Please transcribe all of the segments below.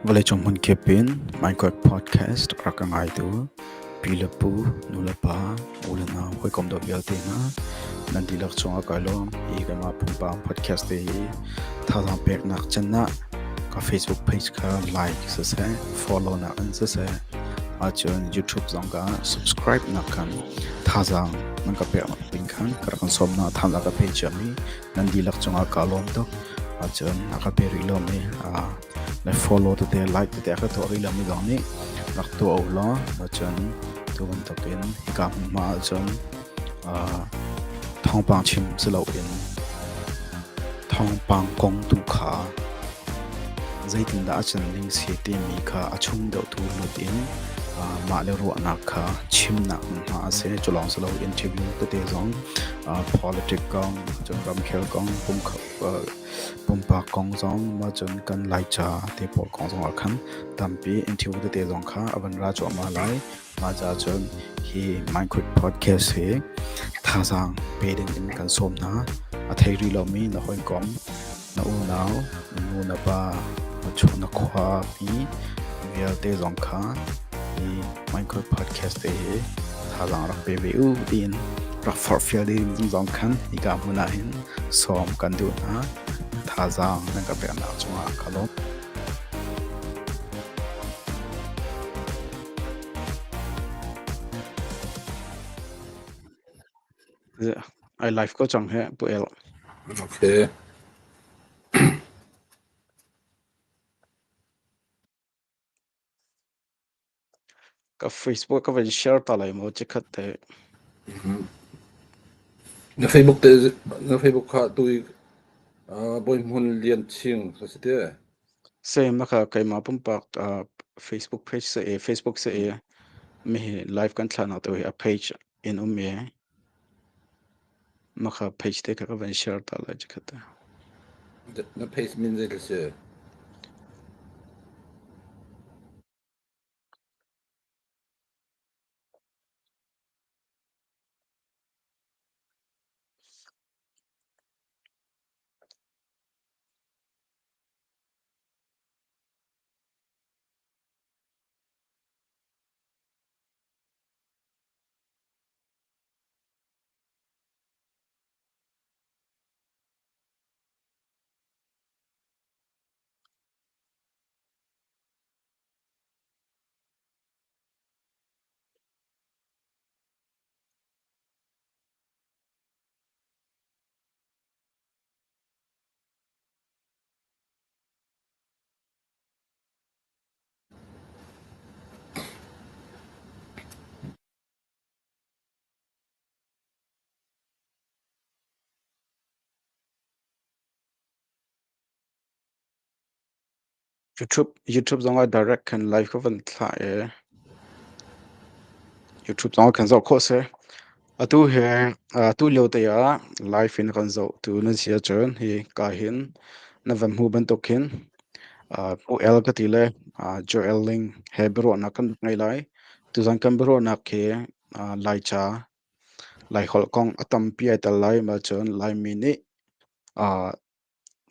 Walaikum hun kepin Minecraft podcast rakangai tu pilapu nulapa ulana hoikom do yaltina nandilak chonga kalom igama pumpa podcast te thazam pek nak channa ka Facebook page ka like se follow na an se achon YouTube zonga subscribe na kan thazang man ka pek pin khan karakan somna thamla ka page ami nandilak chonga kalom do achon nakaperi lo me la follow to the like to the to ri la mi gani nak to awla achon to ban takin hikam ma achon thong pang chim selo in thong pang kong tu kha zaitin da achon ling si ti mi kha achung do tu lutin ma le ro na kha chim na ma ase cholong selo interview to te zong politics kong chon ram khel kong pumpa kong zong ma chon kan lai cha te por kong zong khan tampi interview te zong kha aban ra cho ma lai ma cha chon hi Minecraft podcast he thazang peding in kan som na athai ri lo mi na hoi kom na u naw nu na ba chon na khwa pi ya te zong kha hi Minecraft podcast te thazang rak pe be u din rak for feeling zong khan hi ka muna hin som kan du na thazang na ka pe na chunga khalom I live ko chang he pu el Okay. ka Facebook ka ven share ta lai mo che khat te Na Facebook kha tui boy mun lian ching sate se ma kha kai ma pum pak Facebook page se Facebook se me live kan thla na to a page in me ma kha page te ka ven share ta lai che khat na page min zai se YouTube zong a direct kan live ko ven thla YouTube zong kan zo ko se atu he tu lo te ya live in kan zo tu na sia chon hi ka hin na van hu ban to kin o el ka ti le Joel Ling he bro na kan ngai lai tu zang kan bro na ke lai cha lai hol kong atam pi ai ta lai ma chon lai mi ni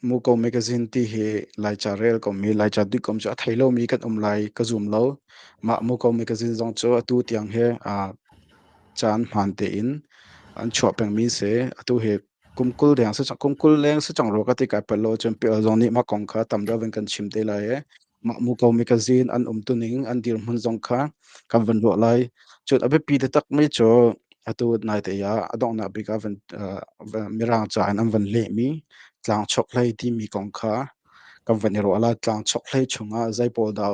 mu ko magazine ti he lai cha rel ko mi lai cha di kom cha thailo mi kan lai ka zoom lo ma mu ko magazine zong cho atu tiang he chan man te in an chwa peng mi se atu he kumkul dang sa kumkul leng sa chang ro ka ti ka pelo chem pe zong ni ma kong kha tam da ven kan chim te lai ma mu ko magazine an tu ning an dir mun zong kha kam van ro lai chut abe pi de tak mai cho atu nai te ya adong na bi ka van mirang cha an van le mi tlang chok lai ti mi kong kha kam van ro ala tlang chok lai chunga zai pol da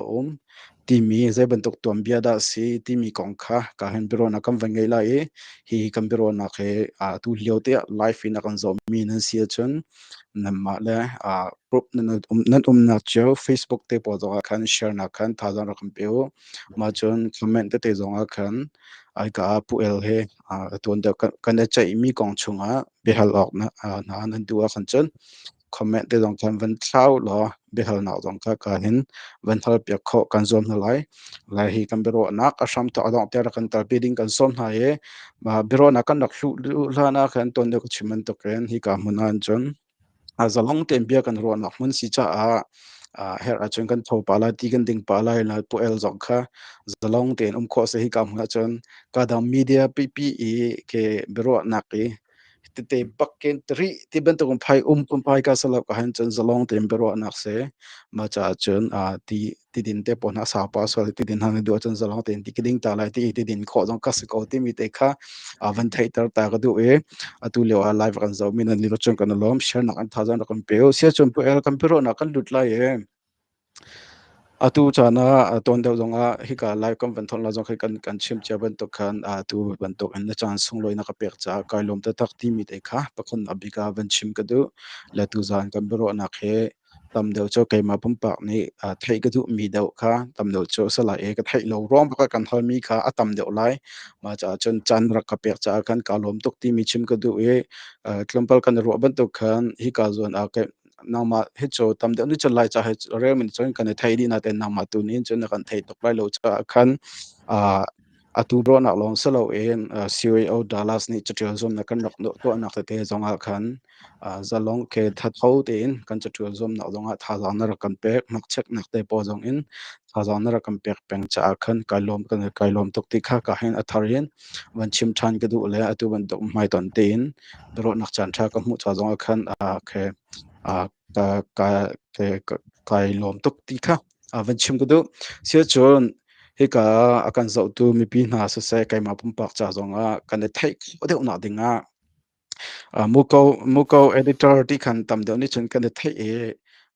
ti mi zai ban tok tom bia da si ti mi kong kha ka hen biro na kam van ngai lai hi kam biro na khe tu liote life in kan zo mi nan sia chon na ma le group nan na cho Facebook te po zo khan share na khan tha za rakam pe ma chon comment te zo khan ai ka pu el he ton da kan da chai mi kong chunga be hal ok na na nan du khan chon comment te dong kan van thlau lo be hal na dong ka hin van thal pya kho kan zom na lai hi kan bero na ka sham to adong te kan tar bidding kan som na ye ma bero na kan nak hlu la na kan ton de ko chiman to ken hi ka munan chon a zalong tem bia kan ro na mun si cha her achun kan tho pala ti kan ding pala na pu el jong kha zalong ten kho se hi kam nga chon ka da media ppe ke bero naki te pakken tri ti ben to kum phai ka salap ka han chon zalong tem bero nak se ma cha chon ti din te pon ha sa pa so ti din han do chon zalong ten ti kiding ta lai ti din kho jong ka se ko ti mi te kha van theater ta ga du e atu le wa live kan zo min an li ro chon kan lom share nak an thazan kan pe o se chon pu el kan pero na kan lut lai e atu chana ton deu zonga hika live kan van thon la zong kan chim cha ban to khan atu ban to an na chan sung loi na ka pek cha kai lom ta tak ti mi te kha pakon abika van chim ka du la tu zan kan bero na khe tam deu cho kai ma pum pak ni thai ka du mi deu kha tam deu cho sala e ka thai lo rom ka kan hal mi kha atam deu lai ma cha chon chan rak ka pek cha kan ka lom tok ti mi chim ka du e tlampal kan ro ban to khan hika zon a ke nama hicho tam de nu chalai cha he re min chon kan thai di na te nama tu nin chon kan thai tok lai lo cha khan atu bro na long selo en CEO Dallas ni chatil zom na kan rak no to na te zonga khan zalong ke thathau te in kan chatil zom na zonga tha za na kan pe mak chek nak te po zong in tha za na kan pek peng cha khan kailom tok ti kha ka hen atharin wan chim than ke du le atu ban tok mai ton te in bro nak chan tha ka mu cha zonga khan ke kai lom tok ti kha van chim ko do sia chon he ka akan zau tu mi pi na sa sai kai ma pum pak cha zonga kan thai ko de na dinga muko editor ti khan tam de ni chun kan thai e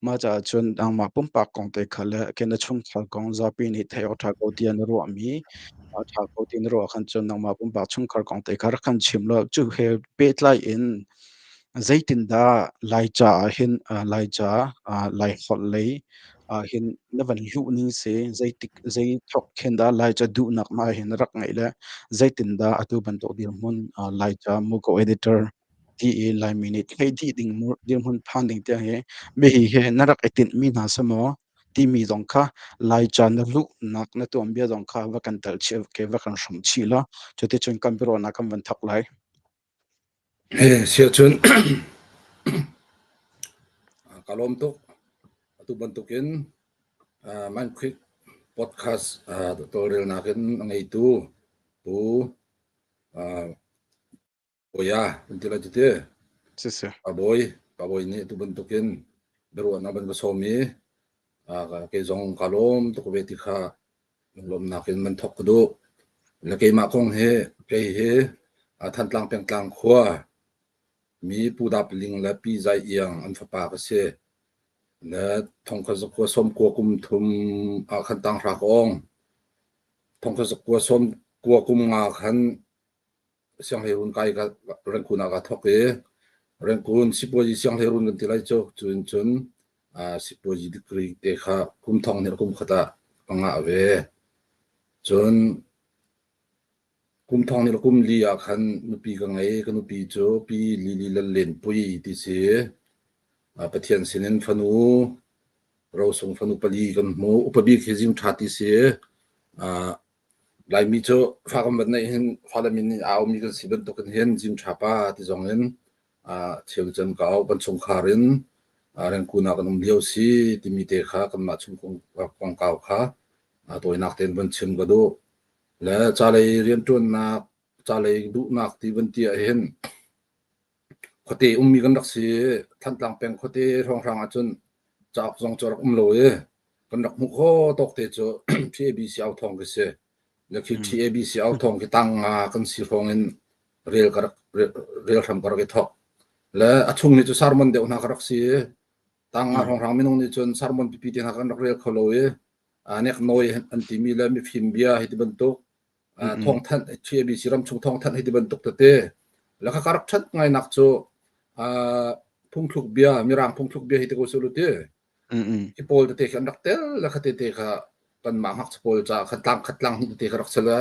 ma cha chun ang ma pum pak kong te khala ken na chung khal kong za pi ni thai otha ko ti an ro mi tha ko tin ro khan chun nang ma pum pak chung khal kong te khar khan chim lo chu he pet lai in zaitin da laija hin laija lai khol lei hin navan lu ning se zai thok khen da laija du nak ma hin rak ngai la zaitin da atu ban to dir mun laija mu ko editor ti e lai minute hei di ding mu dir mun phan ding te he me hi he narak etin mi na samo ti mi jong kha laija na lu nak na tu ambia jong kha va kan tal che ke va kan shom chi la chote chon kam pero na kam van thak lai sia chun kalom tok atu bantukin man quick podcast tutorial nakin ngai tu pu oya intila jite sise baboy ni tu bantukin beru na ban ko somi ke zong kalom to ko beti kha lom nakin man thok do la ke ma kong he ke he than tlang peng tlang khwa mi pu dap ling la pi zai yang an fa pa ka se na thong kha zo ko som ko kum thum khan tang ra ong thong kha zo ko som ko kum nga khan siang he run kai ka ren kuna ka thok e ren kun sipoji siang he run kan tilai chok chun sipoji degree te kha kum thong ne kum khata anga ve chun kum thong ni kum li a khan nupi ka ngai ka nupi cho pi li la len pui ti se pathian sinen phanu ro song phanu pali kan mo upabi khizim thati se lai mi cho fa kam ban nei hin phala min aw mi kan siban to kan hen jim thapa ti jong en cheu chan ka aw ban chung kharin ren kuna kan liao si ti mi te kha kan ma chung kong kaw kha toy nak ten ban chim ga do la chalai rian tun na chalai du nak ti ban ti a hen khote mi kan rak si than tlang peng khote rong achun chak jong chor lo e kan rak mu kho tok te cho PABC out thong ke se la ki PABC out thong ki tang kan si rong en rel tham kar ke thok la achung ni chu sarmon de na karak si tang rong minung ni chun sarmon pi te na kan rak rel kholo e nek noi an ti mi la mi phim bia hi ti ban tok thong than PABC ram chung thong than hi ti ban tok te la ka karak that ngai nak cho phung thuk bia mi rang phung thuk bia hi te ko sulu te ki pol te kan rak tel la kha te kha pan ma hak pol cha khatlang hi te rak sala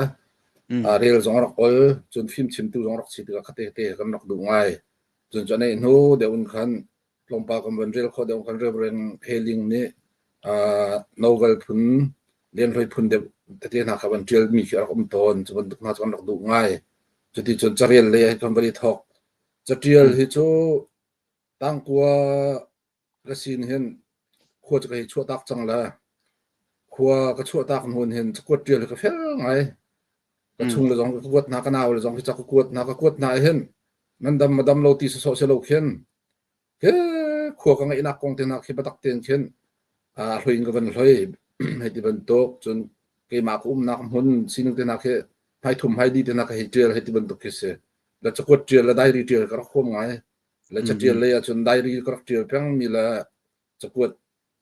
rel zong rak ol chun phim chim tu zong rak si te kha te kan rak du ngai chun chane no de un khan lompa kam ban rel kho de kan reng heling ni novel phun len roi phun de te na kha ban trial mi kha om ton chun na kan rak du ngai chuti chun charial le kan bari thok chatial hi chu tang kwa rasin hen วจะให้ชั่วตักจังละคัวก็ชั่วตักหุ่นเห็นจะกวดเดียวเลยก็เฟ้งไงก็ชุงเลยจองก็กวดหน้ากันเอาเลยจองก็จะกวดหน้าก็กวดหน้าเห็นมันดำมาดำโลตีโซเชียลเห็นเฮ้คัวก็ไงนักกองเตนักที่ปตักเตียนเห็นลอยก็เป็นลอยให้ที่เป็นโต๊ะจนเกี่ยมาคุ้มนักหุ่นสิ่งเตนักให้ให้ทุ่มให้ดีเตนักให้เจอให้ที่เป็นโต๊ะเสียแล้วจะกวดเจอแล้วได้ดีเจอก็รักคุ้มไงแล้วจะเจอเลยจนได้ดีก็รักเจอเพียงมีละจะกวด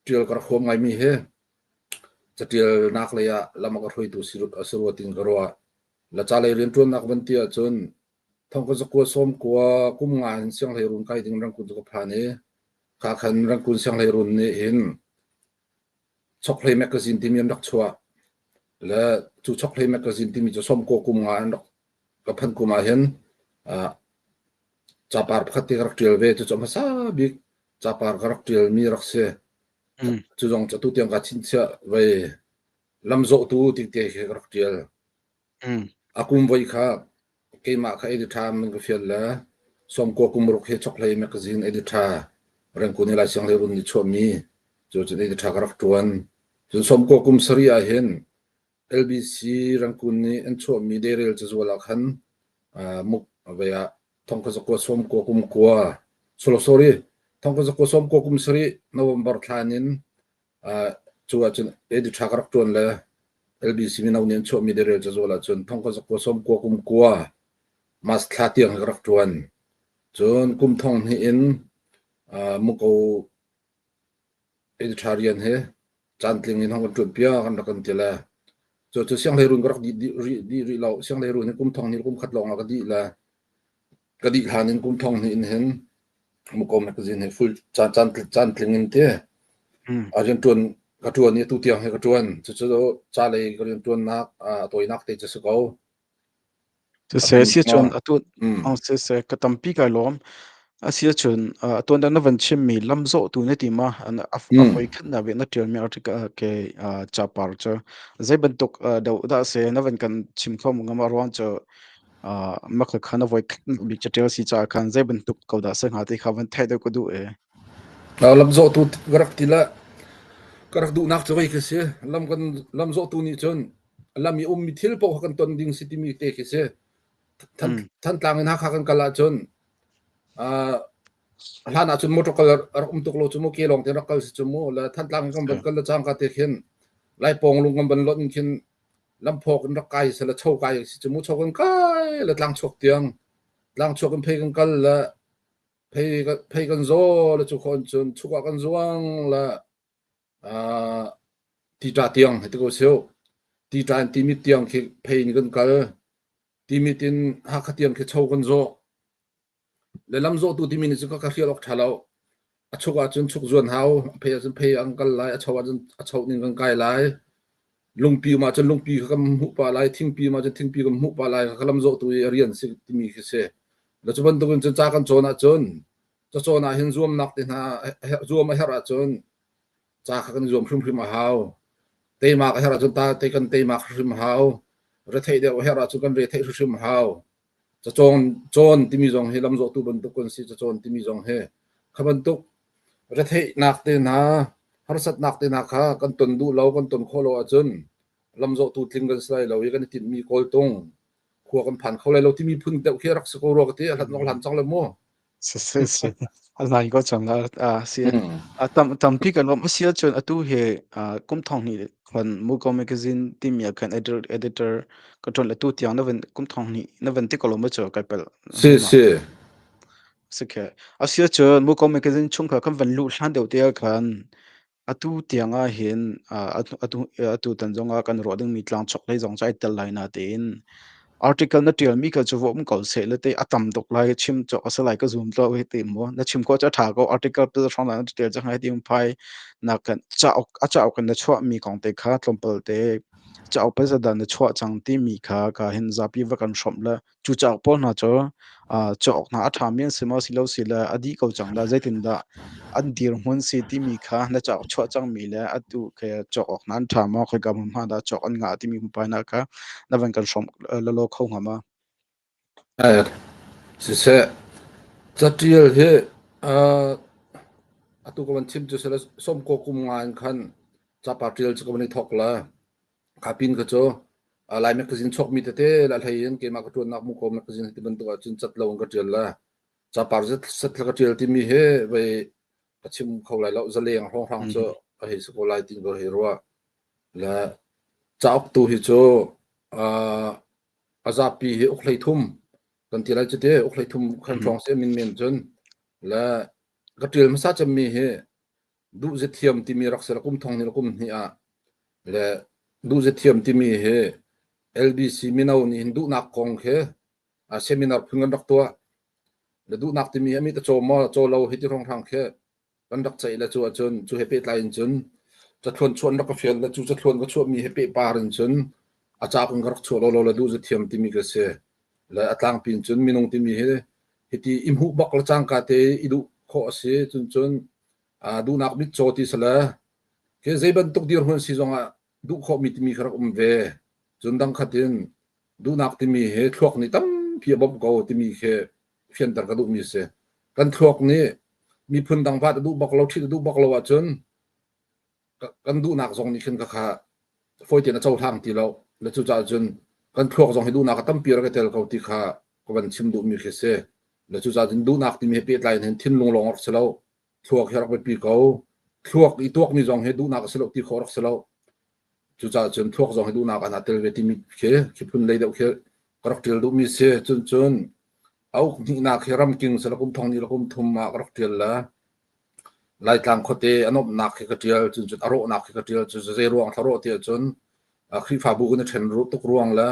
เจอก็รักคุ้มไงมีเฮจะเจอนักเลยแล้วมันก็ถอยตัวสิรุติงก็รัวแล้วจะเลยเรียนจนนักบันเทียจนทั้งก็จะกวดส้มกวดกุ้มงานเสียงเลยรุ่นใกล้ถึงรังคุณจะก็ผ่านนี้ข้าขันรังคุณเสียงเลยรุ่นนี้เห็นช็อกเลยแมกกาซีนที่มีอันดักชัวและจู่ช็อกเลยแมกกาซีนที่มีจะส้มกวดกุ้มงานกับพันกุมาเห็นจะปาร์พัดที่รักเดียวเวทจะมาซาบิกจะปาร์รักเดียวมีรักเสียจู่จงจะตุเตียงกัดชินเสียไว้ลำโจตูติเตะรักเดียวอากุมไว้ค่ะเกี่ยมาค่ะเอดิทามันก็เฟียลละส้มกวดกุ้มรุกเฮช็อกเลยแมกกาซีนเอดิทาเรื่องคนนี้ลายเสียงเลยรุ่นนี้ชัวมีจู่จะเอดิทากรักจวนจนส้มกวดกุ้มสรีอาเห็นLBC รังคุณนี้อันชัวมีเดเรลจะจวลักหันมุกเอาไว้ท่องก็จะกวดส้มกวดกุ้มกวดsorry ท่องก็จะกวดส้มกวดกุ้มสรีนวมบาร์ทานินจู่จนเอดิทากรักจวนเลย LBC มีนาวเนียนชัวมีเดเรลจะจวลักจนท่องก็จะกวดส้มกวดกุ้มกวดมาสทาเตียงรักจวนจนกุ้มท่องนี้อินมุกเอาเอดิทาเรียนเฮจันทร์ลิงอินห้องกันจุดเปียกันรักกันเจละจนเสียงเลยรุ่นก็รักดีเราเสียงเลยรุ่นนี่กุ้มท่องนี่กุ้มขัดลองก็ดีละก็ดีหานินกุ้มท่องนี่เห็นมุกเอาแมกกาซีนให้ฟูลจันทร์ลิงอินเตะอาจจะจวนกระจวนนี่ตู้เตียงให้กระจวนจะจ่าเลยก็เรียนจวนนักตัวนักเตะจะสกาวจะเสียจนตัวเสียกระทำปีกายล้อมเสียจนตัวนั้นวันเชื่อมีลำโจตัวนี้ที่มาอัฟอยขึ้นนะเวนนัดเดียวมีอาร์ติกเกจับปาร์เจอใจบรรทุกเดาได้เสียนัวันกันชิมข้อมูลมาร้อนจะมักขันเอาไว้บิจเทลสิจากกันใจบรรทุกเขาได้เสียหาที่เขาวันไทยเด็กก็ดูลำโจตัวกระติละกระดูนักจะไว้กี่เสียลำโจตัวนี้จนลำมีมีทิลปกันตนดิ่งสิที่มีเตะกี่เสียท่านต่างกันหากันกันละจนท่านอาจจะมุดก็ตุกโลจมูกเกลองเทนักก็จมูกแล้วท่านต่างกันเป็นกันละจางกันเตะเห็นไล่ปองลงกันเป็นรถกินลำพอกันรักไก่เสร็จแล้วโชว์ไก่จมูกโชว์กันไก่แล้วล้างชกเตียงล้างชกกันเพยกันแล้วเพยกันโซ่แล้วทุกคนจนชุกกันจ้วงแล้วตีจ่าเตียงให้ตัวเสียวตีจ่าตีมีเตียงคือเพยกันกันตีมีตินหักเตียงคือโชว์กันโซ่แล้วลำโซ่ตัวที่มีนี่ก็เขียนออกทะเลาะชุกจนชุกจวนเฮาเพยจนเพยอังกันไล่ชาวจนชาวนี่กันไกลไล่ลงปีมาจนลงปีก็มุปาไล่ทิ้งปีมาจนทิ้งปีก็มุปาไล่ก็ลำโซ่ตัวเรียนสิ่งที่มีคือเสียแล้วจะบรรทุกจนจากกันโจนะจนจะโจนะเห็นรวมนักที่น่ารวมไม่หาจนจากกันรวมพริมมาเฮาเตมาก็หาจนตาเตกันเตมาพริมเฮาเรทเดียวหาจนกันเรทพริมเฮาจะโจนที่มีจงให้ลำโซ่ตัวบรรทุกคนสิจะโจนที่มีจงให้ขบรรทุกเรทนักเตนะหาสัตนักเตนะค่ะกันตนดูเรากันตนโคโลจนลำโซ่ตัวทิ้งกันสไลเราอย่างกันติดมีโกลตงขัวกันผ่านเขาเลยเราที่มีพึ่งเตะเขียรักสกุลรักที่หลังหลังจังเลยมั่วเสียอะไรก็จังละเสียทำพี่กันว่าเสียจนตัวเหกุ้มทองนี่คนมุกแมกกาซีนที่มีกันเอดิเตอร์ก็จนละตัวที่อย่างนั้นกุ้มทองนี่นั่นที่ก็ลงมาเจอกันไปสิแค่เสียจนมุกแมกกาซีนช่วงกันวันลุชันเดียวเดียวกันตัวที่อย่างเห็นตัวตั้งจงกันรอดึงมีกลางช็อกเลยจงใจตลายนาเดินarticle na tial mi ka chuwom ko se le te atam tok lai chim cho asalai ka zoom to he te mo na chim ko cha tha ko article pe thong na tial jang hai tim phai na kan cha kan na chwa mi kong te kha tlompal te cha pe za dan na chwa chang ti mi kha ka hin za pi va kan shom la chu cha pol na cho chok na atha mian sima silo sila adi ko chang da zaitin da an dir hun si ti mi kha na cha chwa chang mi le atu ke chok nan tha ma khoi ka ma da chok an nga ti mi pa na ka na van kan shom la lo khong maสิเสจะเตียลเฮ atu ko ban chim chu sela som ko kum ngan khan cha patril chu ko ni thokla kapin ka cho lai magazine chok mi te la thain ke ma ka tu nak mu ko magazine ti ban to chin chat lo ka tel la cha par zet sat ka tel ti mi he ve chim kho lai lo zaleng hong hang cho a he su ko lai tin go he ro la cha ok tu hi cho azapi he ok lai thum kan ti lai che te ok lai thum khan thong se min men chun la ka tel ma sa cham mi he du je thiam ti mi rak sel kum thong ni kum ni a le du je thiam ti mi he LBC minau ni hindu nak kong khe a seminar phungan rak to le du nak ti mi ami ta choma cho lo hi ti rong thang khe kan rak chai la chu chun chu he pe line chun cha thon chon rak ka fel la chu cha thon ka chu mi he pe parin chun a cha kong rak chu lo la du je thiam ti mi ka se le atlang pin chun minung ti mi he hiti imhu bak la chang ka te idu kho se chun chun du nak mit cho ti sala ke zeiban tok dir hon si zonga du kho mit mi khara ve chun dang khatin du nak ti mi he thlok ni tam phi bob go ti mi khe fian tar ka du mi se kan thlok ni mi phun dang pha du bak lo thi du bak lo wa chun kan du nak zong ni khin ka kha foi ti na chau thang ti lo le chu cha chun kan thlok zong he du nak tam pi ra ka tel ko ti kha ko ban chim du mi khe se le chu cha chun du nak ti mi he pe lai hen thin long long or selo thuak her ko pi ko thuak I tuak ni zong he du nak selo ti khor selo chu cha chun thuak zong he du nak ana tel ve ti mi khe ki phun lei deuh khe karak tel du mi se chun chun au ni na khe ram king selo kum thong ni lo kum thum ma karak tel la lai tlang khote anop nak khe ka tel chun chun aro nak khe ka tel chu ze ruang tharo te chun khri fa bu ne then ru tok ruang la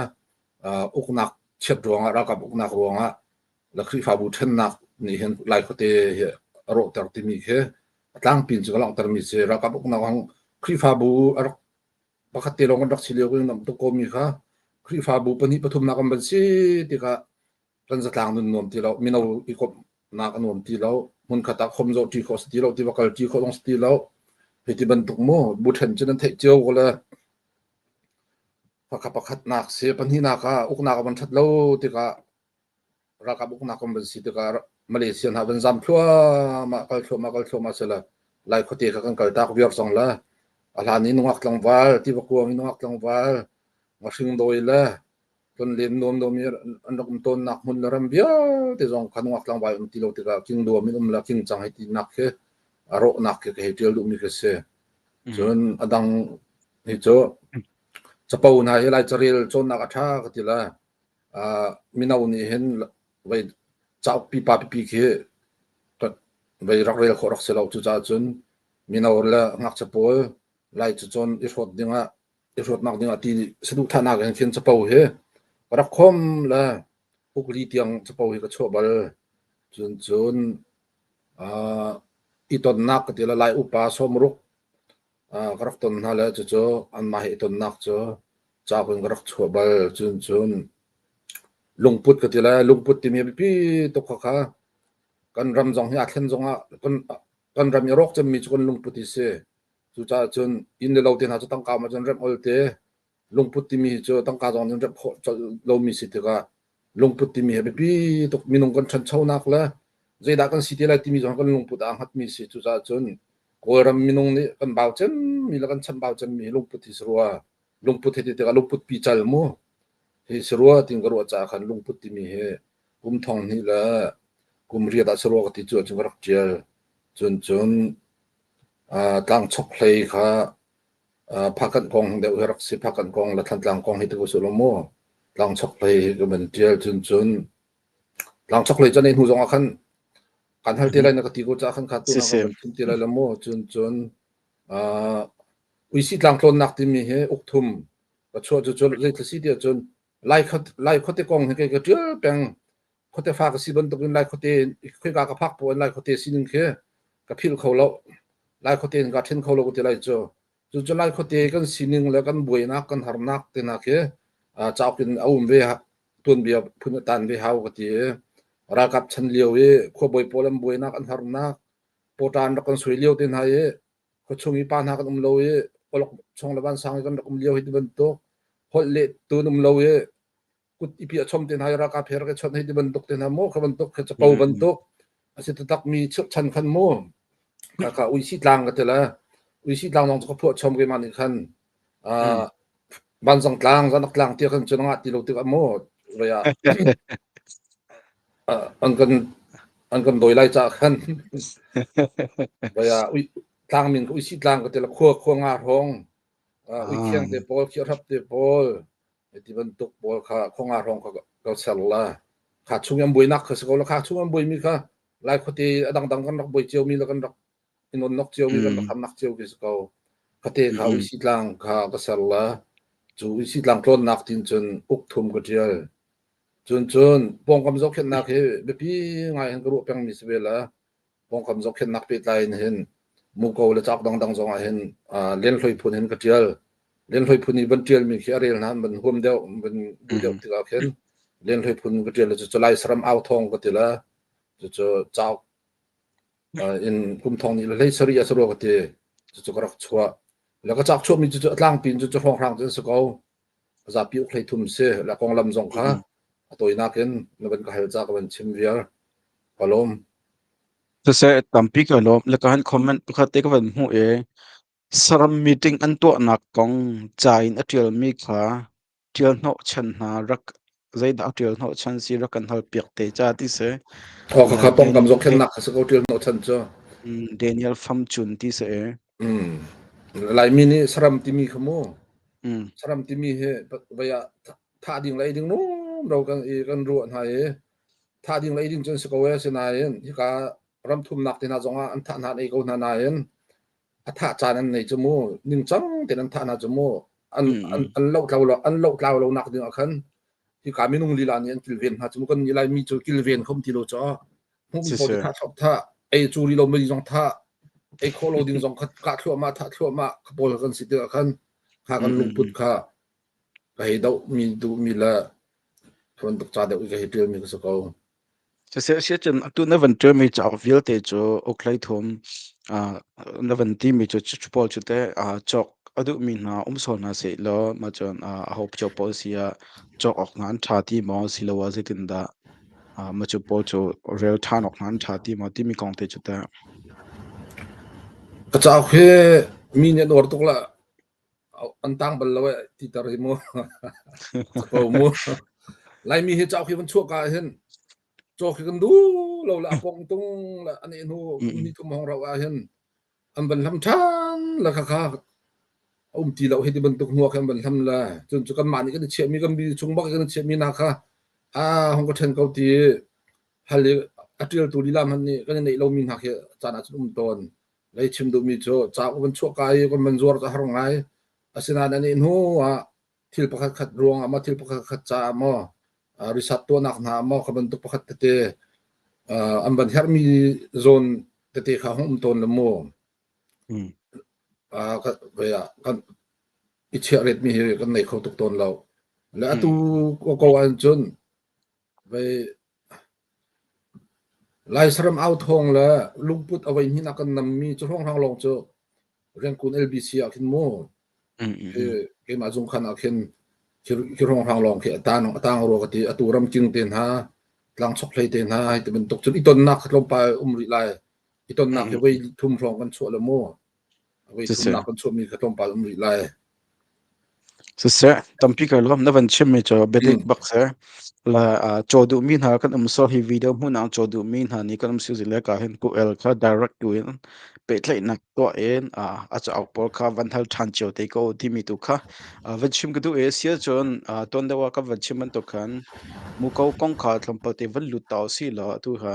uk nak chet ruang ra ka uk nak ruang la khri fa bu then nak ni hen lai khote he aro tar ti mi khe tlang pin chu lang tar mi se ra ka uk nak hang khri fa bu ar pakhat te long dak chilio ko nam to ko mi kha khri fa bu pani pathum na kam ban si ti ka ran za tlang nun nom ti lo mi no I ko na ka nom ti lo mun khata khom zo ti kho sti lo ti bakal ti kho long sti lo he ti ban tuk mo bu then chen the cheu ko la pakhat nak se pani na ka uk na ka ban that lo ti ka ra ka uk na kam ban si ti ka Malaysian ha ban zam thua ma kal ma sela lai khote ka kan kal ta ko biar song la ala ni nuak tlang wal ti ba kuang nuak tlang wal ma sing doi la ton lem nom do mi anok ton nak mun ram bia te jong kan nuak tlang wal ti lo ti ka king do mi la king chang hai ti nak ke aro nak ke he tel du mi ke se chon adang ni cho chapau na he lai charil chon nak atha ka ti la minau ni hen wai chau pi pa pi ke wai rak rel khorak se lo chu cha chun minau la ngak chapol lai chu chon irot nak dinga ti sedu thana gan khin chapau he rak khom la ukli tiang chapau he ka chobal chun iton nak ti la lai upa somruk karak ton na la chu an ma he ton nak cho cha kun karak chobal chun lungput ka ti la lungput ti mi pi to kha kan ram jong ya thlen jong kan ram yorok cham mi chun lungput ti se chu cha chun in le lo ten ha chu tang ka ma chun rem olte lungput ti mi chu tang ka jong nin rem kho lo mi si te ka lungput ti mi he pi to minung kan chan chau nak la je da kan si te la ti mi jong kan lungput ang hat mi si chu cha chun ko ram minung ni kan baw chen mi la kan chan baw chen mi lungput ti sruwa lungput he te ka lungput pi chal mo he sruwa ting garwa cha khan lungput ti mi he kum thong ni la kum ria da sruwa ka ti chu chung rak chial chun tang chok play kha phakan kong de rak si phakan kong la than tlang kong hi te ko solomo tang chok play ko ben tial chun tang chok play chanin hu zong khan kan hal te lai na ka ti ko cha khan kha tu na kan ti lai la mo chun ui si tlang klon nak ti mi he ukthum ka chu le si ti chun lai khote kong he ke tial peng khote fa ka si ban to kin lai khote khoi ka phak po lai khote sin khe ka phil kholo lai khote ga then kholo ko ti lai chu lai khote kan sining la kan buina kan harnak te na ke chawkin aum ve tun bia phun tan ve haw ka ti ra kap chan lieu e kho boi polam buina kan harnak potan kan sui lieu te na e ko chungi pa na kan lo e olok chong la ban sang kan kum lieu hi ban to hol le tu lo e kut ipi achom te na ra ka pher ka chon hi ban tok te na mo ka ban tok ka chapau ban tok asi tak mi chuk chan khan mo ka uisi tlang ka tela uisi tlang nong ka pho chom ke man khan ban jong tlang zan tlang ti khan chunga ti lo ti amo ya an kan doi lai cha khan ya tlang min uisi tlang ka tela kho nga rong ui khiang te pol khi rap te pol ti ban tuk pol kha kho nga rong ka sel la kha chung yam boi nak kha ko la kha chung yam boi mi kha lai khote adang dang kan rak boi chiu mi la kan rak inon nok chiu mi kan rak ham nak chiu ki ko khate kha uisi tlang kha ka sel la chu uisi tlang klon nak tin chun uk thum ka tial chun pong kam jok khen nak he be pi ngai han ru peng mi svela pong kam jok khen nak pe tlai hen mu ko le chak dang dang zonga hen len hloi phun hen ka tial len hloi phun ni ban tial mi khi arel nan ban hom deu ban du deu ti ka khen len hloi phun ka tial chu lai sram au thong ka tila chu chau in kum thong ni le sari asro ka te chu ka rak chua la ka chak chu mi chu tlang pin chu hong rang chu so ko za pi uk hlei thum se la kong lam zong kha toy na ken na ban ka hel cha ka ban chim viar palom se tampi ka lo le ka han comment ka te ka ban hu e saram meeting an to nak kong chain atial mi kha tial no chan na rak zai da tial no chan si rak kan hal piak te cha ti se ka pong kam jok khen nak se ko tial no chan cho Daniel Pham Chun ti se lai mi ni saram ti mi khamo saram ti mi he baya tha ding lai ding no ro kan ru an hai tha ding lai ding chon se ko we se na yen hi ka ram thum nak te na zonga an tha na nei ko na na yen a tha cha nan nei chumu ning chang te nan tha na chumu an lo tlaw lo nak ding akhan hi ka minung li lan yen kilven ha chumu kan ni lai mi chu kilven khom ti lo cho hum po ti tha thop tha ei chu ri lo mi jong tha ei kho lo ding jong khat ka thua ma tha thua ma ka pol kan si te akhan kha kan lung put kha ka he dau mi du mi la thon tuk cha de u ka he tel mi ka so ko se chen tu na van ter mi cha vil te cho oklai thom na van ti mi cho chupol chute chok adu mi na so na se lo ma chon hop cho policy chok ok ngan tha ti mo silawa se tin da ma chu po cho real than ok ngan tha ti mo ti mi kong te chute ka cha khe mi ne dor tuk la an tang bal lo ti tar mo ko mo lai mi he cha khe van chu ka hen cho khi kan du lo la pong tung la ani nu ni thum hong ra wa hen an ban lam than la kha ti lo he ti ban tuk nuak han ban lam la chun chu kan ma ni kan che mi kan bi chung ba kan che mi na kha hong ko then ko ti hali atil tu di lam han ni kan nei lo min ha khe cha na chum ton lai chim du mi cho cha ko ban chu kai ko man zor cha harong ngai asina na ni nu thil pakhat khat ruang ama thil pakhat khat cha mo risat to nak na mo ka ban tu pakhat te an ban her mi zone te kha hom ton le mo ka ya kan ichhe ret mi he kan nei kho tuk ton lo la tu ko an chun ve lai saram out hong la lungput awai ni na kan nam mi chu hong hang long chu ren kun LBC akin mo ke ma jung khan akin ki hong hang long ke ta ro ka ti aturam king ten ha tlang chok hlei ten ha te ben tok chu iton nak lom pa ri lai iton nak ve thum rong kan chu la mo ve thum nak kan chu mi ka tom pa ri lai se tampi ka lom na van chem me cho betik bakse la chodu min ha kan so hi video mu na chodu min ha ni kan su zile ka hen ku el kha direct to in pe thlai nak to en a cha por kha van hal than cheu te ko ti mi tu kha van chim ka du e sia chon ton da wa ka van chim man to khan mu ko kong kha thlam pa te van lu taw si la tu ha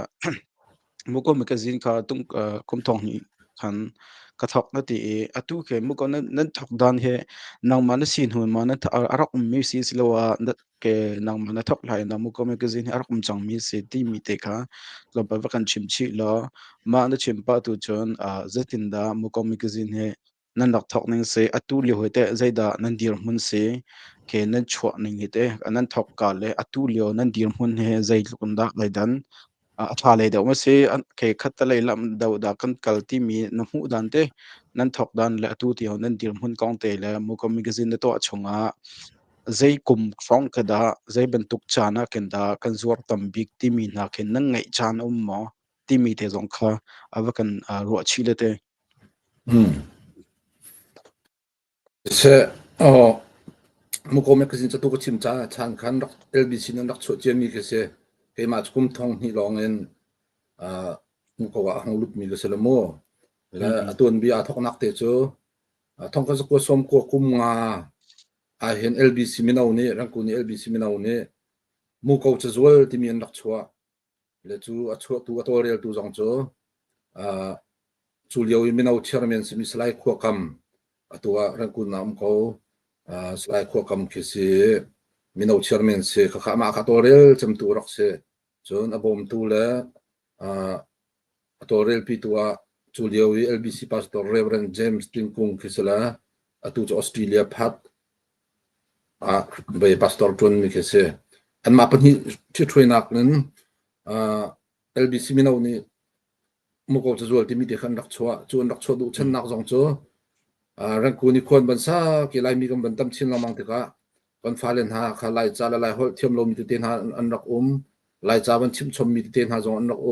mu ko magazine kha tung kum thong ni khan ka thok na ti atu ke mu ko nan thok dan he nang man sin hun man arak mi si silawa ke nang man thok lai na mu ko magazine arak chang mi se ti mi te kha lo ba kan chim chi lo ma na chim pa tu chon zatin da mu ko magazine he nan lak thok ning se atu li hote zaida nan dir mun se ke nan chwa ning hite nan thok ka le atu lio nan dir mun he zai kun dak lai dan tha le da ma se ke khat lai lam da da kan kal ti mi na hu dan te nan thok dan le atu ti ho nan dir mun kong te le mu ko magazine to chunga zai kum phong ka da zai ban tuk chana ken da kan zuar tam big ti mi na ken nang ngai chan mo ti mi te zong kha awakan ro chile te se muko magazine cha tu ko chim cha chan khan rak LBC nan rak cho chen mi ke se ke ma chum thong hi long en muko wa hang lup mi ke se mo la atun bi a thok nak te chu thong ka ko som ko kum nga a hen LBC mi nau ni rang ku ni LBC mi nau ni muko cha zual ti mi an rak chwa le chu a chwa tu to rel tu jong chu chu liao mi nau chairman se mi slai kho kam atua rang ku nam ko slai kho kam ke se mi nau chairman se kha ma kha to rel cham tu rak se chon abom tu la to rel pi tua chu liao LBC pastor Reverend James Tingkung ke sela atu cho Australia phat be pastor ton mi ke se an ma pani thi throinak nen LBC mi nau ni muko cha zual ti mi te khan rak chwa chun rak chwa du chan nak jong cho rang ku ni khon ban sa ke lai mi kam ban tam chin lamang te ka kon falen ha kha lai cha la lai hol thiam lo mi te ten ha an rak lai cha ban chim chom mi te ten ha jong an rak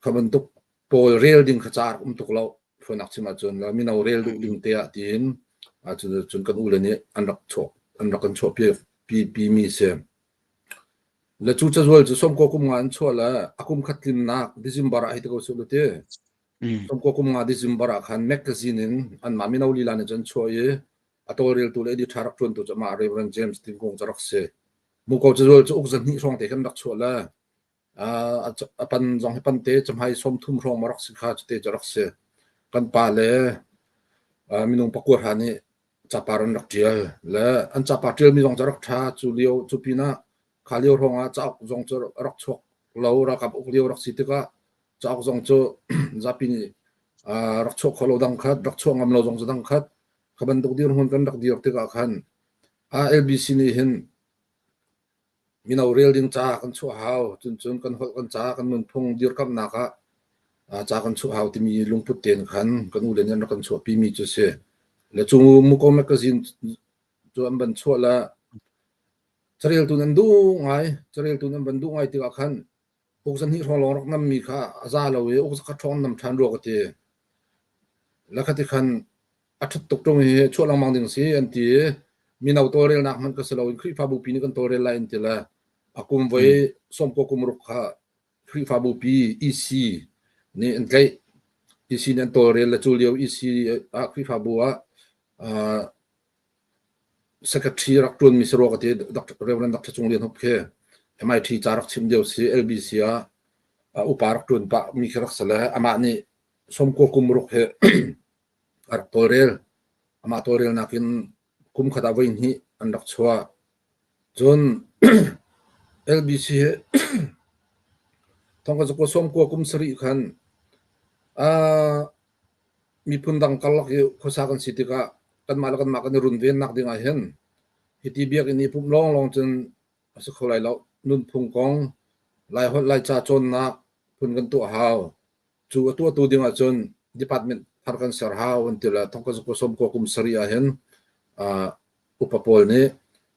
kha ban tuk pol rel ding kha char tuk lo phonak chima chon la mi nau rel du ding te a tin chun kan u le ni an rak kan chho pi mi se le chu cha zual chu som ko kum ngan chho la akum khatlim nak December a hite ko su te som ko kum nga December a khan magazine in an ma mi nau li la ne jan chho ye atoril tu le di tharak chon tu chama Reverend James Tingkung charak se mu ko cha zual chu uk zan ni rong te kan rak chho la apan jong pan te cham hai som thum rong marak sikha te charak se kan pa le minung pakur ha ni chaparan rak tial la an chapatil mi jong charak tha chu liao chu pina khalio ronga chak jong chu rak chok lo ra kap uk liao rak sitika chak jong chu zapini rak chok kholo dang khat rak chok ngam lo jong dang khat khaban duk dir hun kan rak diok te ka khan LBC ni hin minau rel ding cha kan chu hau chun kan hol kan cha kan mun phung dir kam na ka cha kan chu hau ti mi lungput ten khan kan u len kan chu pi mi chu se le chu mu ko magazine chu am ban chu la charel tu nan du ngai charel tu nan ban du ngai ti ka khan uk san hi rong long rak nam mi kha aza lo we uk kha thong nam than ro ka te la kha ti khan athat tok tong he chu lang mang ding si an ti minau to rel nak man ka selo in khri fa bu pi ni kan to rel line ti la akum voi som ko kum ruk kha khri fa bu pi EC ni an kai EC nan to rel la chu liao EC a khri fa bu a secretary rak tun mi sero ka te Dr. Reverend Dr. Chunglian hop ke MIT charak chim deu si LBC a uparak tun pa mi krak sala ama ni som ko kum ruk he ar to rel ama to rel nakin kum khata voin hi an rak chwa jon LBC thong ka ko som ko kum sri khan mi pundang kalak khosa kan sitika kan malakan makan run ven nak dinga hen hiti biak ini pum long chen asa kholai lo nun phung kong lai hot lai cha chon nak pun kan tu haw chu tu dinga chon department harkan sar haw antila thong ka ko som ko kum sri a hen upapol ni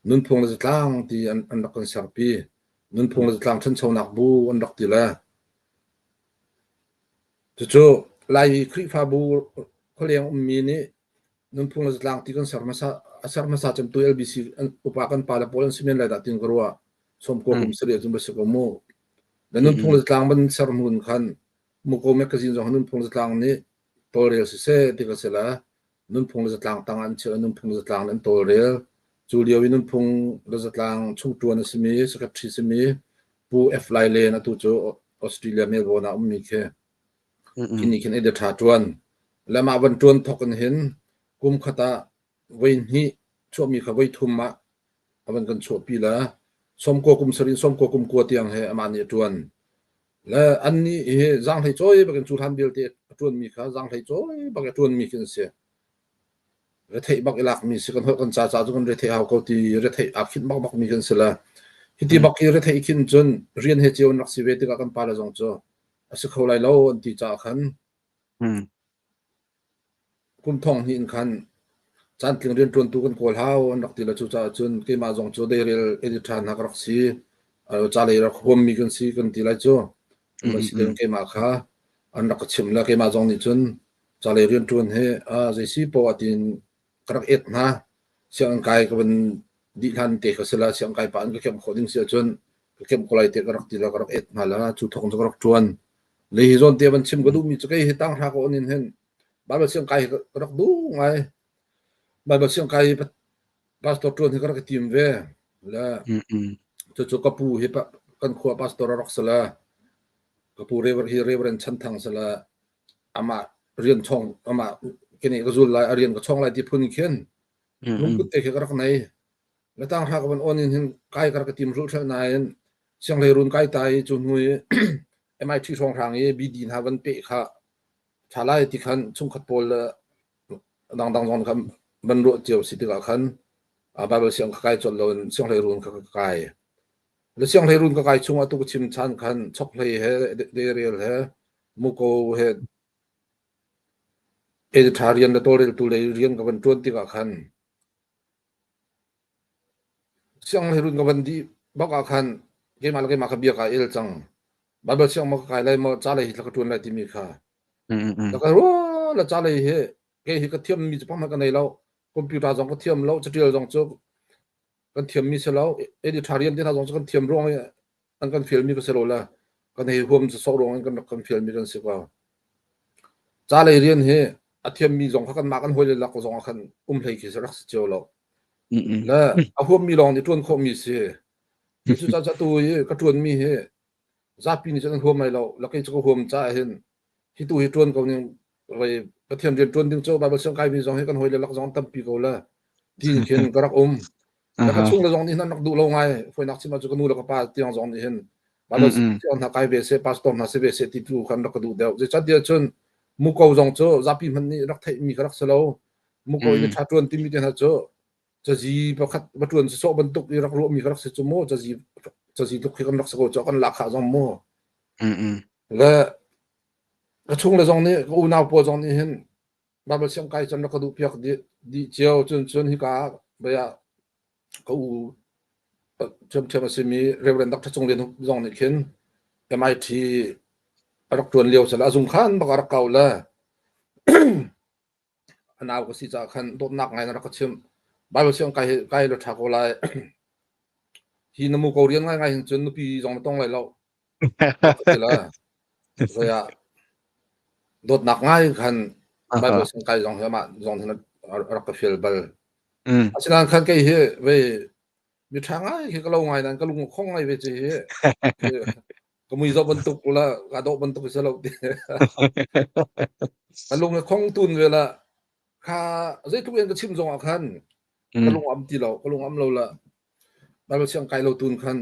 nun phung la tlang ti an kan sar pi nun phung la tlang chen chau nak bu an rak ti la chu lai khri fa bu kholeng mi ni nun phung la tlang ti kan sar masa cham tu LBC upakan pala polan simen la da tin garwa som ko kum sri chum ba se ko mo la nun phung la tlang ban sar mun khan mu ko magazine jong nun phung la tlang ni torel se ti ka sela nun phung la tlang tang an che nun phung la tlang nan torel Julio nun phung la tlang chung tuan simi secretary simi pu F lai le na tu cho Australia Melbourne na ummi ke kini kin ede tha tuan lama ban tuan thokan hin kum khata vein hi cho mi kha vai thum ma aban kan cho pi la som ko kum sari som ko kum ko tiang he amani tuan la anni he jang thai choi ba kan chu than bil te tuan mi kha jang thai choi ba ka tuan mi kin se re thei bak ilak mi se kan hol kan cha chu kan re thei haw ko ti re thei akhit bak mi kan se la hiti bak ki re thei kin chun rian he cheon nak si ve te ka kan pala jong cho asa kholai lo an ti cha khan kum thong hin khan chan tling rin tun tu kan kol haw an rak ti la chu cha chun ke ma jong cho de rel edit than hak rak si cha le rak hom mi kan si kan ti la cho ma sideng ke ma kha an rak chim la ke ma jong ni chun chale rian tun he je si po atin krak et na siang kai ka ban di han te ka sala siang kai pa an ka kem khoding sia chun ka kem kolai te krak ti la krak et na la chu thong krak chuan le hi zon te ban chim ga du mi chu kai he tang tha ko nin hen ba siang kai krak du ngai ba siang kai pastor tun he krak tim ve la chu ka pu he pa kan khwa pastor rak sala ka pu reverend chan thang sala ama rian chong ama kini ka zul lai arian ka chong lai ti phun khen lung put te ke rak nai la tang ha ka ban onin hin kai kar ka tim ru thal nain siang le run kai tai chu hnui MIT song rang e bidi na ban pe kha thalai ti khan chung khat pol dang zon kham ban ro chiu si ti ka khan ba siang kai chon lo siang le run ka kai le siang le run ka kai chung atu chim chan khan chok le he de real he mu ko he vegetarian da tolel tu le rian ka ban tuan ti ka khan siang le run ka ban di ba ka khan ke ma ka bia ka el chang ba siang ma ka kai lai mo cha le hi ka tuan lai ti mi kha la ka ro la cha le he ke hi ka thiam mi pa ma ka nei lo computer jong ka thiam lo chatil jong chu kan thiam mi se lo vegetarian ti na jong chu kan thiam rong an kan film mi ka se lo la kan hei hom so rong an kan film mi kan se ka cha le rian he athiam mi jong kha kan ma kan hoi le la ko jong khan hlei ki se rak se cheu lo la a hom mi long ni tuan kho mi se chu cha tu ye ka tuan mi he za pi ni chan hom mai lo la kai chu ko hom cha hen hi tu hi tuan ko ni roi ka thiam rian tuan ding chu ba sang kai mi jong he kan hoi le la jong tam pi ko la ti khen ka rak la ka chung la jong ni nan nak du lo ngai foi nak chima chu ka nu la ka pa tiang jong ni hen ba on ha kai be se pastor na se be se ti tu kan rak du deu je cha dia chun mu ko jong cho zapi man ni rak thai mi rak selo mu ko ni tha tuan ti mi te na cho cha ji pa khat ba tuan so ban tuk ni rak ro mi rak se chu mo cha ji tuk kan rak so cho kan la kha jong mo la ka chung la jong ni u na po jong ni hen ba siang kai chan rak du piak di chiao chun hi ka ba ya ko u chem se mi reverend dak chung len jong ni khen MIT rak tuan liao sala azum khan ba rak kaw la anaw ko si cha khan dot nak ngai rak chim ba siang kai lo tha ko lai hi namu ko rian ngai chun nu pi jong tong lai lo la so ya dot nak ngai khan ba siang kai jong ma jong thana rak ka fil bal asinan khan kai he we mi thang ngai ki ka lo ngai nan ka lung khong ngai we che heก็มีจอบันตุกละกระโดดบันตุกสลบดิมันลงในคงตุนเวลาค่าเจ้าทุกอย่างก็ชิมจงอาคันก็ลงอัมตีเราก็ลงอัมเราละบางเสียงไกลเราตุนคัน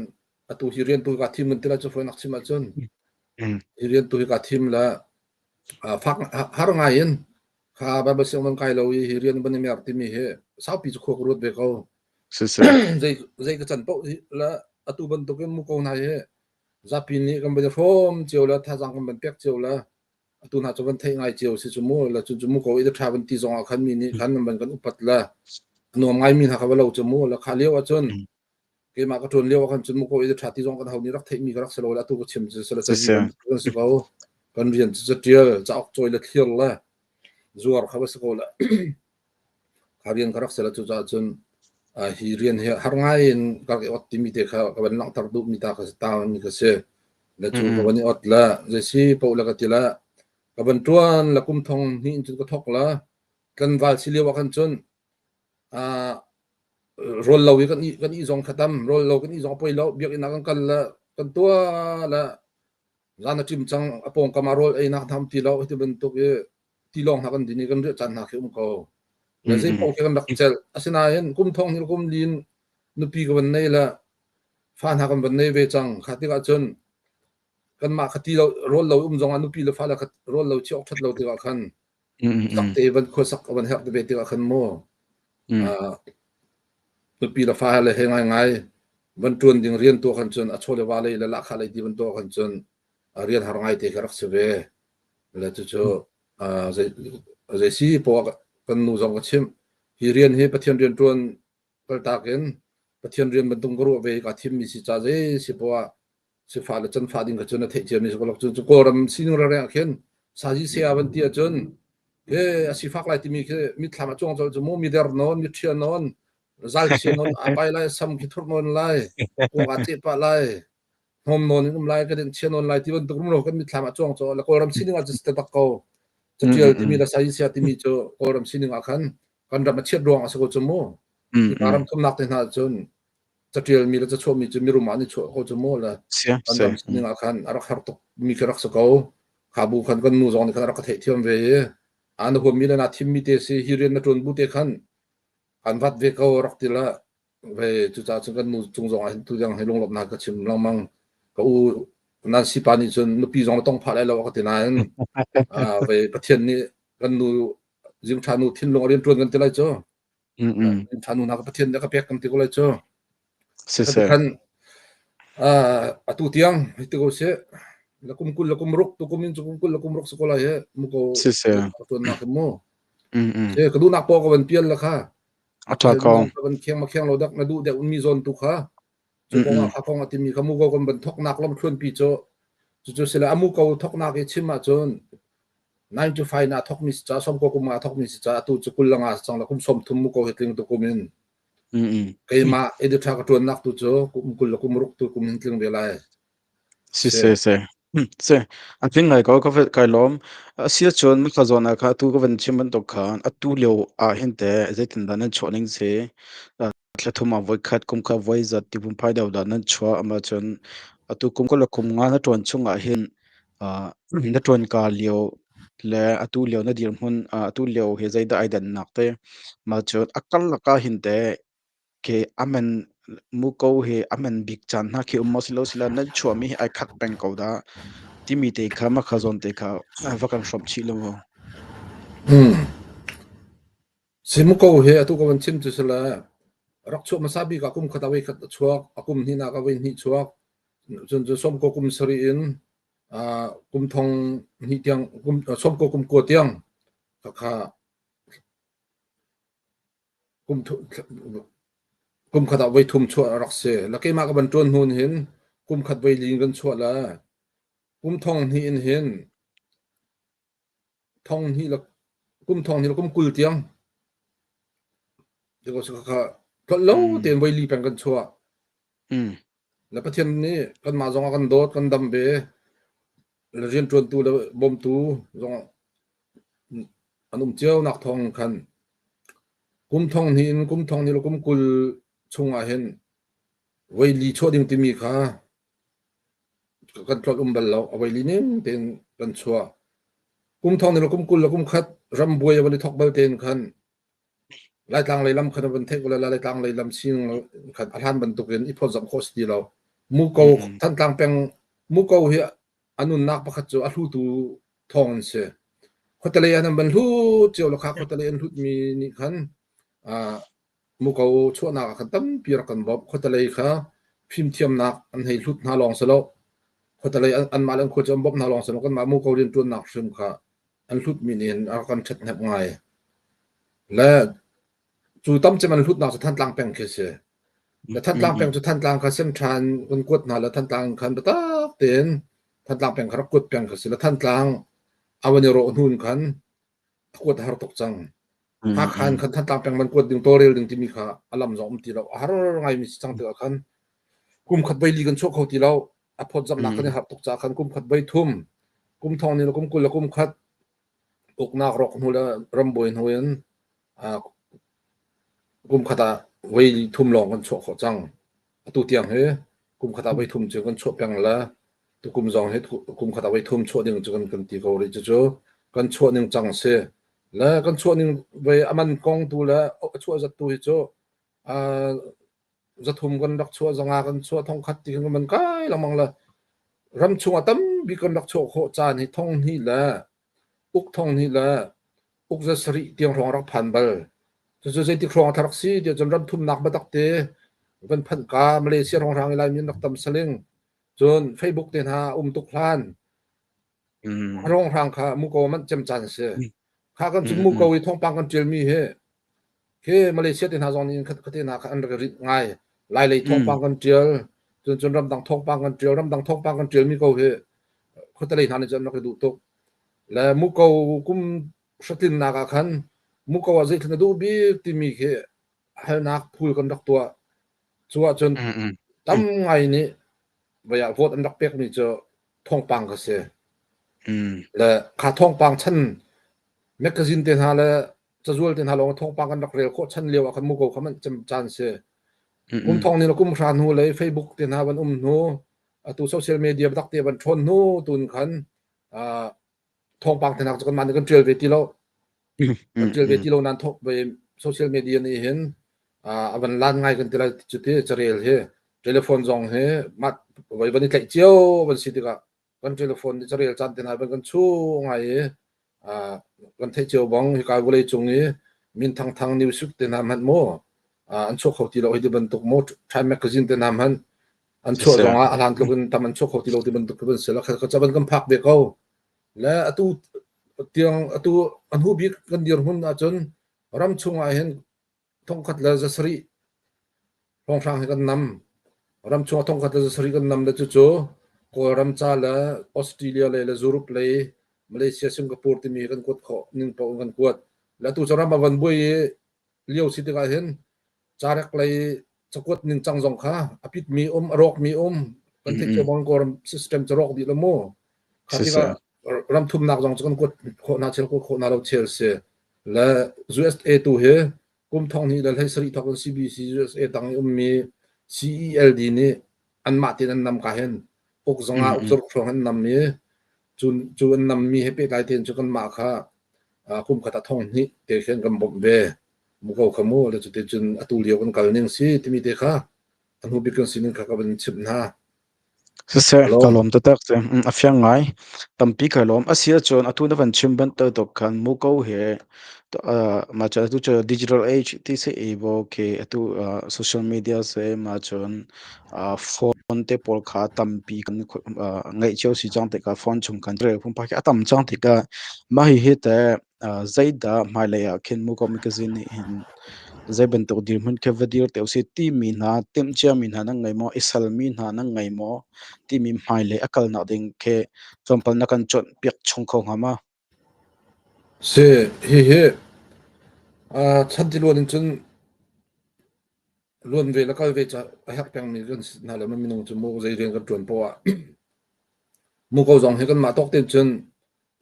ตูฮิเรียนตัวกับทีมมันที่เราจะฟังนักชิมจนฮิเรียนตัวกับทีมละฟักหารงานค่าบางเสียงมันไกลเราฮิเรียนบันนี้มีอาร์ติมีเฮสาวปีจุกขรุดเบกเอาใจก็จันโปละตูบันตุกมุกเอาไหนเฮzapi ni kan ba form chiu la tha jang kan ban pek chiu la tu na chu ban thei ngai chiu si chu mo la chu mo ko i da tha ban ti zong khan mi ni khan ban kan upat la no ngai mi na kha ba lo chu mo la kha leo a chun ke ma ka thon leo khan chu mo ko i da tha ti zong kan hau ni rak thei mi ka rak selo la tu ko chim chu sala cha kan si ko kan rian chu tial cha ok choi la thial la zuar kha ba se ko la kha rian ka rak sela chu cha chun hi rian he har ngai in ka optimity kha ka ban lang tar du mi ta ka ta ni ka se la chu ka ban ot la je si po la ka tila ka ban tuan la kum thong ni chu ka thok la kan wal si lewa kan chun rol lo kan i zong khatam rol lo kan i zong poi lo biak ina kan la kan tua la zana tim chang apong ka ma rol ai na tham ti lo ti ban tuk e ti long ha kan dini kan re chan na ke ko la sei po ke kan dak chel asina hen kum thong hil kum lin nu pi ka ban nei la fan ha kan ban nei ve chang khati ka chun kan ma khati lo rol lo zong anu pi la fa la khat rol lo chi ok that lo ti ka khan sak te ban kho sak ban hak de be ti ka khan mo nu pi la fa la he ngai ban tuan ding rian to khan chun a chole wa le la kha le ti ban to khan chun rian har ngai te ka rak se ve la chu ze si po kan nu zong chim hi rian he pathian rian tuan kal ta ken pathian rian ban tung ro ve ka thim mi si cha je si po สิฟ้าละจันฟ้าดิงก็จนเทเจมีสกลจนกอรมสินระแรงเข็นซาจิเสียวันที่จนสิฟ้าไลที่มีมิทลามาจงจะมูมีเดอร์นอนมิเชียนอนซัลเชียนอนไปไลซัมกิทุรนอนไลกูอาจิปะไลหอมนอนกุมไลก็เดินเชียนอนไลที่วันตุกมุโลกันมิทลามาจงจะแล้วกอรมสินอาจจะสเตตักเขาจะเจียที่มีละซาจิเสียที่มีจะกอรมสินอาคันกันรับมาเชียดรวงอาสกุจมูที่อารมณ์ทุมนักเทน่าจนจะเจียมีละจะชวมีจะมีรุมานี่ชวเขาจมูละกันรับสินอาคันอารักฮาร์ตุมีกรักสกาวขาบูคันกันนูจงนี่คันรักเทที่มันเวอันหัวมีละนาทิมมีเตสิฮิเรนนัจนบุเตคันอันวัดเวกเอารักติละเวจุจ่าจึงกันนูจงจงให้ทุกอย่างให้ลงหลบนาก็ชิมลังมังก็อูนั่นสิปานี่จนนปีจงต้องพาได้แล้วก็ตินานเวประเทศนี้กันนูจิงชานูทิ้นลงเรียนจวนกันติละจ้อชานูนักประเทศนักเปียกกันติก็เลยจ้อคันตุเตียงให้ติก็เสแล้วกุมกุลแล้วกุมรุกตุกุมินตุกุมกุลแล้วกุมรุกสกุลายมุโกตัวนักโมก็ดูนักปอก็เป็นเปลี่ยนละค่ะอัตราก็เป็นเคียงมาเคียงเราดักนะดูเดี๋ยวมีโซนตุค่ะจุกงาข้องที่มีขมุกก็เป็นทอกนักลำชวนปีโจจุเสละอามุกก็ทอกนักชิมาจน9 to 5นะทอกมิสจ้าสมก็กุมมาทอกมิสจ้าตุจุกุลละงาสังละกุมสมทุมมุกก็เฮ็ดลิงตุกุมินเกมาเอดิทากตัวนักตุโจกุมกุลละกุมรุกตุกุมินลิงเวลาอันเป็นไงก็ไกลล้อมเสียชนไม่ขจรนะคะตูก็เป็นชิมันตกขานตูเลียวเห็นแต่จะติดด้านนั้นชนิงเสแค่ทุ่มเอาไว้คัดกุมข้าไว้จัดที่ผมพายดาวด้านนั้นชัวมาจนตูกุมก็ละกุมงานนัดวันช่วงเห็นนัดวันกาเลียวและตูเลียวนัดเดียร์หุ่นตูเลียวเฮใจได้ดันนักเตมาจนอักลักเห็นแต่เคอเมนมุกเอาเฮอเมนบิกจันนะคือมัสลสิลานั่นชัวมีไอคัดแบงก์เอาดาที่มีเตะมาขจรเตะว่ากันชอบชิลล์สิมุกเอาเฮตุก็มันชิมจุสละรักชัวมาซาบิกับกุมขัดเอาไว้ขัดชัวกุมนี่นักเอาไว้นี่ชัวจนจะสมก็กุมสรีอินกุมทองนี่เตียงกุมสมก็กุมกัวเตียงค่ะกุมขัดเอาไว้ทุ่มชัวรักเสแล้วก็มากับบรรจวนหุ่นเห็นกุมขัดไว้ลิงกันชัวละกุมทองนี่เห็นทองนี่ละกุมทองนี่ละกุมกุลเตียงเดี๋ยวก็สักค่ะก็เล่าเตียนไว้ลีแปงกันชัวแล้วประเทศนี้กันมาจงกันโดดกันดำเบแล้วเรียนจวนตูแล้วบ่มตูจงอันเจ้านักทองคันกุมทองนี่ละกุมกุลชงเห็นไว้ลีชัวดิ่งที่มีค่ะกันปลดบัลเราเอาไว้ลีนึงเต็นกันชัวกุมทองนี่ละกุมกุลละกุมคัดรำบวยวันนี้ทอกเบลเต็นคันไล่ทางไล่ลำคันบันเทกไล่ทางไล่ลำซิงคันอาหารบรรทุกเงินอีพอสัมโคสตีเรามุกเอาท่านต่างแปลงมุกเอาเฮียอนุนักประคัตโจอัลหูตูทองเสียคนทะเลอันนั้นบรรลุเจ้าลูกค้าคนทะเลอันหุดมีนี่คันมุกเอาชั่วนักคันตั้มปีรักกันบบคนทะเลค่ะพิมพ์เทียมนักอันให้หุดนาลองสโลคนทะเลอันมาเรื่องคนจะบบนาลองสโลกันมามุกเอาเรียนตัวนักซึมค่ะอันหุดมีนี่อันกันชัดแนบง่ายและจู่ตั้มจะมันหุดนักจะท่านต่างแปลงเคสแล้วท่านต่างแปลงจะท่านต่างคันเส้นทางคนกวดนาแล้วท่านต่างคันประตักเต็นท่านต่างแปลงครับกวดแปลงเคสแล้วท่านต่างเอาวันนี้เราหุ่นคันกวดหาตกจังหากคันท่านต่างแปลงมันกวดดึงตัวเร็วดึงที่มีค่าอารมณ์สองทีเราหาไงมีจังเถื่อคันกุมขัดใบลีกันโชคเขาทีเราอภพจำหนักกันเนี่ยครับตกจากคันกุมขัดใบทุ่มกุมทองนี่เรากุมกุลแล้วกุมขัดอกนักรอกหัวแล้วรำบวยหัวนั้นกุมขัดไว้ทุ่มลองกันโชคเขาจังตัวเตียงเฮ้กุมขัดไว้ทุ่มเจอกันโชคแปลงละตัวกุมจองให้กุมขัดไว้ทุ่มโชคหนึ่งเจอกันตีเขาเลยจะกันโชคหนึ่งจังเสียแล้วกันโชคหนึ่งไว้อามันกองตัวแล้วโชคจะตัวให้โชจะทุ่มกันรักโชคจะงากันโชคทองขัดตีกันมันใกล้ละมังละรำชัวตั้มบีกันรักโชคโคจานให้ทองนี่แหละอุกทองนี่แหละอุกจะสริเตียงรองรักพันเบลจะจะที่ครองทารักซีเดี๋ยวจำรำทุ่มหนักมาตักเตะเป็นพันกามาเลเซียรองรางอะไรมีนักตำสลิงจนเฟซบุ๊กเดินหาตุกพลานรองรางค่ะมุกโกมันจำจันเสียข้ากันจุมุกโกวิทองปังกันเจลมีเฮมาเลเซียเดินหาจองนี้คัดเดินหาอันกระริง่ายลายเลยทองปังกันเจลจ จนรำดังทองปังกันเจียวรำดังทองปังกันเจียวมีเขาเฮเขาตะเลยทานจันนักดูตกและมุกเขากุมสตินนากาคันมุกเขาว่าจะถึงดูบีที่มีเฮให้นักพูดกันดักตัวชัวจนตั้งไงนี่เวลาพูดอันดักเป็กนี่จะทองปังกันเสียและขาทองปังชั้นแมกกาซีนเต็นหาและจะจวลเต็นหาลงทองปังกันดักเร็วโคชั้นเร็วกันมุกเขามันจำจานเสียกุมทองนี่เรากุมชานหูเลย Facebook เต็นหาวันหูตัวโซเชียลมีเดียบักเตียบันชนหูตุนขันทองปังเต็นหาจะกันมันกันเจอเวทีเราเจอเวทีเรานั้นทบไปโซเชียลมีเดียนี่เห็นวันล้านง่ายกันทีละจุดที่จะเรียลเฮโทรศัพท์จองเฮมัดวันนี้ใกล้เจียววันสิติกะกันโทรศัพท์จะเรียลจันทีน่ะเป็นกันชูง่ายกันเทเจียวบังฮิกาบุเลยจงนี้มินทางนิวส์ทีน่ะมันโมอันโชคเขาที่เราให้ที่บรรทุกโมดใช้แมกกาซีนทีน่ะมันอันโชคจงอ่ะหลังก็เป็นทำมันโชคเขาที่เราที่บรรทุกเป็นเสร็จแล้วเขาจะเป็นกันพักเบเขาและตัวเตียงตัวอันหูบิกกันเดียวหุ่นจนรำชงเห็นทองคัดเลจะสรีรองช่างให้กันนำรำชงทองคัดเลจะสรีกันนำเลยจู่ๆก็รำจ้าละออสเตรเลียเลยละยุโรปเลยมาเลเซียสิงคโปร์ที่มีกันกดขอหนึ่งปองกันกวดแล้วตัวจะรำมาวันบุยเลี้ยวสิทธิ์กันเห็นจารักเลยจะกดหนึ่งจังสองขาอภิษมีรอกมีกันที่จะมองก็รำซิสเต็มจะรอกดีละโม่ข้าที่ก็รำทุ่มหนักสองจะกันกดโคนาเชลโคนาเราเชลซีและ USA ตัวเฮกุมทองนี้เราให้สริทอง CBC USA ตั้งมี CELD นี่อันมาที่นั้นนำกันเห็นอกสงาอกจรกฟงนำมีจุนนำมีให้ไปไกลเทียนจุกันมาค่ะกุมขัดทองนี้เตะเข็นกันบ่มเบมุกเอาขโมยแล้วจุดจุนอตุเลียวกันกันนึงสิที่มีเตะค่ะอันหูบิกันสินึงค่ะก็เป็นชิบนาse kalom ta tak se afya ngai tampi kalom asia chon atuna van chimban to tok khan muko he ma cha tu cha digital age ti se evo ke atu social media se ma chon phone te pol kha tampi kan ngai chau si chang te ka phone chung kan re phum pa ka tam chang te ka ma hi he te zaida ma le ya khin muko magazine in zaiban to dir mun ke vadir te usi ti mi na tem cha mi na ngai mo isal mi na ngai mo ti mi mai le akal na ding ke chompal na kan chon piak chung khong hama se he chanti luan chun luan ve la kal ve cha hak pang mi gan na la mi nong chu mo zai reng kan tuan po mu ko jong he kan ma tok ten chun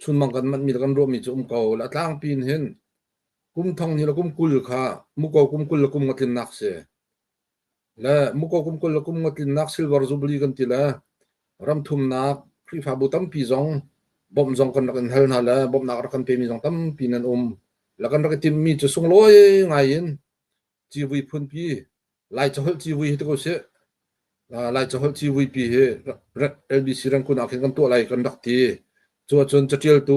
chun mang kan man mi kan ro mi chu ko la tlang pin hen kum thong ni la kum kul kha mu ko kum kul la kum ngatin nak se la mu ko kum kul la kum ngatin nak silver zubli kan ti la ram thum nak pri fa bu tam pi jong bom jong kan kan hel na la bom nak kan pe mi jong tam pi nan la kan ra tim mi chu sung loi ngai in chi wi phun pi lai cho hol chi wi to ko se lai cho hol chi wi pi he LBC ran kun akin kan to lai kan dak ti chu chun chatil tu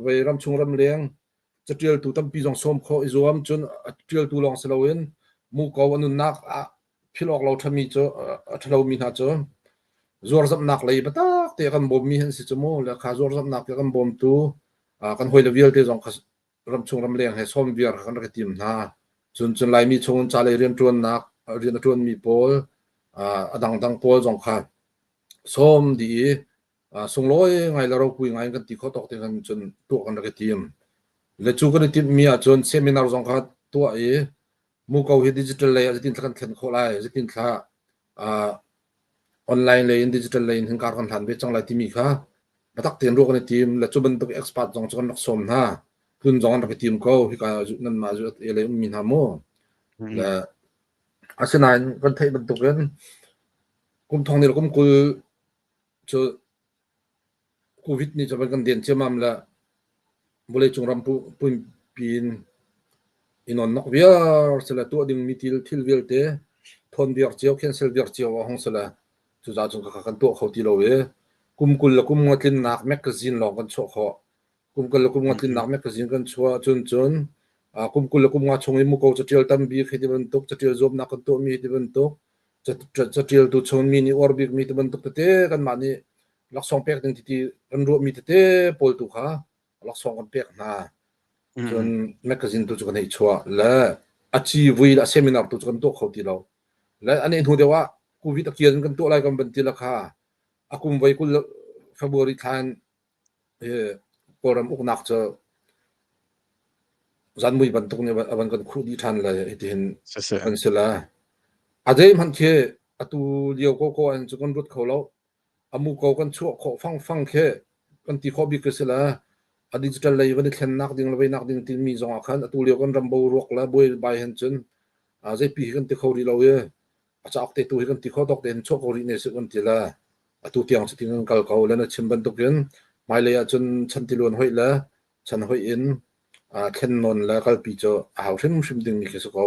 ve ram chung ram leng chatil tu tam pi jong som kho izom chun chatil tu long selawin mu ko anu nak philok lo thami cho thalo mi na cho zor zam nak lei bata te kan bom mi hen si chmo la kha zor zam nak kan bom tu kan hoi la vial te jong khas ram chung ram leng he som viar kan ra tim na chun lai mi chung cha le rian tuan nak rian tuan mi pol adang pol jong kha som di sung loi ngai la ro pui ngai kan ti kho tok te kan chun tu kan ra tim le chu kan tim mi a chun seminar jong kha tu mu ko he digital le tin kan thlen kho lai tin kha online le digital le hin kar kan than be chang lai ti mi kha batak ten ro kan team la chu ban tok expert jong chon nok som na kun jong kan team ko hi ka nan ma ju ele mi na mo la asenai kan thai ban tok ren kum thong ni kum kul chu covid ni cha ban kan den che mam la bole chung ram pu pin inon nok viar sela tu ding mitil thil vel te thon viar cheu cancel viar cheu hong sela chu za chung ka kan to khoti lo we kum kul la kum ngatin nak magazine lo kan cho kho kum kul la kum ngatin nak magazine kan chua chun kum kul la kum nga chung mu ko chatil tam bi khiti ban tok chatil job nak kan to mi ti ban tok chatil tu chon mi ni orbik mi ti ban tok te kan ma ni lak song pek ding ti kan ro mi te pol tu kha lak song kan pek na chun magazine tu chu kan ei chua la achi vui la seminar tu chu kan to khoti lo la ani hu dewa กูวิตะเกียนกันตัวอะไรกันบันทีราคาอากุมไว้กุลFebruaryทานโปรแกรมอุกนักจะจันมุยบันตุกเนี่ยวันกันครูดีทันเลยที่เห็นกันเสละอาจจะมันแค่ตูเดียวก็อันจะกันรถเขาแล้วอามูก็กันชั่วขอฟังแค่กันที่เขาบิกเสละดิจิทัลเลยวันนี้แค่นักดิ่งเลยนักดิ่งที่มีสองอาคารตูเดียวกันรำบรวกแล้วบวยใบเห็นจนอาจจะปีกันที่เขาดีเราอาจจะอักเตตูกันที่เขาตกเด่นชั่วเขาดีเนี่ยสึกกันที่ละตูเตียงจะทิ้งกันเขาแล้วนะชิมบันตุกันไม่เลยจนฉันที่ล้วนห้อยละฉันห้อยอินแค่นนแล้วก็ปีจะเอาเรื่องชิมดิ่งนี่คือสกอ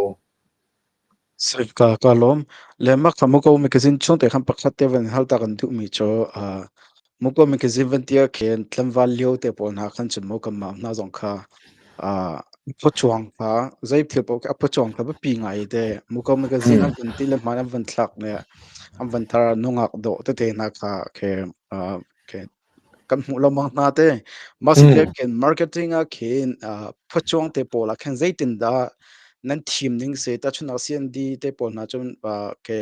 สิก็ล้มแล้วมักทำมุกมีกสินช่วงแต่คำประคัตเตวันฮัลตากันทุกมีโจมุกมีกสินวันที่เขียนทำวันเลี้ยวแต่ปนหาขันจมูกมาหน้าจงค่ะพอช่วงค่ะใจเที่ยวบอกพอช่วงค่ะแบบปีไงเดมุกมีกสินอันวันที่เล่มมันอันวันหลักเนี่ยอันวันทาร์นุ่งอักโดแต่เทนักค่ะแค่กันหูเรามองหน้าเต้มาสิเดียเขียนมาร์เก็ตติ้งเขียนพอช่วงแต่ปนละแค่ใจตินดานั่นทีมนึงเสร็จแต่ชนเอา CND แต่ปนนะจนแค่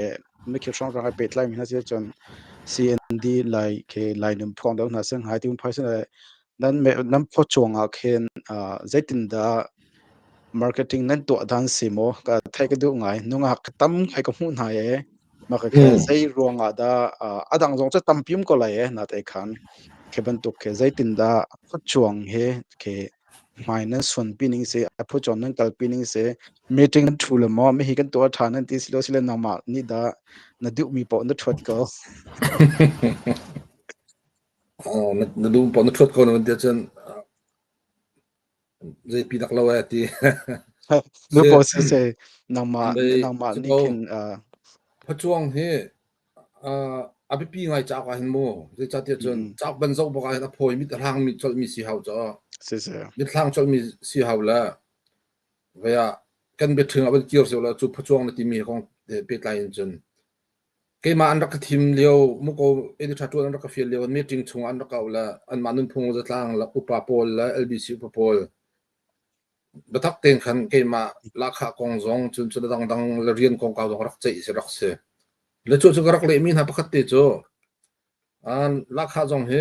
ไม่เกี่ยวช่องรายเป็ดไล่มีน่าจะจน CND ไล่แค่ไล่นึงพองเดินน่าเสียงหายที่มันพายเสนนั่นพอช่วงเขียนใจตินดา marketing นั่นตัวดันสิโมก็ไทยก็ดูไงนุ่งหักตั้มใครก็มุ่งหายมาแค่ใจรวงดังจงจะตั้มพิมพ์ก็เลยน่าแต่ขันแค่บรรทุกแค่ใจตินดาพอช่วงแค่minus ส่วนปีนึงเสียพอจอนนั่นกับปีนึงเสีย meeting นั่นถูกเลยมั้งไม่เห็นกันตัวฐานนั่นที่สิเลนมานี่ดานั่นดูมีปอนนั่นทวดก็นั่นดูปอนทวดก็นั่นเดี๋ยวจนจะปีนักเล่าที่ดูพอเสียนำมานี่คินพอช่วงอภิปีไงจากกันโมจะจัดเดี๋ยวจนจากบรรจุบอกกันพอยมิตรทางมีจดมีสีหาวจ้ะมิตรทางจดมีสีหาวแล้วเวลากันไปถึงอันเกี่ยวเสียแล้วจุดพอช่วงในที่มีของเป็ดไลน์จนเกมาอันรักทีมเลี้ยวมุกเอดิชัตัวอันรักฟิลเลี้ยวมีจริงชงอันรักเอาละอันมานุนพงจะทางละอุปโภคและ LBC อุปโภคบัทักเต็งขันเกมาราคากองจงจนจะดังเรียนกองเก่าต้องรักใจเสียรักเสียแล้วจู่ๆก็รักเลยมีนะปกติจู่อันราคาจงเฮ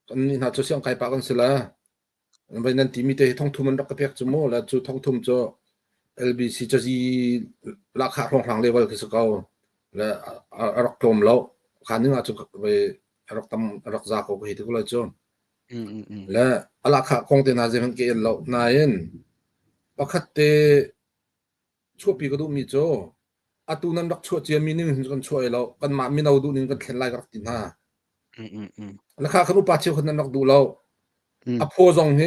อันนี้น่าจะเสียงใครปากันเสียละไปนั่นที่มีแต่ท่องทุ่มมันรักเปียกจมูกแล้วจู่ท่องทุ่มจู่ LBC จะซีราคาของทางเลเวลคือสกาวและรักกลมแล้วขานึงอาจจะไปรักตำรักจากก็เห็นที่ก็เลยจู่และราคาของเตน่าจะมันเกี่ยวแล้วนายปกติชั่วปีก็ดูมีจู่ตูนั้นรักชั่วเจียมีนึงกันช่วยแล้วกันมามีนาดูนึงกันเข็นไล่รักตินหาราคาขนมปังเชียวคนนั้นรักดูแล้วโพซองเฮ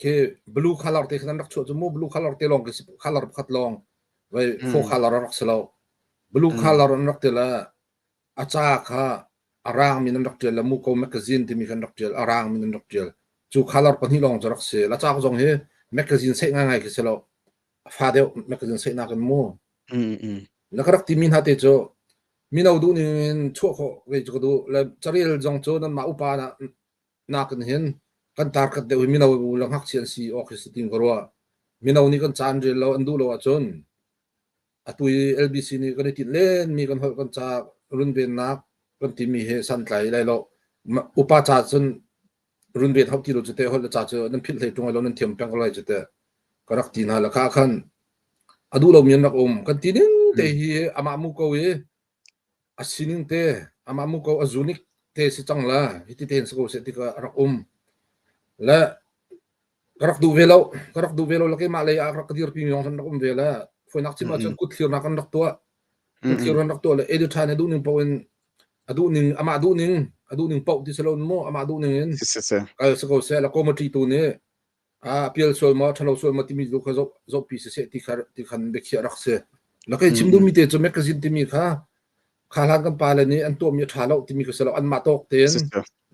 คือบลูคัลร์เตคนนั้นรักชั่วจมูกบลูคัลร์เตลองคือคัลร์ขัดลองไว้โฟคัลร์รักเสลาบลูคัลร์รักเตละอาจารย์ค่ะอารางมีนันรักเตละมูโกแมกกาซีนที่มีกันรักเตลอารางมีนันรักเตลจู่คัลร์ปนที่ลองจะรักเสละอาจารย์ซองเฮแมกกาซีนเซ็งง่ายๆคือเสลาฟาเดียวแมกกาซีนเซ็งนักกันมูแล้วก็รักที่มีนาเตโจมีนาดูนี่ชั่วเขาเวจก็ดูแล้วจริลจงโจนั้นมาอุปานะนักเห็นกันตาร์กัดเดี๋ยวมีนาดูหลังหักเชียนซีออกสิติงกรัวมีนานี่กันจานเจลแล้วอันดูแล้วจนตุย LBC นี่ก็ได้ติดเล่นมีกันหกันจากรุ่นเป็นนักกันที่มีเฮสันไกลได้แล้วอุปาจาจนรุ่นเป็นเขาที่เราจะเตะเขาจะจ่าเจอนั่นพิษเลยตรงไอ้เรานั่นเทียมแปลงอะไรจะเตะก็รักตีน่าละข้าขันดูเรามีนักกันที่นึงแต่เฮอามามุกเอาสินิงเตอามามุกเอาจุนิกเตสิจังละที่เตนสกุลเสติกรักและรักดูเวลาแล้วก็มาเลยรักดีร์พิมยองสันรักเวลาฝนนักที่มาจนกุดเขียวนักกันรักตัวเลยเอดิทานดูนึงปอนดูนึงอามาดูนึงปอที่สโลนโมอามาดูนึงก็สกุลเสแล้วก็มาที่ตัวนี้เปียลโซลมาทะเลโซลมาที่มีลูกเขาจบปีเสที่ขันเบคีรักเสแล้วก็ชิมดูมีเตจแมกกาซินที่มีข้าหลังกันไปเลยนี่อันตัวมีถ่ายแล้วที่มีคือสละอันมาตกเต็น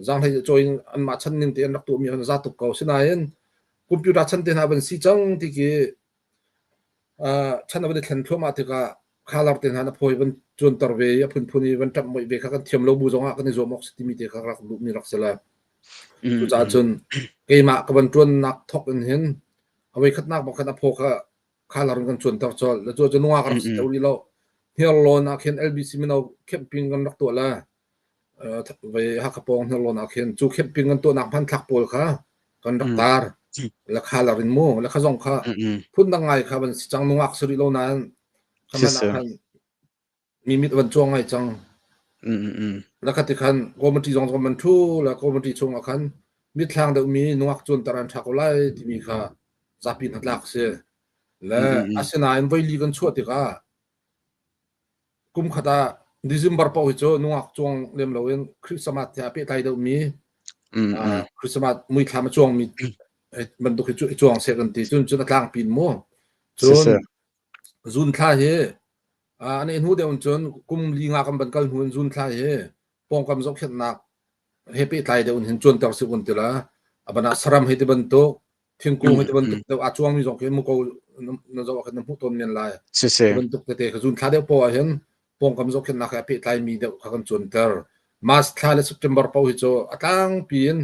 จังให้จอยอันมาชั้นนึงเต็นนักตัวมีอันจัตุกเขาสินายนคอมพิวเตอร์ชั้นเต็นหาบันซีจังที่กี่ชั้นเอาไปเขียนทั่วมาที่ก็ข้าหลังเต็นหาพอยบันจวนตระเวียพุ่นนี่บันจับไม่เบกันเทียมโลบูจงอ่ะกันในโจมอกที่มีเตะข้ารักลูกมีรักสละจุดจนเกมากับบันจวนนักทอกเห็นเอาไว้ขัดนักบอกขัดพกข้าหลังกันจวนตระจอแล้วจวนนัวกันสิเอาดีแล้วเฮ hialon akhen LBC mino camping kan rak to la ve hakapong hialon akhen chu camping kan to nak phan thak pol kha kan rak tar la khala rin mo la khazong kha phun dang ngai kha ban chang nuak suri lo nan kaman akhan mimit wan chong ngai chang la khati khan committee jong man thu la committee chung akhan mi thlang de mi nuak chun taran thakolai ti mi kha zapin hatlak se la asena en voili kan chuati ka kum khata December pa ho cho nuak chong lem loen Christmas ya pe tai de mi Christmas mui thama chong miมันตุกจุจวงเสกันตีจนกลางปีนโมจนจุนท่าเฮอันนี้หูเดียวจนกุมลีงากันบันกันหูจุนท่าเฮปองกำจกเข็นนักเฮปีไทยเดียวเห็นจนต่อสิวันตีละบันสรำให้ที่บันตุกเทียงกูให้ที่บันตุกแต่อาจวงมีจงเข็นมุกนจกเข็นน้ำพุต้นเมียนลายบันตุกแต่จุนท่าเดียวพอเห็นปองกำจกเข็นนักเฮปีไทยมีเดียวกันจนเตอร์มาสท่าเลสเปมเบอร์พอหิโจตั้งปีน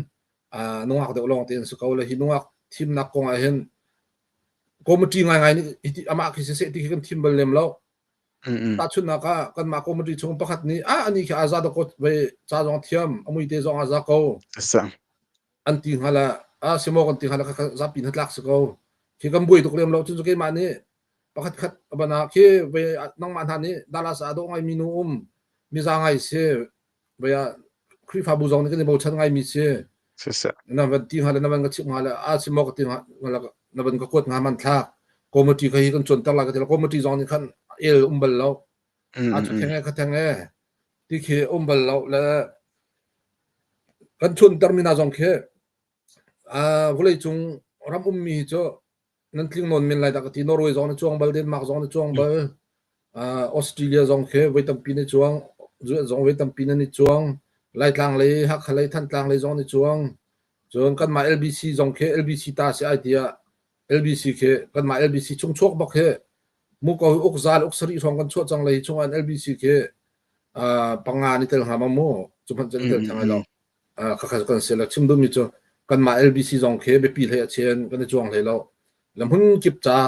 nuak de long ten su ko la hinuak thim nak ko nga hen committee ngai ni ama ki se ti kan thim bal lem lo ta chun na ka kan ma committee chung pakhat ni ani ki azad ko be cha jong thiam amui te jong aza ko sa anti hala simo kan ti hala ka za pin hatlak su ko ki kan bui to lem lo chun ke ma ni pakhat khat abana ki be nang man han ni dala sa do ngai minu mi za ngai se be ya kri fa bu jong ni kan bo chan ngai mi se na ban ti hala na ban ga chim hala simo ka ti hala na ban ka kot nga man thak committee ka hi kan chon tak la ka ti committee jong ni kan el umbal lo chu thenge ka thenge ti khe umbal lo la kan chun termina jong khe volei chung ram mi cho nan tling non min lai da ka ti Norway jong ni chuang bal Denmark jong ni chuang bal Australia jong khe wei tam pi ni chuang jong wei tam pi ni chuang lai tlang le hak khalai than tlang le jong ni chuang chon kan ma LBC jong khe LBC ta se idea LBC khe kan ma LBC chung chok bak khe mu ko ok zal ok sari song kan chot chang le chung an LBC khe panga ni tel hama mo chuman chen tel thang lo kha kha kan se la chim du mi cho kan ma LBC jong khe be pi le chen kan chuang le lo lam hun kip cha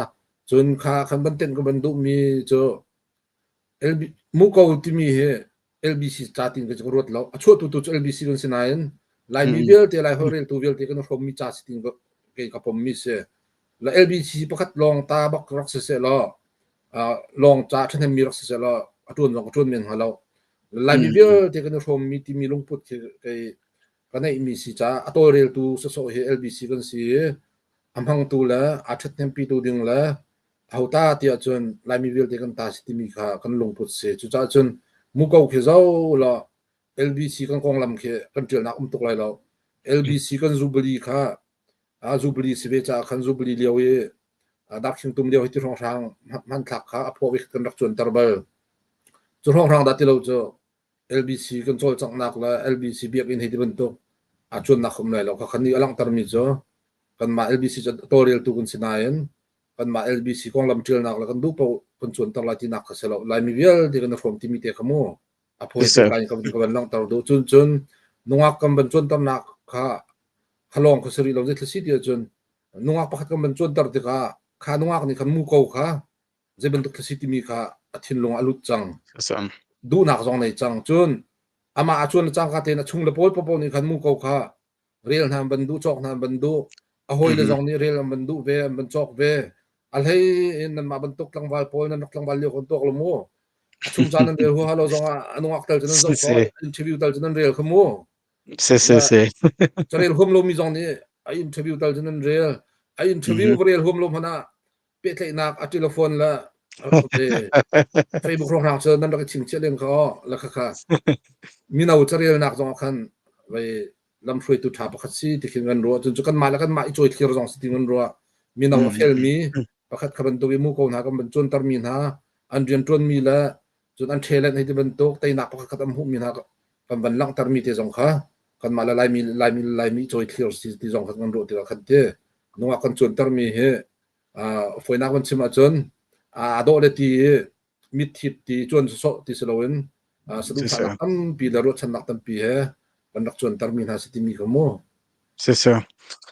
chon kha khan ban ten ko ban du mi cho LB mu ko ti mi he LBC starting ke rot lo achu tu LBC kan sinain lai mi bel te lai horel tu bel te kan from mi cha sitting ke ka pom mi se la LBC pakhat long ta bak rak se lo long cha thane mi rak se lo atun jong atun men halo lai mi bel te kan from mi ti mi long put ke kanai mi si cha atorel tu so he LBC kan si amhang tu la athat nem pi tu ding la hauta ti achun lai mi bel te kan ta si mi kha kan long put se chu cha chun mu ko khe zo la LBC kan kong lam khe kan til na tuk lai lo LBC kan zubli kha zubli sibe cha kan zubli lewe dak khing tum lewe ti rong rang man thak kha apho wi kan rak chun tarbal chu rong rang da ti lo cho LBC kan chol chang nak la LBC biak in hedi ban to chun na khum lai lo kha khani alang tar mi cho kan ma LBC cha tutorial tu kun sinayen kan ma LBC kong lam til nak la kan du po kan chun tar la ti nak kha selo lai mi vial ti kan from ti mi te khamo apoi kai ka ban lang tar do chun nungak kam ban chun tam nak kha khalong ko seri lo je thsi ti chun nungak pakhat kam ban chun tar ti kha nungak ni kan mu ko kha je ban tuk thsi ti mi kha athin long alut chang du nak jong nei chang chun ama achun chang ka te na chung le pol po ni kan mu ko kha rel nam ban du chok nam ban du ahoi le jong ni rel ban du ve ban chok ve alhei nan ma ban tuk tlang wal pol nan tlang wal le kon tok lo mo chung chan nan ho halo zonga anungak tal chen zo ko interview tal chen rel khmo se rel hom lo mi jong ni ai interview tal chen rel ai interview rel hom lo hana pe tlei nak a telephone la Facebook rong rang chen nan da ching che len kho la kha mi na rel nak jong khan vai lam throi tu tha pakhat si tikhin gan ro chun kan ma la kan ma i choi thlir jong si ting gan ro mi na fel mi pakhat khaban tu mu ko na kan ban chon tar mi na an rian tron mi la chun an thelen hei ban tok tai na pakhat khatam hu mi na kan ban lang tar mi te jong kha kan ma la lai mi choi thlir si ti jong khan gan ro ti khan te nunga kan chon tar mi he foina kan chima chon do le ti mit thip ti chon so ti selowen sadu khan am pi la ro chan nak tam pi he kan rak chon tar mi na si ti mi ko mo Sir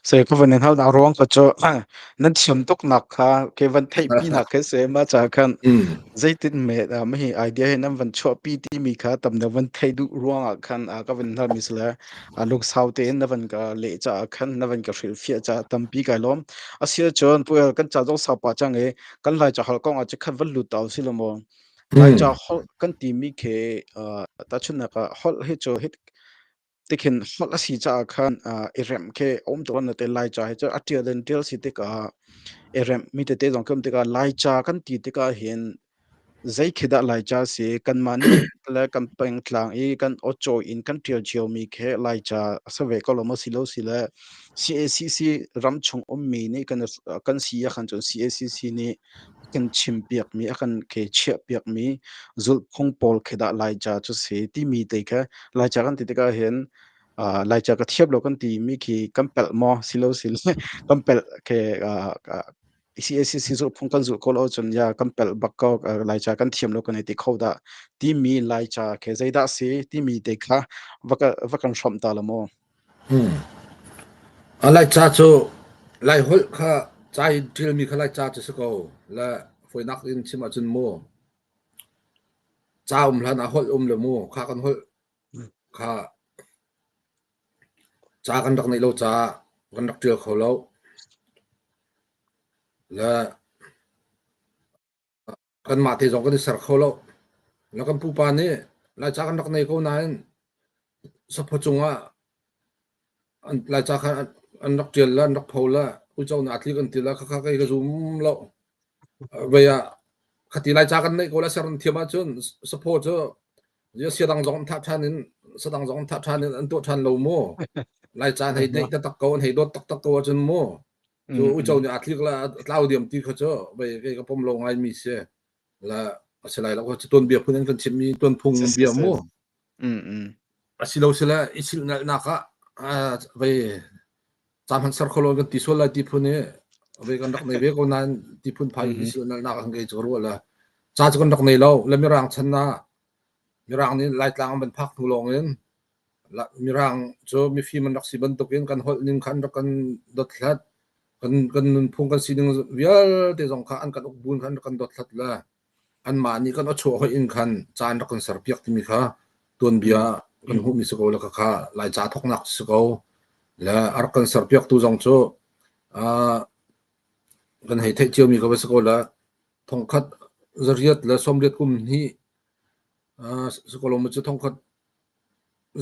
se ko van hal na rong ka cho nan chim tok nak kha ke van thai pi nak ke se ma cha khan zaitin me ma hi idea he nam van cho pi ti mi kha tam na van thai du ruang khan ka van hal misla luk sau te na van ka le cha khan na van ka hril fia cha tam pi ka lom asia chon pu kan cha jo sa pa chang e kan lai cha hal kong a chi khan van lu taw silomo lai cha hol kan ti mi ke ta chun na ka hol he cho hit tikin hol asi cha khan erem ke om to na te lai cha he cha atia den tel si te ka erem mi te te jong kem te ka lai cha kan ti te ka hen zai khida lai cha se kan mani la kan peng tlang e kan ocho in kan trial chiao mi khe lai cha sa ve ko lo mo silo sila CACC ram chung mi ni kan si ya khan chon CACC ni kan chim piak mi akan ke chia piak mi zul phong pol khida lai cha chu se ti mi te kha lai cha kan ti te ka hen lai cha ka thiap lo kan ti mi ki kampel mo silo kampel ke CACC zul phong kan zul kol chon ya kampel bakko lai cha kan thiam lo kan ti khoda ti mi lai cha ke zaida se ti mi te kha vakan shom ta lo mo lai cha cho lai hol kha chai til mi kha lai cha chu ko la foi nak in chima chun mo cha hlan a hol le mo kha kan hol kha cha kan dak nei lo cha kan dak til kho lo la kan ma te jong kan sar kho lo la kan pu pa ni lai cha kan dak nei ko nan sa pho chunga an lai cha kha an dak til la dak pho la u chau na atli kan til la kha kai ka zum lo ve ya khati lai cha kan nei ko la sar thiama chun support cho je sia dang jong tha thanin sa dang jong tha thanin an to than lo mo lai cha nei nei ta tak ko nei dot tak ko chun mo so u chau ni atli la claudium ti kho cho ve ke ka pom lo ngai mi se la aselai la ko ton bia phunen kan chimmi ton phung bia mo asilo sila isil na ka ve chaman sar kholo kan ti sola ti phune ve kan dak nei ve ko nan ti phun phai isil na ka ngai choro la cha kan dak nei lo la mi rang chan na mi rang ni lai tlang ban phak thu long in la mi rang cho mi fi man dak si ban tokin kan hol ning khan dak kan dot thlat kan phung kan sining vial te jong kha an kan ok bun khan kan dot thlat la an ma ni kan acho ho in khan chan dak kan sar piak ti mi kha ton bia kan hu mi se ko la kha lai cha thok nak se ko la ar kan sar piak tu jong cho kan hei thai chiu mi ka se ko la thong khat zariat la somriat kum hi se ko lo mu chu thong khat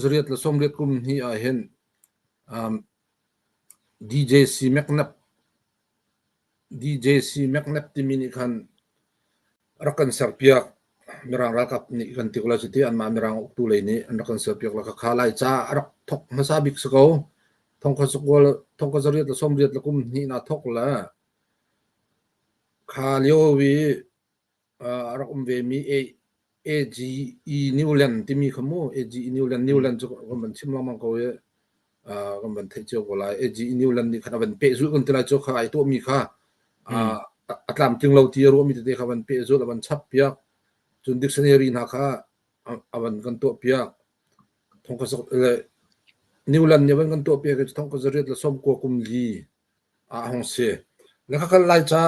zariat la somriat kum hi a hen DJC Macnap ti mini khan rakan sar piak mirang rakap ni kan ti kula chiti an ma mirang tu le ni an rakan sar piak la kha lai cha rak thok masabik se ko thong kha zariat la somriat la kum hi na thok la kha leo wi rakum ve mi AGE Newland ti mi khamo AGE Newland chu ko man chim lamang ko ye kan ban thai chu ko lai AGE Newland ni khan ban pe zu kan tila chu kha ai to mi kha atlam ting lo ti ro mi te kha ban pe zu la ban chap pia chun dictionary na kha aban kan to pia thong ko le Newland ni ban kan to pia ke thong ko zariat la som ko kum li hong se la kha lai cha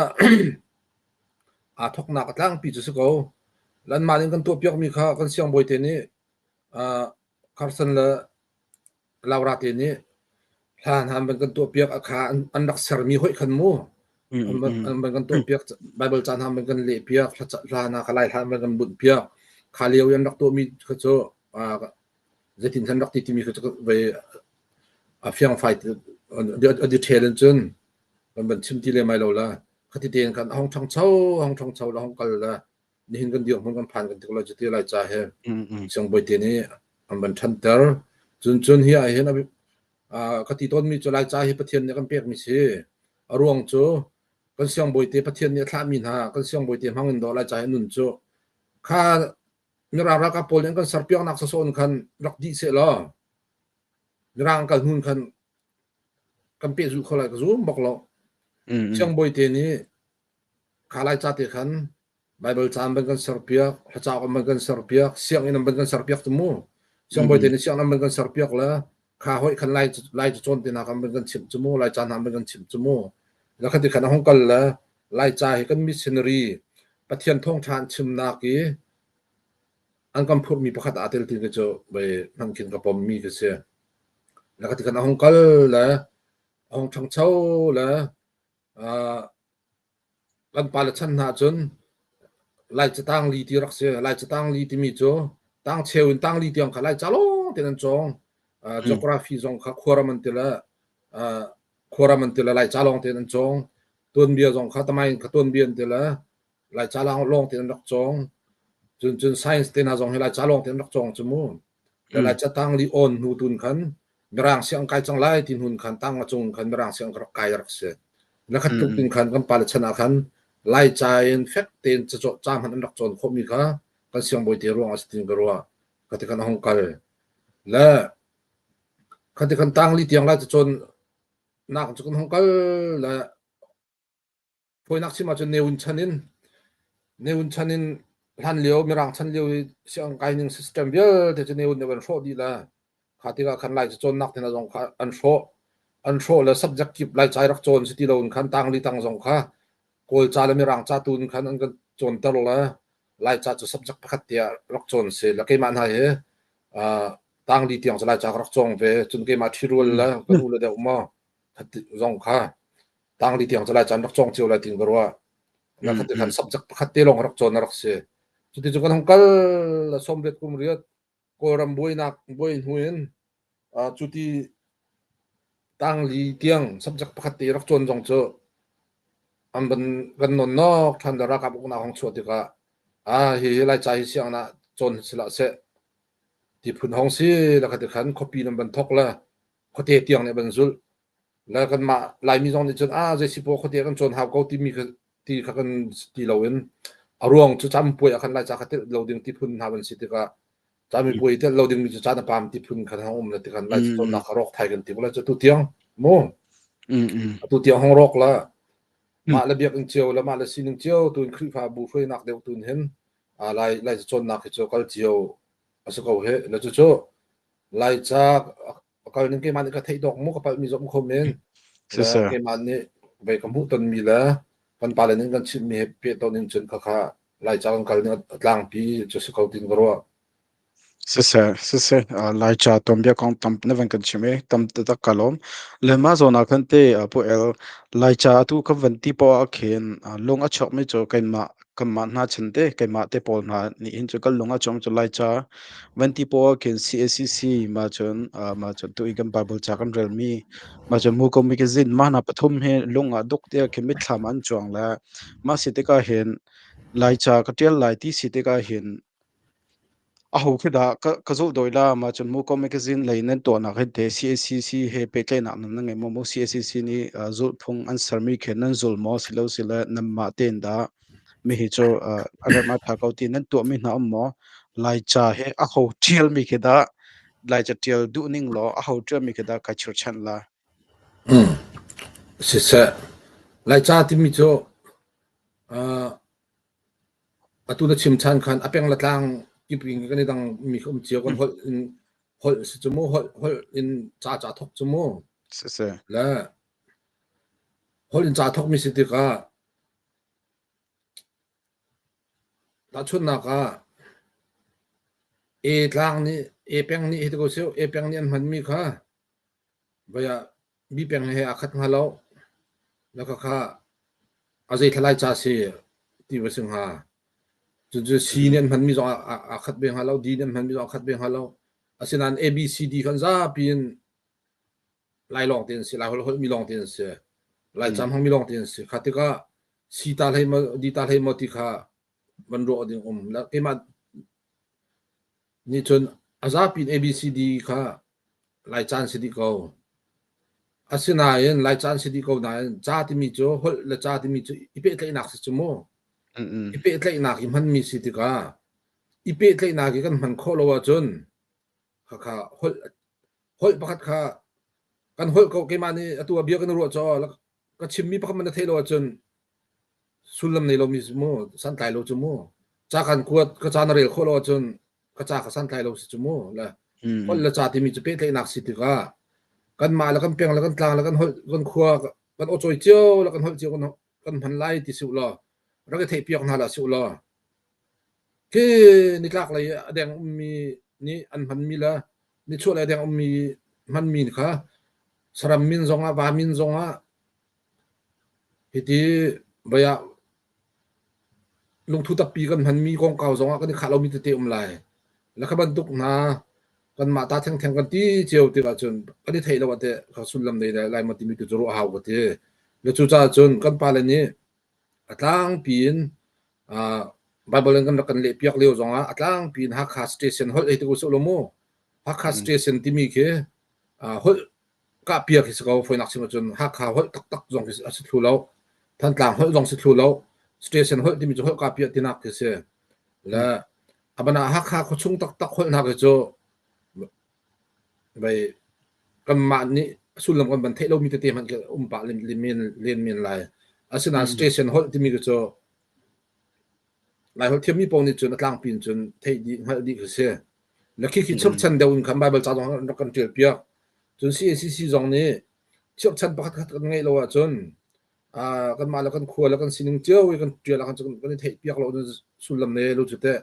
thok na ka tlang pi chu ko lan ma ning kan to piak mi kha kan siang boi te ni Carson la Laura te ni hlan han ban kan to piak kha an dak ser mi hoi khan mo an ban kan to piak Bible chan han ban kan le piak hla na kha lai han ban kan bun piak kha leo yan dak to mi kha cho zetin kan dak ti mi kha ve fiang fight the talent chun ban chim ti le mai lo la khati ten kan hong thang chau la hong kal la ni hin kan diom hon kan phan kan technology ti lai cha he chang boi te ni an ban than ter chun hi a he na khati ton mi chu lai cha hi pathian ne kan pek mi se arong chu kan siang boi te pathian ne thla min ha kan siang boi te hangin do lai cha nun chu kha nira ka pol kan sarpiak nak sa son kan rak di se la nirang kan hun kan pe zu kholai ka zum bak lo siang boi te ni khalai cha te khan Bible chan ban kan sarpiak hacha kan ban kan sarpiak siang in ban kan sarpiak tu mo siang boi te ni siang ban kan sarpiak la ค่าห้อยคันไล่จะจนตินากันเป็นกัน10ชั่วโมงไล่จานทำเป็นกัน10ชั่วโมงแล้วคันที่คันห้องกันละไล่จ่ายกันมิชชันนารีปะเทียนท่องทานชิมนากีอันกำพูดมีประคัตอาเตลตินก็จะไปนั่งกินกับผมมีก็เสียแล้วก็ที่กันห้องกันละห้องช่างเช่าละกันปาลชันหาจนไล่จะตั้งลีที่รักเสียไล่จะตั้งลีที่มีโจตั้งเชวินตั้งลีที่อังคาไล่จ้าลงที่นั่นจงgeography จงค่ะควรามันติละไล่จ้าลงที่นั่นจงต้นเบียจงค่ะทำไมค่ะต้นเบียนติละไล่จ้าลงที่นั่นรักจงจน science ที่น่าจงให้ไล่จ้าลงที่นั่นรักจงจมูกแล้วไล่จะตั้งลีออนหูตุนขันมีร่างเสียงไกลจังไล่ที่หุ่นขันตั้งจงขันมีร่างเสียงไกลรักเสียแล้วคัดตุกตินขันกันปาลชนะขันไล่ใจอินเฟกต์จะจดจำหันนักจนคบมีค่ะกันเสียงบอยเตรัวอัสติงกรัวก็ที่กันห้องกันและคันที่กันตั้งลิเตียงไล่จะจนนักจนห้องกันและพอยนักชิมาจนเนวุนชันินทันเลี้ยวมีร่างชันเลี้ยวเสียงไกลหนึ่งซิสเต็มเยอะแต่จะเนวุนโชดีละข้าที่กันไล่จะจนนักที่น่าจงอันโชและ subjective ไล่ใจรักจนสติเราคันตั้งลิตั้งจงค่ะโกลจาและมีร่างจาตุนคันอันกันจนตลอดไล่จาจะ subject พักเดียรักจนเสียแล้วก็มันให้ตั้งลีเตียงจะไล่จากรักจงเวจนเกมาที่รู้แล้วก็รู้เลยเดี๋ยวมาจงค่ะตั้งลีเตียงจะไล่จากรักจงเจียวไล่ทิ้งก็รู้แล้วก็ที่ขัน subject พักเดียลงรักจนรักเสียจุดที่จุกันทั้งกัลสมเด็จกุมเรียดก็รำบวยนักบวยหุ่นจุดที่ตั้งลีเตียง subject พักเดียรักจนจงเจออันเป็นกันนนนอกทันดารักกับอุณหภูมิช่วงที่ก็ฮิไล่ใจเสียงนะจนสละเสที่พื้นห้องซีแล้วก็ที่ขันคอปีนั้นบรรทุกละเขาเตียงในบรรจุแล้วกันมาลายมีจงในจนเจสิโปเขาเตียกันจนหาเขาที่มีที่เขากันที่เราเห็นอารมณ์จุดจำป่วยอาการไล่จากเขาที่เราดึงที่พื้นหาบันสิที่ก็จำมีป่วยที่เราดึงมีจุดจำปามที่พื้นขันห้องแล้วที่ขันไล่จนนักรอกไทยกันที่ว่าจะตัวเตียงโม่ตัวเตียงห้องรอกละมาระเบียบเจียวแล้วมาละซีนึงเจียวตัวครีฟ้าบูช่วยนักเดียวตัวเห็นไล่จนนักเจียวก็เจียวอาศัยเขาเหแล้วจู่ๆไล่จากก็นึงเกมันนี่ก็ไทยดอกมุกก็มีจอมคอมเมนต์แล้วเกมันนี่ไปกำพูตันมีแล้วกันปาเลนึงกันชิมมีเปียตอนนึงจนค่ะไล่จากกันนี่ต่างปีจะสกาวตินก็รู้c'estไล่จากตอมเบียของตัมเนวันกันชิมตัมตะกะลอมเลมาโซนาคันเตพวกไล่จากตุกวันที่ปอเคนลงอัชไม่จอกันมากันมาหน้าฉันเตกันมาเตปอลนานี่อินจะกันลงอัชมจะไล่จากวันที่ปอเคน CACC มาจนตัวอีกันบาเบิลจากกันเรลมีมาจนมูกมิกซินมาหน้าปฐมเฮลงดุกเตียเขมิดทามันจวงแล้วมาสิเตกาเห็นไล่จากก็เทียนไล่ที่สิเตกาเห็นคือดากระจุดอยล่ามาจนมูก็ไม่กระซินเลยนั่นตัวนักเห็นเด CACC เฮเปเกนักนั่นไงมู CACC นี่จุดพงอันสามีเขนั่นจุลมอสิเลวสิเลนั่นมาเต็นดาไม่เห็นโจอะไรมาทักเอาตีนั่นตัวไม่น่าหมอไล่จ่าเฮเขาเทียลมีแค่ดาไล่จะเทียลดูนิ่งล้อเขาเทียลมีแค่ดากัจจุชันละสิเสไล่จ่าที่มีโจตัวนั้นชิมชันคันอเปียงละตังกิบกินกันนี่ดังมีคำเจียวกันหดสิจมูกหดอินจ่าทกจมูกและหดอินจ่าทกมีสิทธิ์ก็ถ้าชุดนักตังนี่เปียงนี่ที่เขาเสียวเปียงนี่มันมีค่ะบอยมีเปียงให้อาคัดมาแล้วก็ค่ะอาศัยทลายจ่าเสียที่ว่าซึ่งจะซีเนี่ยมันมีสองขัดเบียงฮัลโหลดีเนี่ยมันมีสองขัดเบียงฮัลโหลอาศัยนั้น ABCD กันซะเป็นลายลองเตียนสิลายคนมีลองเตียนสิลายจำห้องมีลองเตียนสิขัดที่ก็ซีตาให้มาดีตาให้มาที่ค่ะมันรอดิ่งแล้วไอ้มานี่จนอาศัยเป็น ABCD ค่ะลายจานสิดีเขาอาศัยนั้นลายจานสิดีเขานั้นจ้าที่มีโจ้หดและจ้าที่มีโจ้อีเป็ดเลยนักสิจมูกอีเป็ดเลยนักมันมีสิทธิ์ก็อีเป็ดเลยนักกันมันโคโลวจนค่ะหดประคัดค่ะกันหดก็เกี่ยมันนี่ตัวเบียกันรัวจอแล้วก็ชิมมีประคัดมันเทโลจนสุลมในโลมิสโมสันไตโลจมูจากกันขวดกระจานเรลโคโลจนกระจากสันไตโลสิจมูแล้ว hol la cha ti mi chu pe tlei nak si ti ka kan ma la kan peng la kan tlang la kan hol kan khua kan o choi chiao la kan hol chiao kan phan lai ti su lo ra ka thei piak na la su lo ke ni tlak lai adeng mi ni an phan mi la ni chu la adeng mi man min kha saram min zonga ba min zonga hiti baya lung thu ta pi kan phan mi kong kaw zonga kan kha lo mi te lai la kha ban tuk na kan ma ta theng kan ti chiao ti ka chun kan thei lo wa te kha sun lam nei lai ma ti mi tu ro haw ko te le chu cha chun kan pa le ni atlang pin Bible kan le piak leo zonga atlang pin ha kha station hol ei tu so lo mo ha kha station ti mi ke hol ka piak ki so foi nak sim chun ha kha hol tak zong ki a thu lo than tlang hol zong si thu lo station hol ti mi hol ka piak ti nak ke se la abana ha kha ko chung tak hol na ke cho bai kan ma ni sulam kan ban thei lo mi te man ke pa len min lai asina station hol ti mi ke cho lai hol thiam mi pon ni chun atlang pin chun thei di hal di ke se la ki chok chan deun kan bible cha dong kan tel pia chun CCC zong ni chok chan pakhat khat kan ngai lo wa chun kan ma la kan khua la kan sining cheu kan tel la kan chun kan thei piak lo sulam ne lo chute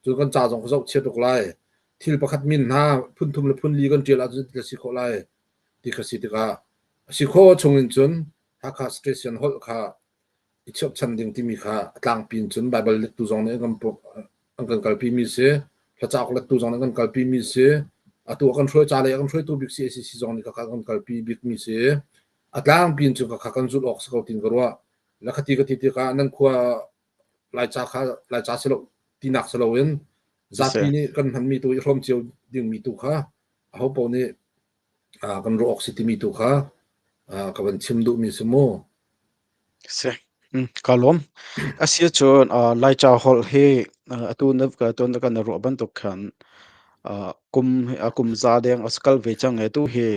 chun kan cha jong ko che tok lai thil pakhat min na phun thum le phun li kan tel a chu si kho lai ti kha si ti ka si kho chungin chun ha kha station hol kha ichop chan ding ti mi kha tlang pin chun bible le tu jong ne kan pok an kan kalpi mi se pha cha ko le tu jong ne kan kalpi mi se atu kan throi cha le kan throi tu bik CCC jong ni ka kan kalpi bik mi se atlang pin chu ka kan zu ok sa tin garwa la khati ka ti ka nan khwa lai cha se lo ti nak se lo wen zapi ni kan han mi tu rom chiu ding mi tu kha ho po ni kan ro oxity mi tu kha ka ban chim du mi se mo se kalom asia chon lai cha hol he atu nav ka ton ka na ro ban to khan kum za deng askal ve chang e tu he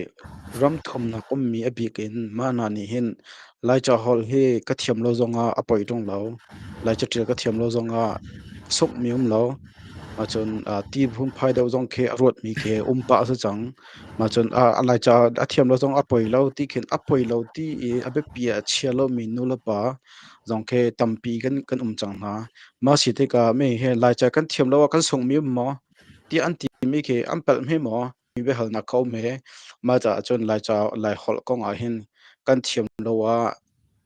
ram thom na kum mi abikin mana ni hin lai cha hol he ka thiam lo zonga apoi tong lo lai cha tel ka thiam lo zonga sop mium lo ma chon ti phum phai do jong khe rot mi khe pa sa chang ma chon lai cha athiam lo jong apoi lo ti khin apoi lo ti e abe pia chia lo mi nu la pa jong khe tampi kan chang na ma si te ka me he lai cha kan thiam lo kan song mi mo ti an ti mi khe ampal me mo mi be hal na khau me ma cha chon lai cha lai hol kong a hin kan thiam lo wa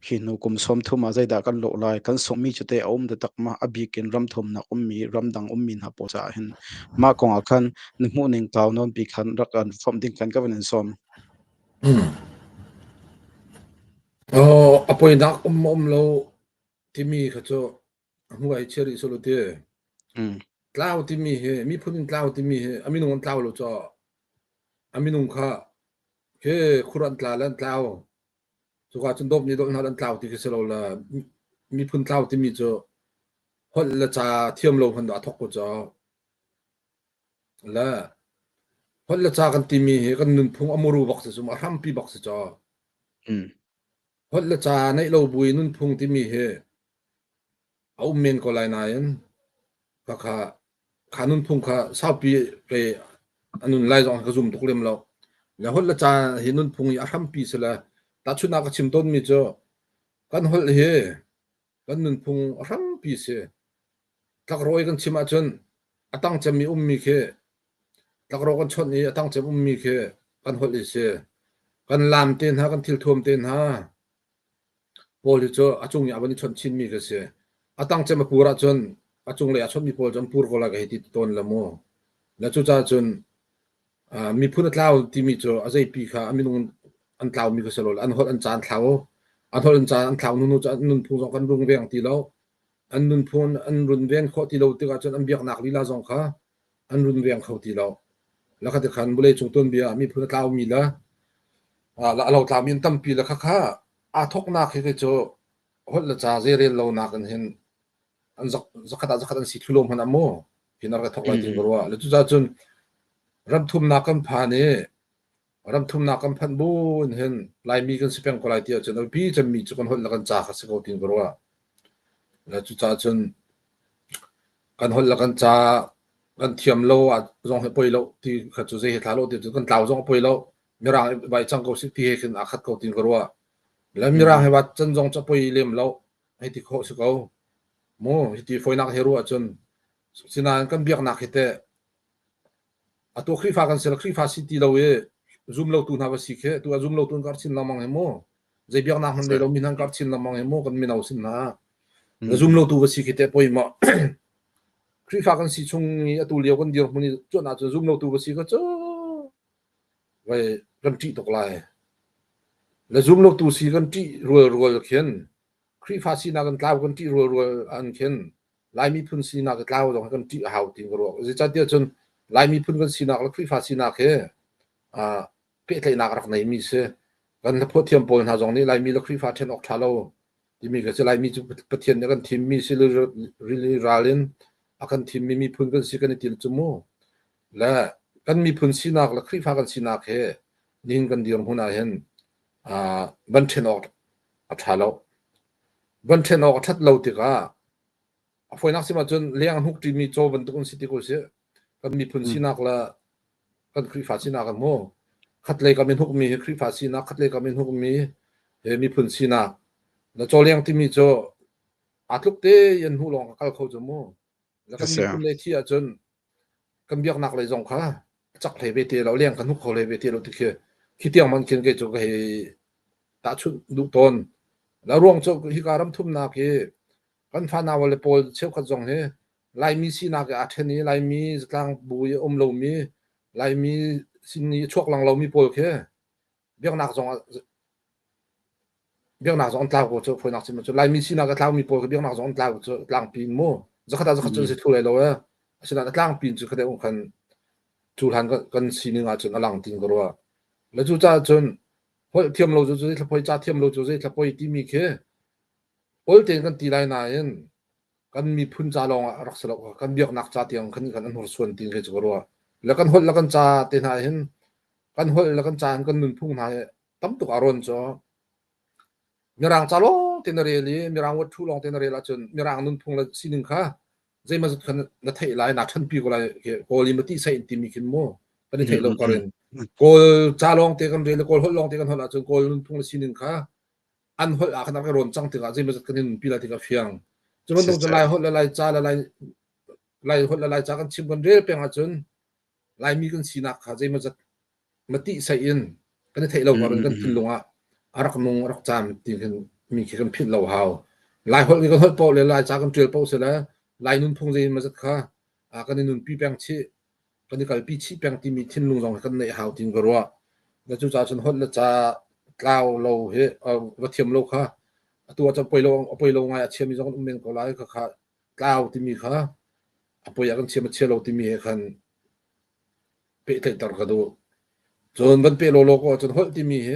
hinu kum som thuma zaida kan lo lai kan somi chute om da takma abikin ram thum na ummi ramdang ummin ha pocha hin ma kong akhan nmu ning taw non bi khan rakan fom ding kan governance som apoi dak lo timi kha cho huai cheri solo te tlaw timi he mi phunin tlaw timi he aminung tlaw lo cho aminung kha ke khuran tla lan tlaw so ka chun dop ni dop na lan tlaw ti ke selo la mi phun tlaw timi cho hol la cha thiam lo han da thok ko cho la hol la cha kan timi he kan nun phung amuru bak se sum ram pi bak se cho hol la cha nei lo bui nun phung timi he au men ko lai na yan ka kha nun phung kha sa pi pe anun lai jong ka zum tok lem lo la hol la cha he nun phung ya ram pi se la ta chuna ka chim ton mi cho kan hol he kan nun phung ram pi se tak roi kan chima chon atang chem mi mi khe tak ro kan chon ni atang chem mi khe kan hol se kan lam ten ha kan thil thom ten ha pol cho achung ya bani chon chin mi ke se atang chem pura chon achung le achon mi pol chon pur ko la ga heti ton la mo la chu cha chon mi phun tlaw ti mi cho azai pi kha aminung an tlaw mi ko selo an hol an chan tlaw an tlaw nu cha nun phu jong kan rung veng ti lo an nun phun an run veng kho ti lo ti ka chon an biak nak li la jong kha an run veng kho ti lo la kha te khan bule chung ton bia mi phun tlaw mi la la lo tlaw min tam pi la kha a thok na khe ke cho hol la cha je re lo na kan hen an zakata an si thulom han amo hinar ka thok la tin gorwa le chu cha chun ram thum na kam pha ne ram thum na kam phan bun hen lai mi kan sipeng ko lai ti chun bi cham mi chu kan hol la kan cha kha se ko tin gorwa la chu cha chun kan hol la kan cha กันเทียมโลอ่ะจงให้ปอยโลที่ขัดจุเซเหตุโลที่กันเตาจงปอยโลมีร่างใบจังก็สิที่ขึ้นอาคัดก็ติงกรัวแล้วมีร่างให้วัดจนจงจะปอยเลี่ยมโลให้ที่เขาสิเขาโมที่ฝอยนักเฮรัวจนสินานกันเบียกนักเหตุอะตัวครีฟ้ากันเสร็จครีฟ้าสิที่เราzoom โลตุนหาว่าสิเคตัว zoom โลตุนกัดสินละมังให้โมใจเบียกนักมันเลยเรามีนังกัดสินละมังให้โมกันมีเอาสินนะแล้ว zoom โลตุว่าสิเคแต่ปอยมาครีฟ้ากันสิชงนี้ตัวเลี้ยวกันเดียวมันจนอาจจะ zoom โลตุว่าสิก็จ้ไว้กันจีตกลายแล้ว zoom โลตุสิกันจีรัวๆเขียนครีฟ้าสินากันกล่าวกันจีรัวๆอันเขียนลายมีพุ่นสินากันกล่าวตรงกันจีหาวติงกรัวจะเดียวจนลายมีพุ่นกันสินาแล้วครีฟ้าสินาเคเปะเลยนักรักในมีเสกันพอเทียมปนหาจงนี้ลายมีแล้วครีฟ้าเทนออกทาโลที่มีก็จะลายมีจุปเทียนกันทีมมีสิลิลิราลินอากันทีมมีพุ่นกันสิกันติลจมูและกันมีพุ่นสินาแล้วครีฟ้ากันสินาเคนิ่งกันเดียวหัวหน้าเห็นบันเทนออกทาโลบันเทนออกทัดโลติกาฝอยนักสิมาจนเลี้ยงหุกที่มีโจบันตุกนสิติโกเสกันมีพุ่นสินาละกันครีฟ้าสินากันโมคัดเลยก็เป็นหุกมีครีฟ้าสินาคัดเลยก็เป็นหุกมีพุ่นสินาแล้วโจเลี้ยงที่มีโจอาทุกเตยันหูลองกัลเขาจมูแล้วก็มีพุ่นเลยที่จนกันเบียกนักเลยจงค่ะจักเลยเวทีเราเลี้ยงกันหุกเขาเลยเวทีเราติเคคิดเตียงมันเขียนเกจก็ให้ตาชุดดุตนแล้วร่วงโจฮิการัมทุ่มนาเกกันฟานาวเลโปลเชฟขัดจงเฮลายมีสินาเกอาเทนีลายมีกลางบุยอมโลมีลายมีสิ่งนี้ช่วงหลังเรามีโปรเคเบียงนักจงตาวก็จะพอนักสิมันจะลายมีสินักตาวมีโปรเบียงนักจงตาวจะกลางปีนโมจะขัดจะสิทุเรศเราฉะนั้นกลางปีนจะขัดองค์คันจูหันกันสินึงอาจจะหลังติงก็รัวแล้วจูจ้าจนพอเทียมเราจะถ้าพอจ้าเทียมเราจะถ้าพอที่มีเคโอลเตนกันตีไลน์นายกันมีพุ่นจ้าลองรักษากันเบียงนักจ้าเตียงกันหัวส่วนติงเคจะก็รัวแล้วกันหดแล้วกันจ่าเต็นหายเห็นกันหดแล้วกันจ่ากันนุนพุ่งหายตั้มตุกอารมณ์จ้ะมีรางจ่าลงเต็นเรลีมีรางวัตถุลงเต็นเรลจนมีรางนุนพุ่งละสิหนึ่งค่ะใจมันจะกันนัดไทยหลายนัดทันปีก็เลยโกลิมติใส่อินติมีขึ้นโม่กันไทยลงก่อนโกจ่าลงเตกันเรลโกหดลงเตกันหดละจนโกนุนพุ่งละสิหนึ่งค่ะอันหดอาขนาดกันรอนจังถึงใจมันจะกันนุนปีละที่กับเฟียงจนมันต้องจะไล่หดละไล่จ่าละไล่หดละไล่จ่ากันชิมกันเรื่อยไปหาจนลายมีกันสีนักค่ะใจมันจะมาติใส่อินกันเทเราว่ากันพินลงอารักนงรักจามตีกันมีกันพินเราหาวลายหดกันหดโปเลยลายจากกันเจอโปเสร็จแล้วลายนุ่นพงใจมันจะค่ะกันนุ่นปีแปงชีกันกันปีชีแปงที่มีทิ้นลงจงกันในหาวติงกรัวแล้วจู่จ้าจนหดแล้วจะกล่าวเราเฮวัดเทียมโลค่ะตัวจะปล่อยลงไงเชื่อมีจงอุ้มเมนก็ไล่ค่ะกล่าวที่มีค่ะปล่อยกันเชื่อเราที่มีกันเปะเตะตรกดูจนบันเปโลโลก็จนหดที่มีเฮ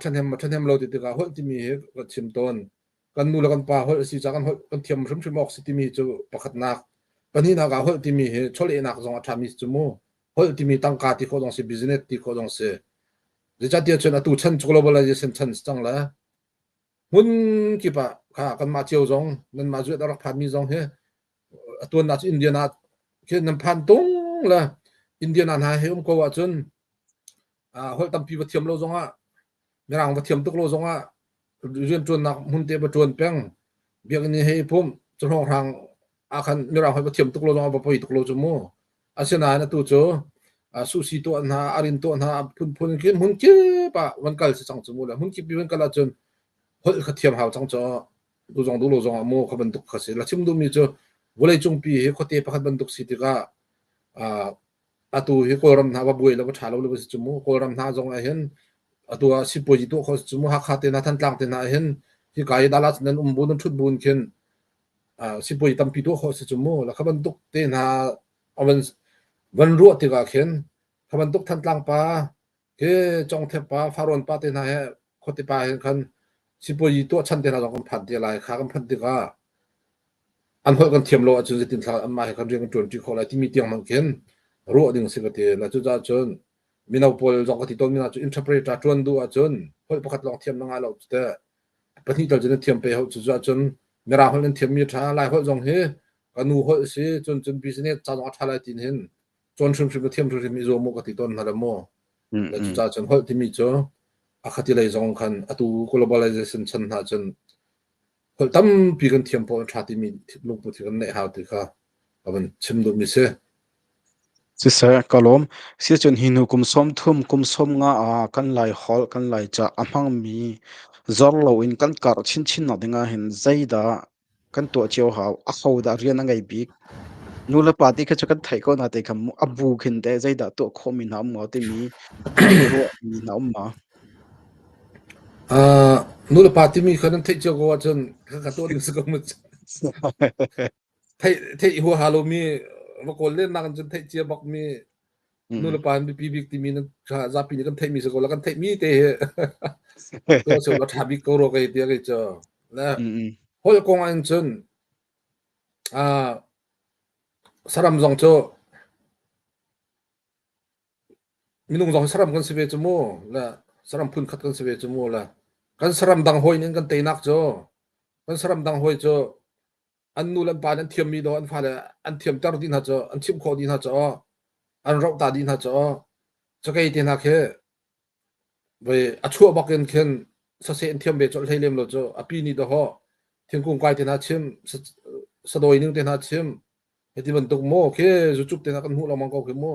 ท่านเฮมเราติดกับหดที่มีเฮก็ชิมต้นกันนูแล้วกันป่าหดสิจากกันหดกันเทียมชมออกสิที่มีจะประคัดนักกันนี่นักหดที่มีเฮชเลนักจงอาทามิสจมูหดที่มีตั้งการที่เขาต้องเสียบิสเนสที่เขาต้องเสียจะจัดเดียวจนตู้ชั้น globalization ชั้นจังละหุ่นกี่ปะค่ะกันมาเที่ยวจงนั่นมาจุดรักพันมีจงเฮตัวนักอินเดียนักแค่นั้นพันตรงละอินเดียนันหาเฮมก็ว่าจนหดตั้มปีวัดเทียมโลจงมีรางวัดเทียมตุกโลจงเรียนจนนักหุ่นเตบจนแป้งเบียกนี่ให้พุ่มจนห้องทางคันมีรางวัดเทียมตุกโลจงบ่ปอยตุกโลจมูอาเสนานะตู้โจสุสีตัวหาอารินตัวหาพุ่นกินหุ่นเจ็บวันกัลสิจังจมูละหุ่นกิบวันกัลจนหดเทียมหาวจังจดูจงดูโลจงโมขบันตุกขสิละชิมดูมีโจวลัยจงปีเฮขเตปะขบันตุกสิติกาatu hi koram na ba buai la ba thalo le ba chumu koram na jong a hen atua sipoji to khos chumu ha khate na than tlang te na hen hi kai dalat nan bun thut bun khen sipoji tampi to khos chumu la khaban tuk te na awan van ru te ga khen khaban tuk than tlang pa ke chong the pa faron pa te na he khote pa hen khan sipoji to chan te na jong phan te lai kha kam phan te ga an hol kan thiam lo a chu tin thla an ma he kan ring ton ti kholai ti mi tiang mang khenรัวดิ่งสิกติแล้วจู่จ้าจนมีนาวพอลจงกติตนมีนาจุอินเทอร์เพรตจนดูจนพอประคัดลองเทียมนังอาเราแต่ปฏิจจ์จะเทียมไปเขาจู่จ้าจนมีราหลเทียมมีท่าลายเขาจงเฮ ก กันนูฮอสิจน business จางทะลายตินเห็นจนชุมเทียมชุมมีโรโมกติตอนหาโมแล้วจะจนฮอที่มีจออาคติเลยจงคันอตู globalization ชันหาจนฮอตั้มปีกันเทียมพอชาติมีลงปุถิกันในหาวติค่ะมันชิมดูมิเสสิเสกลมเสียจนหินุคุมสมทุมคุมสมงากันไหลฮอลกันไหลจะอมังมีจอลโลอินกันการชินนัดงาเห็นใจดากันตัวเจียวหาวเขาดาเรียนไงบิกนูละปาติก็จะกันไทยก็นาเตคำอบูขินแต่ใจดาตัวคอมินหามอติมีปีรัวมีน้ำมานูละปาติมีคนนั้นเทเจียวก็ว่าจนก็ตัวนี้สกุลมันเทหัวฮาโลมีมาคนเล่นนักจนเทเจียบอกมีนูละปานปีบิกที่มีนั้นซาปีนี้กันเทมีสกุลแล้วกันเทมีเตะก็เสียเราทำบิกก็รอกันเดียวกันเจอแล้วพอจะกงอันจน사람 정저 민ung jong saram kan sebe chmo la saram phun khat kan sebe chmo la kan saram dang hoi nin kan teinak jo kan saram dang hoi jo an nu lam pa an thiam mi do an fa la an thiam tar din ha jo an chim kho din ha jo an rau ta din ha jo chakai tin ha khe ve achu baken khen sa se thiam be chol thailem lo jo api ni do ho thingkung kai tin ha chim sadoi ning tin ha chimที่มันตกโม่แค่จุดๆแต่นักหูเรามองก็คือโม่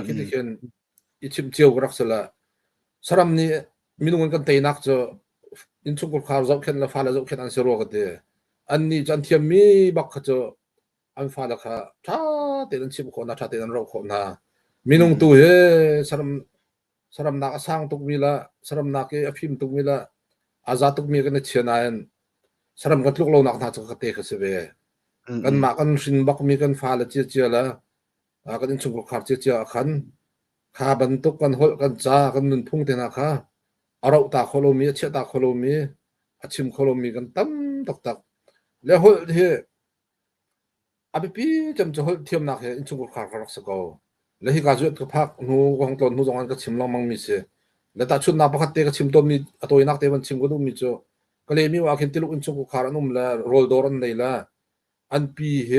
คิดที่เห็นอีชิมเจียวกรักษละสารนี้มีนุ่งกันเตยนักจะอินชุกข่าวจะเข็นละฟ้าละจะเข็นอันเสรวกันเดอันนี้จันเทียมมีบักขจะอันฟ้าละค่ะช้าเตนันชิมคนนะช้าเตนันเราคนนะมีนุ่งตัวเฮสารนักสร้างตุกมีละสารนักอภิมตุกมีละอาซาตุกมีกันเชียนายนสารกันลุกเราหนักหนาจะกระเตะกันเสียกันมากันสินบักมีกันฟ้าละเจียละกันอินชุกข่าวเจียขันข้าบรรทุกกันหดกันจ้ากันนุนพุ่งเตนะค่ะเราตาโคโลมีเชื่อตาโคโลมีอาชิมโคโลมีกันตั้มตักแล้วหดเฮอภิปีจำจะหดเทียมนักเฮอินชุกข่าวรักษาเก่าแล้วที่การจุดกับพักนูของตนนูจงอันก็ชิมลองมังมีเสียแล้วแต่ชุดนับพักเตะก็ชิมตัวมีตัวนักเตะมันชิมก็ดูมีจ้ก็เลยมีว่าเห็นที่ลูกอินชุกข่าวนุ่มละโรลดอรันเลยละอันปีเฮ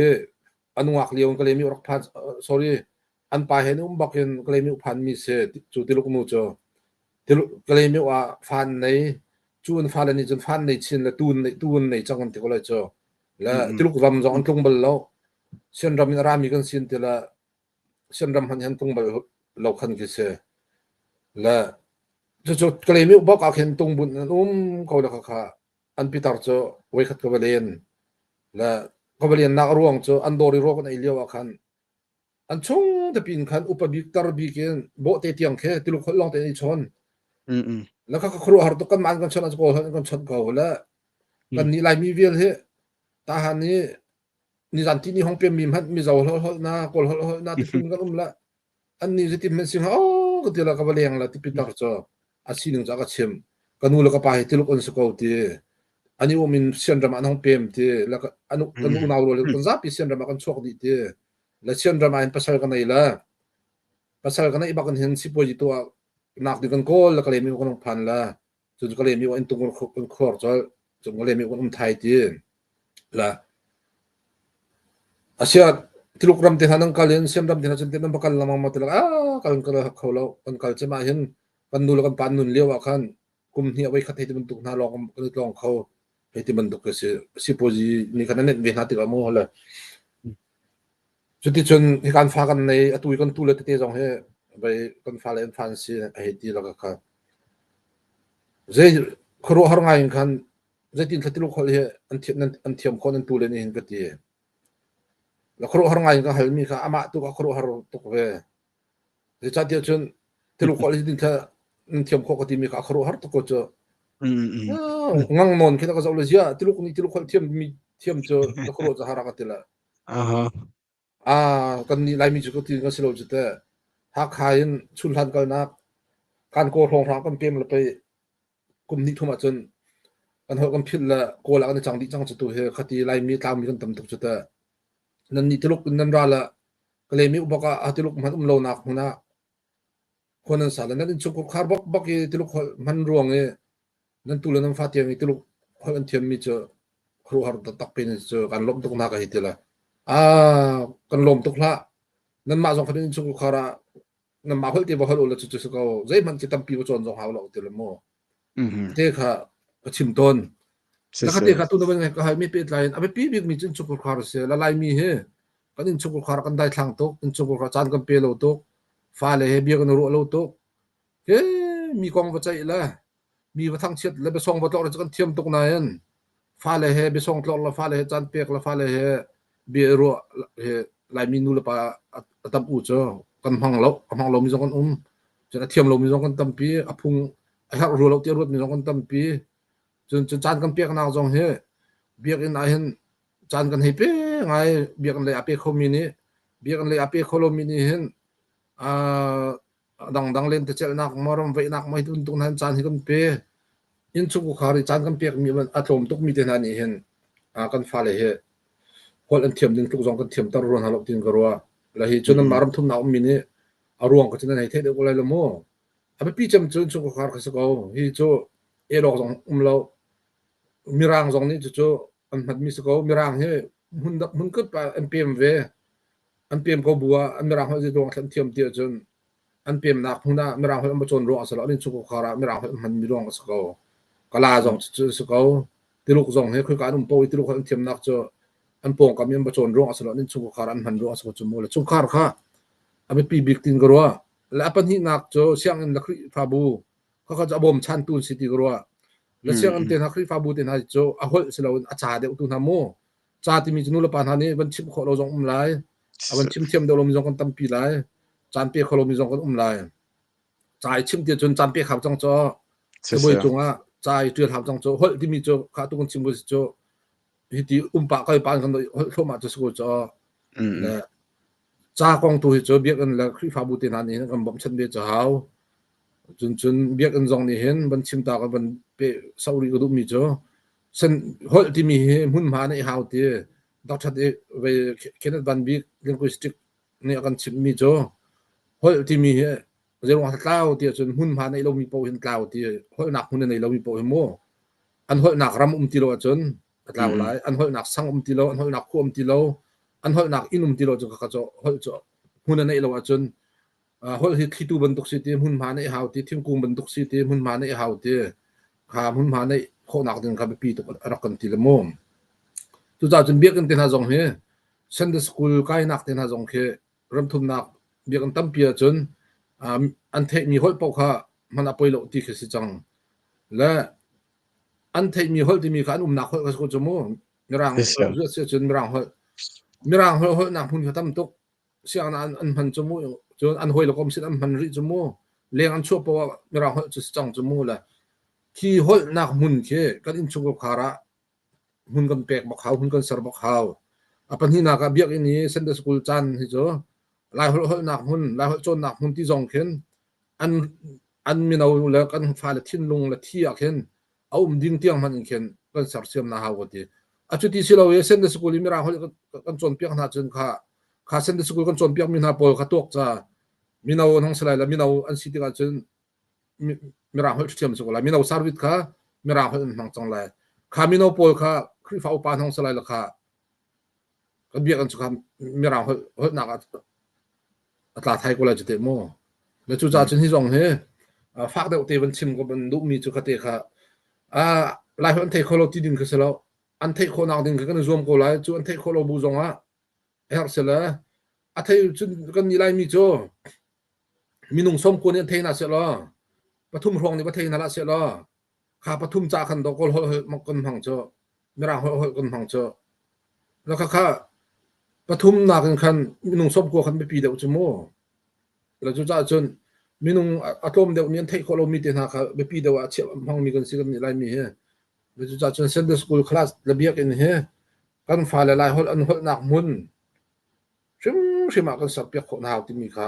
อันวักเลี้ยงก็เลยมีรักพันsorryอันไปเห็นบักเห็นก็เลยมีพันมีเสจุดที่ลูกมูจ้ะที่ลูกก็เลยมีว่าฟันในจูนฟันในจนฟันในชิ้นและตูนในจังกันที่ก็เลยจ้ะแล้วที่ลูกรำจงอันตรงบนแล้วเช่นรำมีรามีกันสินที่ละเช่นรำหันตรงบนเราขันกิเสแล้วจุดก็เลยมีบักเห็นตรงบนเขาเลยค่ะอันพิตาร์จ้ะไว้ขัดกับเรียนแล้วก็เรียนนักร้องจ้ะอันโดริโรกันไอเลียวขันอันชงแต่ปีนขันอุปบิกตารบิกินโบเตตียงแค่ที่ลูกลองแต่ในชนแล้วก็ครัวหาตุกันมันกันชนอันโกหันกันชนเก่าแล้วกันนี่ลายมีเวียนเฮตาหันนี่นี่จันที่นี่ห้องเปียมีมันมีเจ้าหน้ากอลหน้าที่ฟิล์มกันละอันนี้จะติดมันสิงอ๋อก็ที่เราก็เรียงละที่ปีตาร์จ้ะอาชีนึงจากเชื่อมกันนู่นแล้วก็ไปที่ลูกอันสกาวที่อันนี้ว่ามันเสียนรำอันห้องเปียมที่แล้วก็อันนู้นเอาเลยกันซับเสียนรำกันชกดีที่แล้วเชื่อมรำอันภาษากันไหนล่ะภาษากันไหนบักกันเห็นสิบวันตัวนักดีกันก็แล้วก็เลยมีคนพันละจนก็เลยมีว่าอินตุงคนขอร์จนก็เลยมีคนไทยที่ละอาเซียที่ลูกรำที่ท่านังการเรียนเชื่อมรำที่ท่าจนที่นั่นบักกันละมั่งมาที่ละกันก็เลยเขาเรากันก็จะมาเห็นกันดูแล้วกันปานนุนเลี้ยวกันกลุ่มนี้เอาไว้คัดให้ที่มันตุกน่าลองกันลองเขาให้ที่มันตุกก็สิบวันนี่ขนาดนี้เวียนหาที่ละมั่งเลยจุดที่จนการฟ้ากันในตุยกันตู้เลยที่จงให้ไปกันฟ้าเล่นฟันซีไอ้ที่เราก็ค่ะเจ้ครัวหางายกันเจ้าที่ที่ลูกเขาเห็นอันเทียมคนอันตู้เลยนี่เห็นก็ดีแล้วครัวหางายกันเห็นมีค่ะอามาตุกครัวหางตุกเว้เจ้าที่จนที่ลูกเขาเห็นที่อันเทียมคนก็ดีมีค่ะครัวหางตุกก็จะงังนอนคิดว่าจะเอาเลยเจ้าที่ลูกนี่ที่ลูกเขาเทียมมีเทียมจะครัวจะหารักกันละกันนี่ลายมีจุดที่ก็สโลจุดแต่หากขายชุนทันกันนักการโกรธของเรากันเกมเราไปกลุ่มนี้ทุ่มจนกันเขากันพิจละโกละกันจังดีจังจุดตัวเฮคดีลายมีตามมีกันต่ำตุกจุดแต่นั่นนี่ที่ลูกนั่นราละก็เลยมีอุปกรณ์ที่ลูกมันโลนักนะคนนั้นสารนั่นชุกคาร์บักที่ลูกมันรวงนั่นตัวนั้นฟาเตียงที่ลูกคนเทียมมีเจอครูหาตักเป็นเจอการล้มตุกนักอะไรที่ละ kan lom tok la nan ma jong khanin chu khara nan ma hol ti ba hol ul chu chu ko zai man ki tampi bo chon jong haw lo te le mo te kha chim ton la kha te kha tu no ban ka hai mi pe line abe pi big mi chin chu ko khar se la lai mi he kan in chu ko khar kan dai thlang tok in chu ko khar chan kan pe lo tok fa le he bi kan ro lo tok ke mi kong ba chai la mi ba thang chet le be song ba tok kan thiam tok na yan fa le he be song tok la fa le he chan pek la fa le he bi ro he lai mi nu la pa atam u cho kan hang lo mi jong kan chana thiam lo mi jong kan tampi aphung a hak ro lo ti ro mi jong kan tampi chun chan kan pek na jong he biak in a hen chan kan he pe ngai biak le ape khomi ni biak le ape kholo mi ni hen dang len te chel nak morom ve nak mai tun tun han chan hi kan pe in chu ko khari chan kan pek mi ban atom tuk mi te na ni hen kan fa le he hol an thiam ding tuk jong kan thiam tar ron halok tin garwa la hi chun maram thum na mi ni arong ko chana nei the de ko lai lo mo abe pi cham chun chu ko khar ka sa ko hi chu e lo jong lo mirang jong ni chu an mat mi sa ko mirang he hun kut pa an pem ve an pem ko bua an mirang ho ji dong than thiam ti chun an pem nak phuna mirang ho ma chon ro asala lin chu ko khara mirang ho man mi rong sa ko kala jong chu sa ko ti luk jong he khoi ka num po ti luk an thiam nak chu an pong kam yam ma chon ro asala lin chu ko khara an man ro asako chu mo la chu khar kha abe pi big tin garwa la pan hi nak cho siang in lakri fabu kha ja bom chan tun city garwa la siang an ten hakri fabu ten ha cho a hol selawin a cha de tu na mo cha ti mi jnu la pan ha ni ban chim kho lo jong lai aban chim thiam de lo mi jong kan tam pi lai chan pe kho lo mi jong kan lai chai chim ti chun chan pe khap jong cho se boi chunga chai tu khap jong cho hol ti mi cho kha tu kan chim bo cho hi ti pa kai pan kan hol tho ma cho so cho la cha kong tu hi cho biak an la khri fa bu tin an ni kan bom chan be cha haw chun biak an jong ni hen ban chim ta ka ban pe sauri ko du mi cho sen hol ti mi he mun ma nei haw ti dak that e ve kenet ban bi linguistic ne kan chim mi cho hol ti mi he je wa tlaw ti chun mun ma nei lo mi po hin tlaw ti hol nak hun nei lo mi po he mo an hol nak ram ti lo chun tlaw lai an hol nak sang ti lo an hol nak khom ti lo an hol nak inum ti lo chu ka cho hol cho hun nei lo chun hol hi khitu ban tok si ti hun ma nei haw ti thim kung ban tok si ti hun ma nei haw ti kha hun ma nei kho nak din ka pi tok rak kan ti le mo tu za chun biak kan ten ha jong he sunday school kai nak ten ha jong khe ram thum nak biak kan tam pia chun an the mi hol po kha man apoi lo ti khe si chang la an the mi hol ti mi kha nak hol ka ko chomo mirang se chun mirang hol nak hun ka tam tok siang an han chomo chun an hoi lo kom sit an han ri chomo leng an chu po mirang hol chu chang chomo la ki hol nak mun khe kan in chu ko khara hun kan pek bak haw hun kan sar bak haw apan hi na ka biak ini sunday school chan hi cho lai hol nak hun lai hol chon nak hun ti jong khen an mi naw la kan fa la thin lung la thi a khen au ding tiang man khen kan sar siam na haw ti a chu ti silo ye sunday school mi ra hol kan chon piak na chun kha sunday school kan chon piak mi na pol kha tok cha mi naw nong salai la mi naw an si ti ka chun mi ra hol thiam so la mi naw sarvit kha mi ra hol nang chang lai kha mi naw pol kha khri fa upa nong salai la kha kan biak kan chu kha mi ra hol na ka atla thai ko la jete mo le chu cha chen hi jong he fak de te ban chim ko ban du mi chu kha te kha lai hon te kholo ti din khaselo an te kho na din kan zom ko lai chu an te kholo bu jong a her sela a te chu kan ni lai mi chu minung som ko ne te na selo pathum rong ni ba te na la selo kha pathum cha khan do kol hol mak kan hang chu mi ra hol kan hang chu la kha pathum na kan khan minung som ko khan be pi de chu mo la chu cha chun minung atom de mi thei kholo mi te na kha be pi de wa che hang mi kan si kan ni lai mi he la chu cha chun sunday school class la biak in he kan fa la lai hol an hol nak mun shima kan sap pek kho na ti mi kha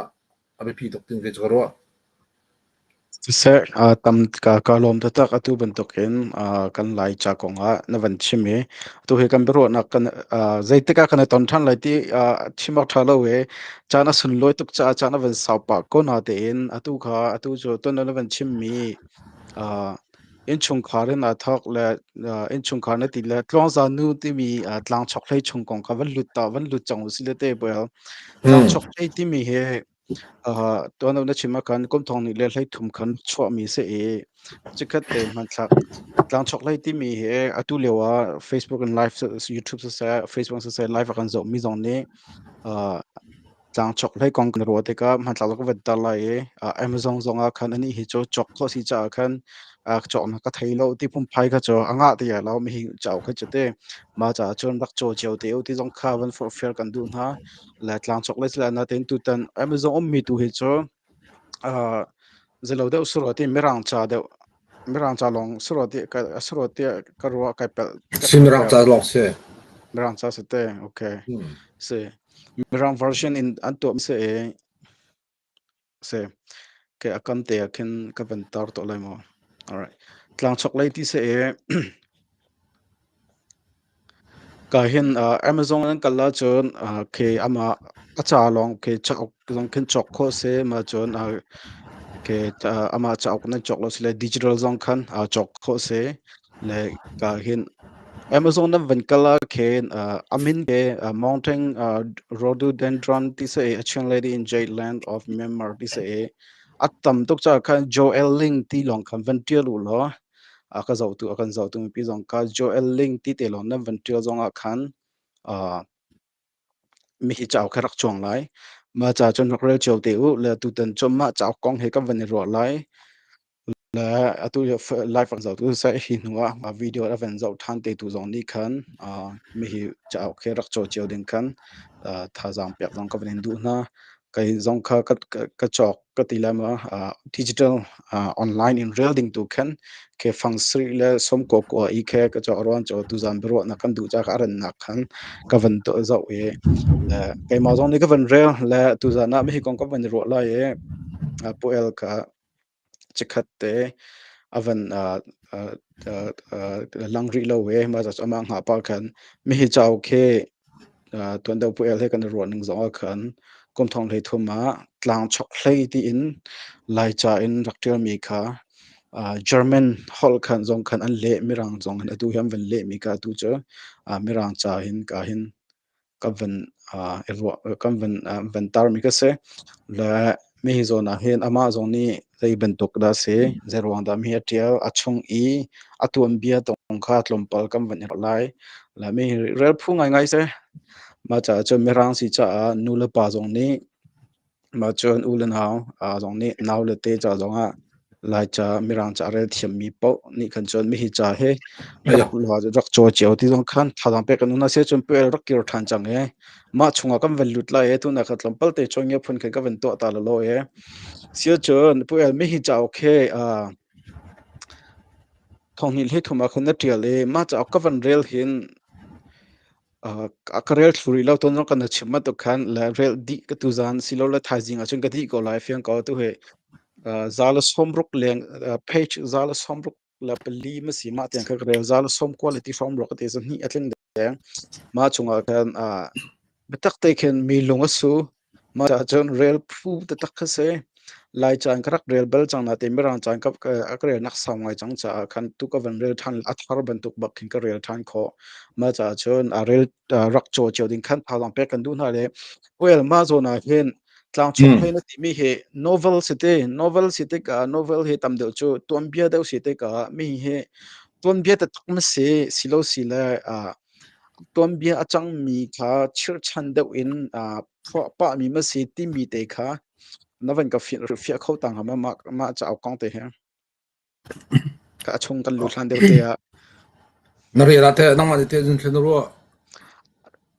abe pi tok tin ke charo se tam ka lom ta tak atu bentuk hen kan lai cha konga na van chime tu he kan bero na kan zaitika kan ton than lai ti chimak thalo we chana sun loi tuk cha na van sau pa ko na te in atu kha atu jo ton na van chim mi in chung kharin a thok le in chung khana ti le tlong za nu ti mi tlang chok hlei chung kong ka van lut chang usile te bel tlang chok hlei ti mi he to na chima kan kom thong ni le hlei thum khan chwa mi se e chikhat te man thak tlang chok hlei ti mi he atu lewa Facebook and live YouTube sa Facebook sa live kan zo mi zong ne tlang chok hlei kong kan ro te ka man thak ko vet ta lai e Amazon zonga khan ani hi cho chok kho si cha khan chok na ka thailo ti pum phai ka cho anga ti ya lo mi hi chau kha chete ma cha chon rak cho cheu te ti zong kha van for fair kan du na la tlang chok le la na ten tu tan Amazon om mi tu hi cho zelo de usro ti merang cha long suro ti ka ro ka pel Simrang ta long se merang cha se te okay se merang version in anto se ke akam te akin ka ban tar to lai mo alright tlang chok lai ti se ka hin Amazon an kala chon ke ama acha long ke chok long kin chok kho se ma chon ke ama chok na chok lo se digital zong khan chok kho se le ka hin Amazon na van kala ke amin ke mountain rhododendron ti se action lady in Jade of Myanmar ti se atam tok cha khan Joel Ling ti long khan van tial u lo ka zau tu akan zau tu pi zong ka Joel Ling ti te long na van tial zong a khan mi hi chau kharak chong lai ma cha chon rel cheu te u le tu tan chom ma chau kong he kam van ro lai la atu live ang zau tu sa hi nuwa video la van zau than te tu zong ni khan mi hi chau kharak cho cheu ding khan tha jang pek jong ka van du na kai zong kha ka chok ka ti la ma digital online in real ding tu khan ke phang sri le som ko ko I khe ka cho ron cho tu zan bro na kan du cha ka ran na khan ka van to zau e cái màu giống như cái vần rêu là tu giả na mi còn có vần ruột lại ấy poel cả chỉ khát tế vần lang ri lâu ấy mà cho mang hạ pa khan mi hi chào khe tuần đầu poel hay cái ruột nung giống khan công thong lấy thua mà lang chọc lấy đi in lại cha in đặc trưng mi kha German hall khan zong khan an le mirang zong an atu hiam van le mi ka tu cho mirang cha hin ka hin kavan kavan ventar mi ka se la mi hi zona hen ama zoni zai bentuk da se zerwang da mi atial achung I atuam bia tong kha tlom pal kam van lai la mi rel phu ngai se ma cha cho mirang si cha nula pa zong ni ma chon ulen haw zong ni naw le te cha zonga lai cha mirang cha rel thiam mi po ni khan chon mi hi cha he rak lo rak cho cheu ti zong khan thadang pe kan na se chon pe rak kir than chang he ma chunga kam vel lut la e tu na khatlam pal te chong ye phun khan ka ven to ta lo e sia chon pu el mi hi cha khe thong ni le thuma khan na tial e ma cha ka van rel hin akarel thuri lo ton kan na chima to khan la rel di ka tu zan silo la thajing a chung ka di ko lai fiang ko tu he zala somruk leng page zala somruk la pali ma si ma tiang kha rel zala som quality somruk te zo ni atling de ma chunga kan betak te khen mi lunga su ma cha chon rel phu te tak kha se lai chan krak rel bel chang na te mirang chan kap akre nak samngai chang cha khan tu ka van rel than athar ban tuk bak khin ka rel than kho ma cha chon a rel rak cho cheu ding khan phalang pe kan du na le well ma zo na hen tlang chok leina ti mi he novel site ka novel he tam deu chu tom bia deu site ka mi he tom bia ta tak ma se silo sila tom bia achang mi kha chir chan deu in pa mi ma se ti mi te kha navan ka fia khau tang ma ma cha au kong te he ka chung kan lu thlan deu te a nari rate nang ma te jun thlen ro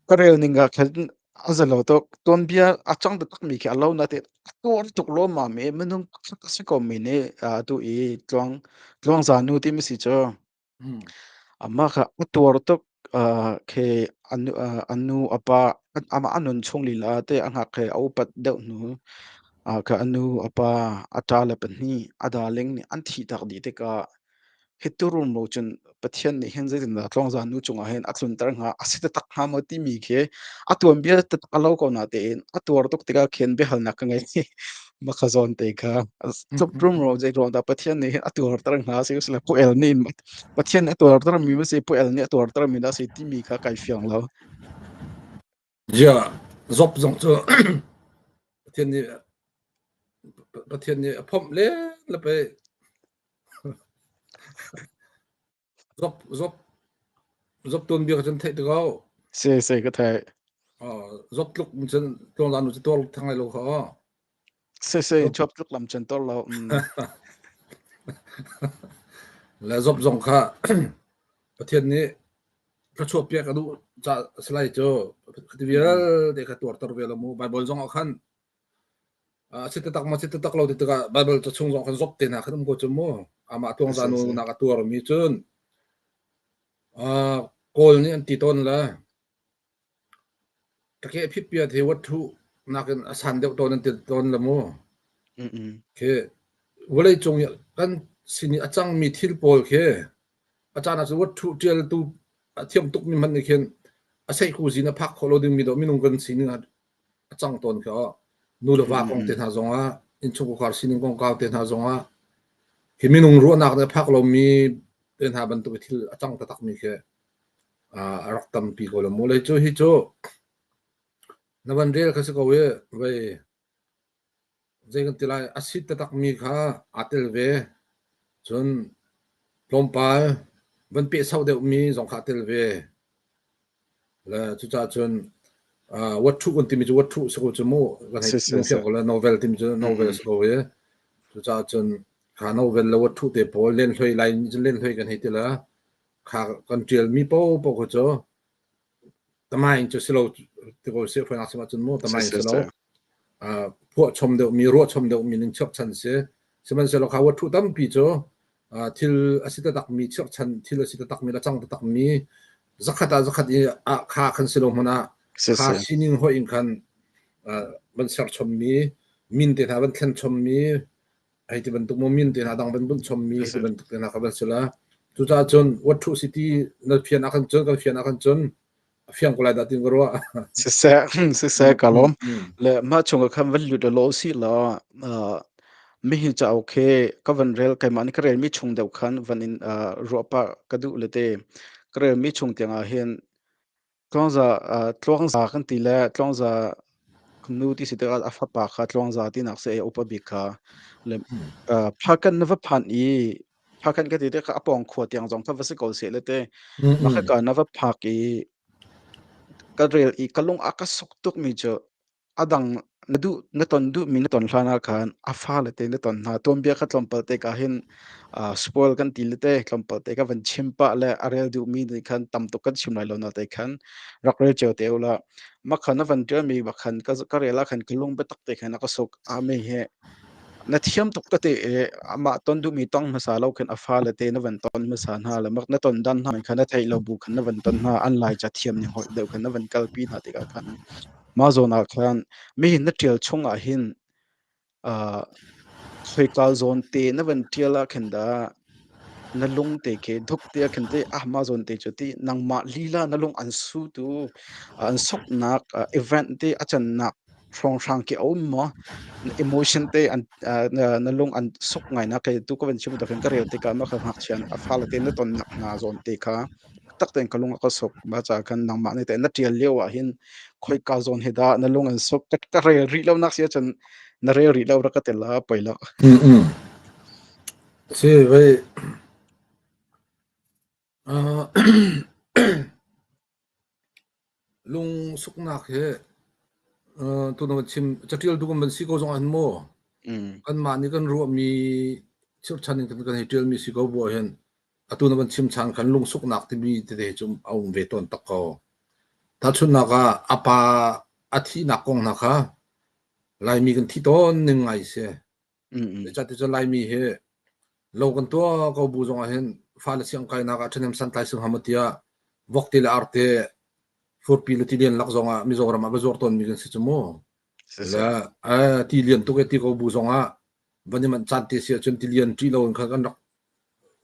ka rel ninga khan azalo to tom bia achang da tak mi kha lo na te tor tuk lo ma me menung ka se ko mi ne tu I tlong za nu ti mi si cho amma kha tor tok ke anu apa ama anun chung li la te anga ke au pat deuh nu ka anu apa atala pani adaling ni an thi tak di te ka hiturum lo chun pathian ni hen zaitin da tlongza nu chunga hen atlun tar nga asita tak ha mo ti mi khe atuam bia ta alo ko na te in atuar tok tika khen be hal na ka ngai makhazon te kha tloprum ro jai ro da pathian ni atuar tar nga se usla po el ni pathian atuar tar mi se po el ni atuar tar mi da se ti mi kha kai fiang lo ja zop zong cho pathian ni phom le la pe zop ton bia chen thai to se ka thai zop luk chen tong lan nu tol thang lai lo kha se chop tuk lam chen tol lo la zop zong kha pathian ni ka chop pia ka du cha slai cho khtivial de ka tor tor vela mu bible zong khan sita tak lo de ka bible cho chung zong khan zop te na khan ko chu mo ama tong za nu na ka tor mi chun kol ni an ti ton la ta ke phip pia the wat thu na kan asan de ton an ti ton la mo ke wale chung kan sini achang mi thil pol khe achana chu wat thu tel tu thiam tuk mi man ni khen asai khu zina phak kholo ding mi do minung kan sini achang ton kha nu lo wa kong te na zonga in chu ko khar sini kong ka te na zonga ke minung ro na ka phak lo mi ten ha ban tu thil achang ta tak mi khe raktam pi ko lo mo le chu hi chu na ban rel kha se ko we zegan tilai asit ta tak mi kha atel ve chun plompal ban pe sau de mi zong kha tel ve la chu cha chun wat thu kon ti mi chu wat thu se ko chu mo ga hai no fe ko la novel ti mi chu novel se ko we chu cha chun kha novel la wat thu te pol len hloi lai ni len hloi kan hai te la kha kan tiel mi po ko chu tamai chu silo te ko se fa na se ma chun mo tamai siloพวกชมเดมีรัวชมเดมีนึงชอบชันเสียสมันเสลเขาวัตถุตั้มปีโจทิลอสิตตักมีชอบชันทิลอสิตตักมีละจังตักมีzakatค่าคันสิลงมาค่าชินิงห้อยคันบันเสรชมมีมินเตนาบันเทนชมมีไอ้ที่บันตุกมินเตนาดังบันบุญชมมีที่บันตุกเตนากับบันเสละจุดจนวัตถุสิที่นักเพียนอาคันจนกับเพียนอาคันจนเฟียงก็เลยดัดติงก็รู้ว่าเสกลมและมาชงกับคำว่าอยู่ในโลสิละไม่เห็นจะโอเคก็วันเรลใครมันก็เรียนไม่ชงเดียวกันวันนี้รัวปะกระดูเลยเต้ก็เรียนไม่ชงเตียงเห็นตลองจะกันตีแล้วตลองจะคุณนู้ที่สิเดอาฟ้าปากตลองจะที่นักเสียอุปบิกาและพักกันนับพันพักกันก็ตีได้ก็ปองขวดอย่างจงถ้าว่าสิกอเสียเลยเต้มาแค่การนับพักก็เรียลอีกลงอากาศสุกตุกมีเจออดังนตอนดูมีนตอนลานาคันอาฟ้าเลยเต้นตอนหาตัวเบียร์ขัดลมเปิดเตก็เห็นสปอยล์กันตีเลยเต้ลมเปิดเตก็วันชิมปะและอะไรดูมีในคันตั้มตุกันชิมไหลลงนั่นเตคันรักเรียเจอเตวละมักขันวันเดียวมีบักขันก็เรียละขันกลงไปตักเตคันก็สุกไม่เห็นนัดเทียมตุกเตมาตอนดูมีต้องมาสาเราคันอาฟ้าเลยเต้นวันตอนมาสานหาแล้วมักนตอนดันหาคันไทยเราบุกคันวันตอนหาอันไลจะเทียมเนี่ยหอยเดียวคันวันกัลปีนาติกาคันมาโซนาคันไม่เห็นนัดเทียลชงหินเคยกาโซนเตนวันเทียละคันดานลุงเตเคทุกเตียคันเตมาโซนเตจุตินางมาลีลานลุงอันสู้ตูอันสกนักอีเวนต์เตอาจารย์นักฟองช่างเกี่ยวมั้งemotion เตอันนลุงอันสกไงนะเคยตุกวันชิมตัวกันก็เรียลเตกันมาขับหักเชียนฟ้าละเตนตอนนักนาโซนเตค่ะตักเต็งกลุงก็สกมาจากกันนางมาในแต่นัดเทียเลี้ยวหินค่อยกาโซนเฮดานลุงอันสกก็เรียรีแล้วนักเสียจนนเรียรีแล้วรักเตล่าไปแล้วใช่ไว้ลุงสุกนักเหตัวนั้นชิมจะเที่ยวดูกันเป็นสิโก้จงอันโม่กันมานี่กันรู้มีเชื่อชันกันให้เที่ยวมีสิโก้บัวเห็นตัวนั้นชิมชันกันลุงสุกนักที่มีที่เดจุ่มเอาเวทตะกอถ้าชุนนักอาปาอาทินักกงนักลายมีกันที่ต้นหนึ่งไงเสียจะลายมีโลกันตัวก็บูจงเห็นฟ้าเสียงไกลนักฉันยังสันติสุขมาเตียวกติละอาร์เตฟูร์ปีลที่เรียนหลักจงมิโซรามาก็จอร์ตันมีกันสิจมูแล้วที่เรียนตุกที่ก็บูจงวันนี้มันจันทร์เสียจนที่เรียนที่เราคันกัน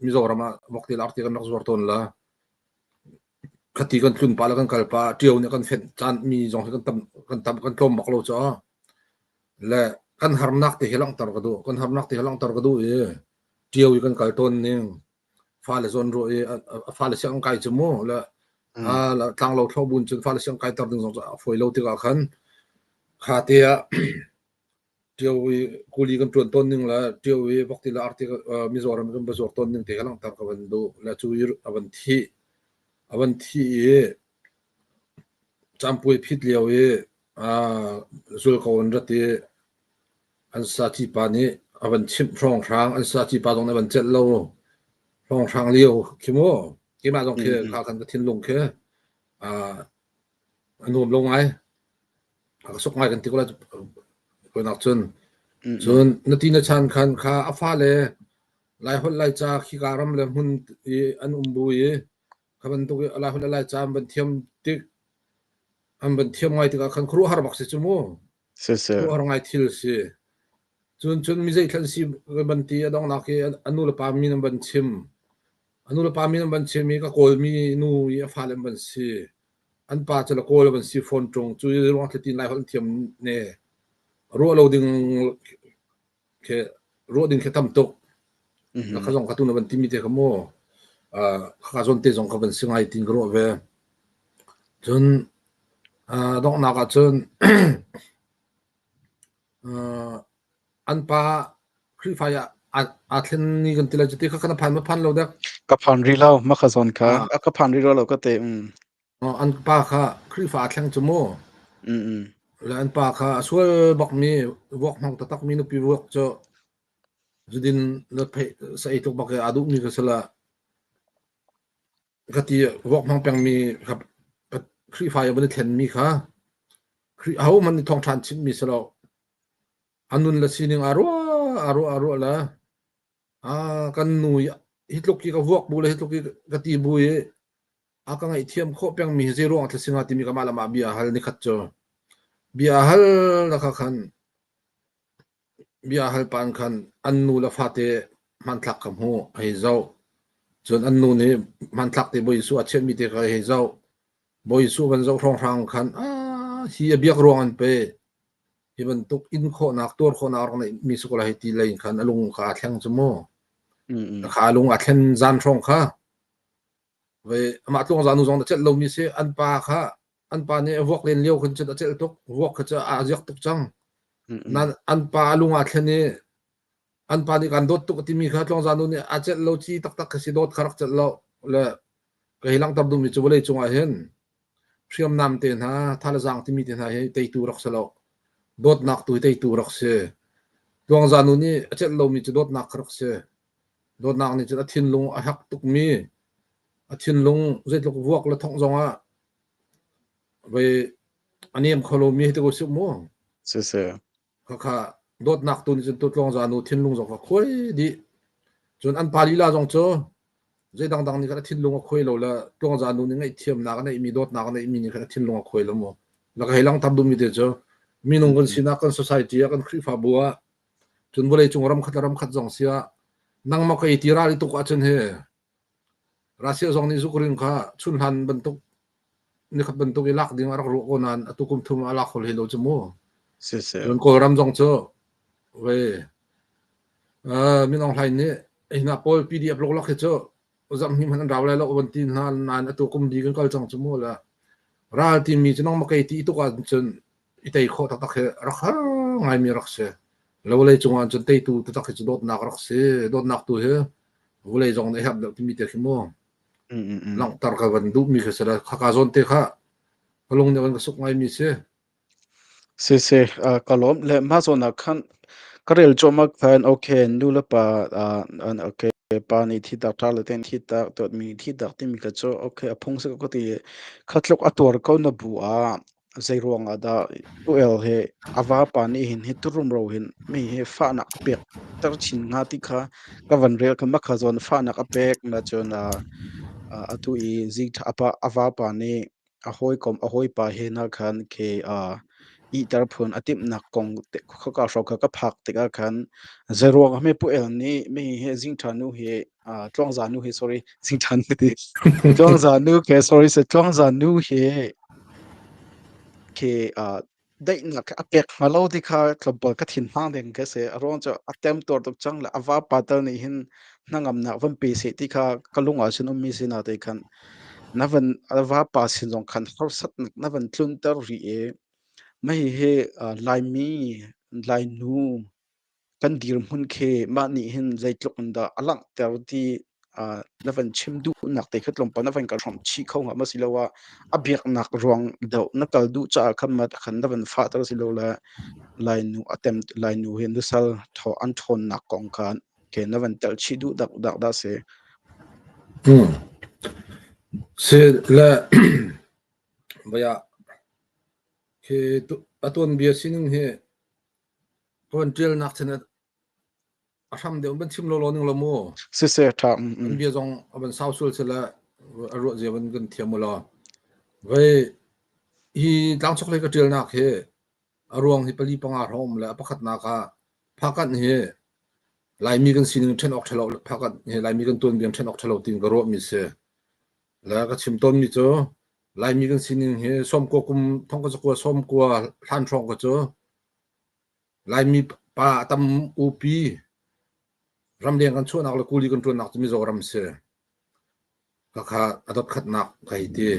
มิโซรามาบอกที่ลาร์ติกันนักสวรรค์ตนละคดีกันทุนปาแล้วกันกัลปาเดียวเนี่ยกันเฟนจานมีจงกันทำกันกลมบอกเราจ้าและกันหารนักที่เฮลังตรกดูกันหารนักที่เฮลังตรกดูเดียวกันกัลต้นเนี่ยฟ้าเลซอนโรฟ้าเลเสียงไก่จมูกและแล้วทางเราทบุญจนฟ้าเลเสียงไก่ตรดึงจงจะฝอยเราที่กันขาเตียเดียวกูลีกันต้นหนึ่งแล้วเดียวบอกที่ลาร์ติมิโซรามันเป็นส่วนต้นหนึ่งที่เฮลังตรกันดูและช่วยวันที่จำป่วยพิษเลี้ยวสุลกวันรัติอันสาธิปานี้วันชิมพรองทางอันสาธิปาตรงในวันเจ็ดโลพรองทางเลี้ยวคิโมกี่มาตรงคือข้ากันก็ทิ้งลงคืออันนู้นลงไงก็สกไงกันที่ก็เลยเป็นนักจนนาทีนั้นฉันคันข้าอัฟฟ้าเลยไล่คนไล่จากขี้การัมเลยหุ่นอันบุยข้าเป็นตัวอะไรคนไล่จามเป็นเทียมติ๊กอันเป็นเทียมไงที่กันครูฮาร์บักสิจมูครูฮาร์ไงทิลสิจนมีใจทันสิบันทีดองนักอันนู้นละปามีนบันชิมอันนู้นละปามีนบันชิมมีก็โกลมีนูยฟ้าเล่นบันสิอันป้าจะละโกลบันสิฟอนตรงจุยร้องที่ตีนไล่คนเทียมเนี่ยรู้เราดึงแค่รู้ดึงแค่ทำตกแล้วเขาส่งกระตุ้นบันที่มีแต่ขโมยข้าส่วนเตะส่งเขาเป็นสิ่งไอ้ทิ้งรู้เว้จนดอกนักจนอันป้าครีไฟอาเทนนี่กันทีละจุดที่เขากันผ่านมาพันเราเด็กกับพันรีเรามาขจรค่ะกับพันรีเราก็เตะอันป้าค่ะครีไฟแข่งจมูกแล้วอันป้าค่ะช่วยบอกมีวอกห้องตักมีนุปีวอกเจาจุดินเลือดเพะใส่ตุกบอกอาดุมีก็สละกติวอกห้องเปียงมีครับครีไฟบันเทนมีค่ะครีเอามันทองทานชิมมีสละอันนู้นละสิ่งอารัวละกันนูฮิตลูกกี้กับวอกบุเลยฮิตลูกกี้กติบุยกันไอเทียมโคเปียงมีเซโร่อัตสิงห์ที่มีกำมาละมาเบียฮัลนี่ขัดเจอเบียฮัลนะคะคันเบียฮัลปานคันอันนู้นละฟาเตมันทักคำหูให้เจ้าจนอันนู้นนี่มันทักเตบอยสู้เช่นมีเตก็ให้เจ้าบอยสู้กันเจ้าทองทางคันที่เบียกรวงอันเปที่มันตุกอินโคนักตัวโคนักในมีสกุลให้ตีเลยคันลุงขาแข็งจมูกขาลุงอาแข็งจานทองค่ะเว้ยมาตรงจานุจงจะเจ็ดลมมีเสียอันปาค่ะอันปาเนี่ยวอกเล่นเลี้ยวคนจะเจ็ดตุกวอกจะอาเยกตุกจังนั่นอันปาลุงอาแข็งนี่อันปานี่การโดดตุกที่มีค่ะตรงจานุเนี่ยอาเจ็ดโลจีตักก็สิโดดขรักเจ็ดโลเลยก็ให้หลังตับดูมีจุบเลยจงอาเห็นเชื่อมนำเต็นฮะท่าละจังที่มีเต็นฮะให้เตยตูรักเสลโดดนักตัวเตยตูรักเสตรงจานุนี่อาเจ็ดโลมีจะโดดนักรักเสโดดนักนี่จะทิ้งลงอาหักตุกมีทิ้งลงเจ็ดลูกวัวแล้วท้องจงไปอันนี้มันขลุ่มมีให้ตัวสุโมเสียค่ะโดดนักตัวนี้จนตัวลงจานุทิ้งลงจงก็คุยดีจนอันปาลีลาจงเจอเจ็ดดังๆนี่ก็ทิ้งลงก็คุยเราแล้วลงจานุนี่ไงเทียมนักนี่มีโดดนักนี่มีนี่ก็ทิ้งลงก็คุยแล้วมั้งแล้วก็ให้หลังทำดูมีเดียวมีนุ่งกันสินักกัน society กันคริฟาบัวจนบริจงรำขัดจงเสียนั่งมาก็อีทีราลิตุกอาจารย์เฮรัสเซียจงนี่สุกรินค่ะชุนหันบรรทุกนี่ครับบรรทุกอีลักดิ่งอารักรุกนันตุกุมทุมอาลักคนเฮโลจมูจนโกรำจงเจอเว้มีน้องไทยนี่ไอ้นาโปลพีดีเอฟลงลักเจอจำนี่มันดาวเลยแล้ววันที่นานตุกุมดีกันก็จงจมูละราที่มีจะน้องมาก็อีตุกอาจารย์อีเตยโคตักเฮรักไงมีรักเสแล้วเลยจงอันจนเตยตูตักเฮจะโดดนักรักเสโดดนักตัวเฮเลยจงได้ครับที่มีเตยขี้โมหลังตารกันดูมีแค่สระข้าจนเตะข้าลงเนี่ยมันก็สุกไม่มีเสียก็ล้มและมาส่วนนักขันก็เรียลจอมักแฟนโอเคดูแลป่าโอเคป่านี่ที่ตักทาร์ลเทนที่ตักตัวมีที่ตักที่มีกระจกโอเคพงศ์ก็ตีขัดลกอัตัวก็นับบัวใจรวงดาตัวเฮอาวาป่านี่เห็นตุรุมเราเห็นไม่เฮฟ้านักเปียกตัดชินงาติค่ะก็วันเรียลก็มักขจรฟ้านักเปียกมาจนtu i zig thapa ava pa ni a hoi kom a hoi pa he na khan ke อีตรพนอติมนักกงเขาก็ชอบก็พักติกาคันเจรวงไม่ปุเอลนี่ไม่เฮจิงทานุเฮจ้องจานุเฮ sorry จิงทานุดิจ้องจานุเฮ sorry เสจ้องจานุเฮเคได้นักอเปกมาเล่าที่ข้าคลับบอลก็ถิ่นห้างเด่นก็เสียร้อนจะอัตเต็มตัวตุกจังละอวาปาตนี่หินนั่งอำนาจวันปีเสียที่ข้ากลุงอาชินุมีสินาได้คันนับวันอวาปาสิลงคันเขาสัตนับวันทุนตรีเอไม่เฮลายมีลายนูกันดีรมุนเคมานี่หินใจตกอันดาอลังแต่ที่นับวันชิมดูนักแต่ขึ้นลงปนับวันกระชมชีเขาหามาสิลว่าอเบียกนักรวงเดานักกลดูจะคำมาขันนับวันฟาตรสิลละลายนูอัตเต็มลายนูเห็นดูสัลทออันทนนักกองการเคนับวันเตลชีดูดักได้เสียเสละบยาคือตัวเบียสินึงเฮตัวเจลนักเสนอาทำเดี๋ยวมันชิมโลนึงละโมเสียทำเบียจงมันเศร้าสุดเสละอารมณ์เจียมันกันเทียมละเว้ยฮีตั้งช็อกเลยก็เจลนักเฮอารมณ์ที่ปลีปังอาหอมและประคัตนักพักกันเฮลายมีกันสินึงเช่นออกทะเลพักกันเฮลายมีกันตัวเบียเช่นออกทะเลติงกระโดดมิเสแล้วก็ชิมต้นมิโจลายมีกันสินึงเฮส้มกัวกุมท้องก็จะกัวส้มกัวท่านทองก็เจอลายมีปลาตำอูปีรำเลียงกันชั่วนักและกูลีกันตัวนักจะมีโจรำเสก็ขาอดขัดนักไก่ตี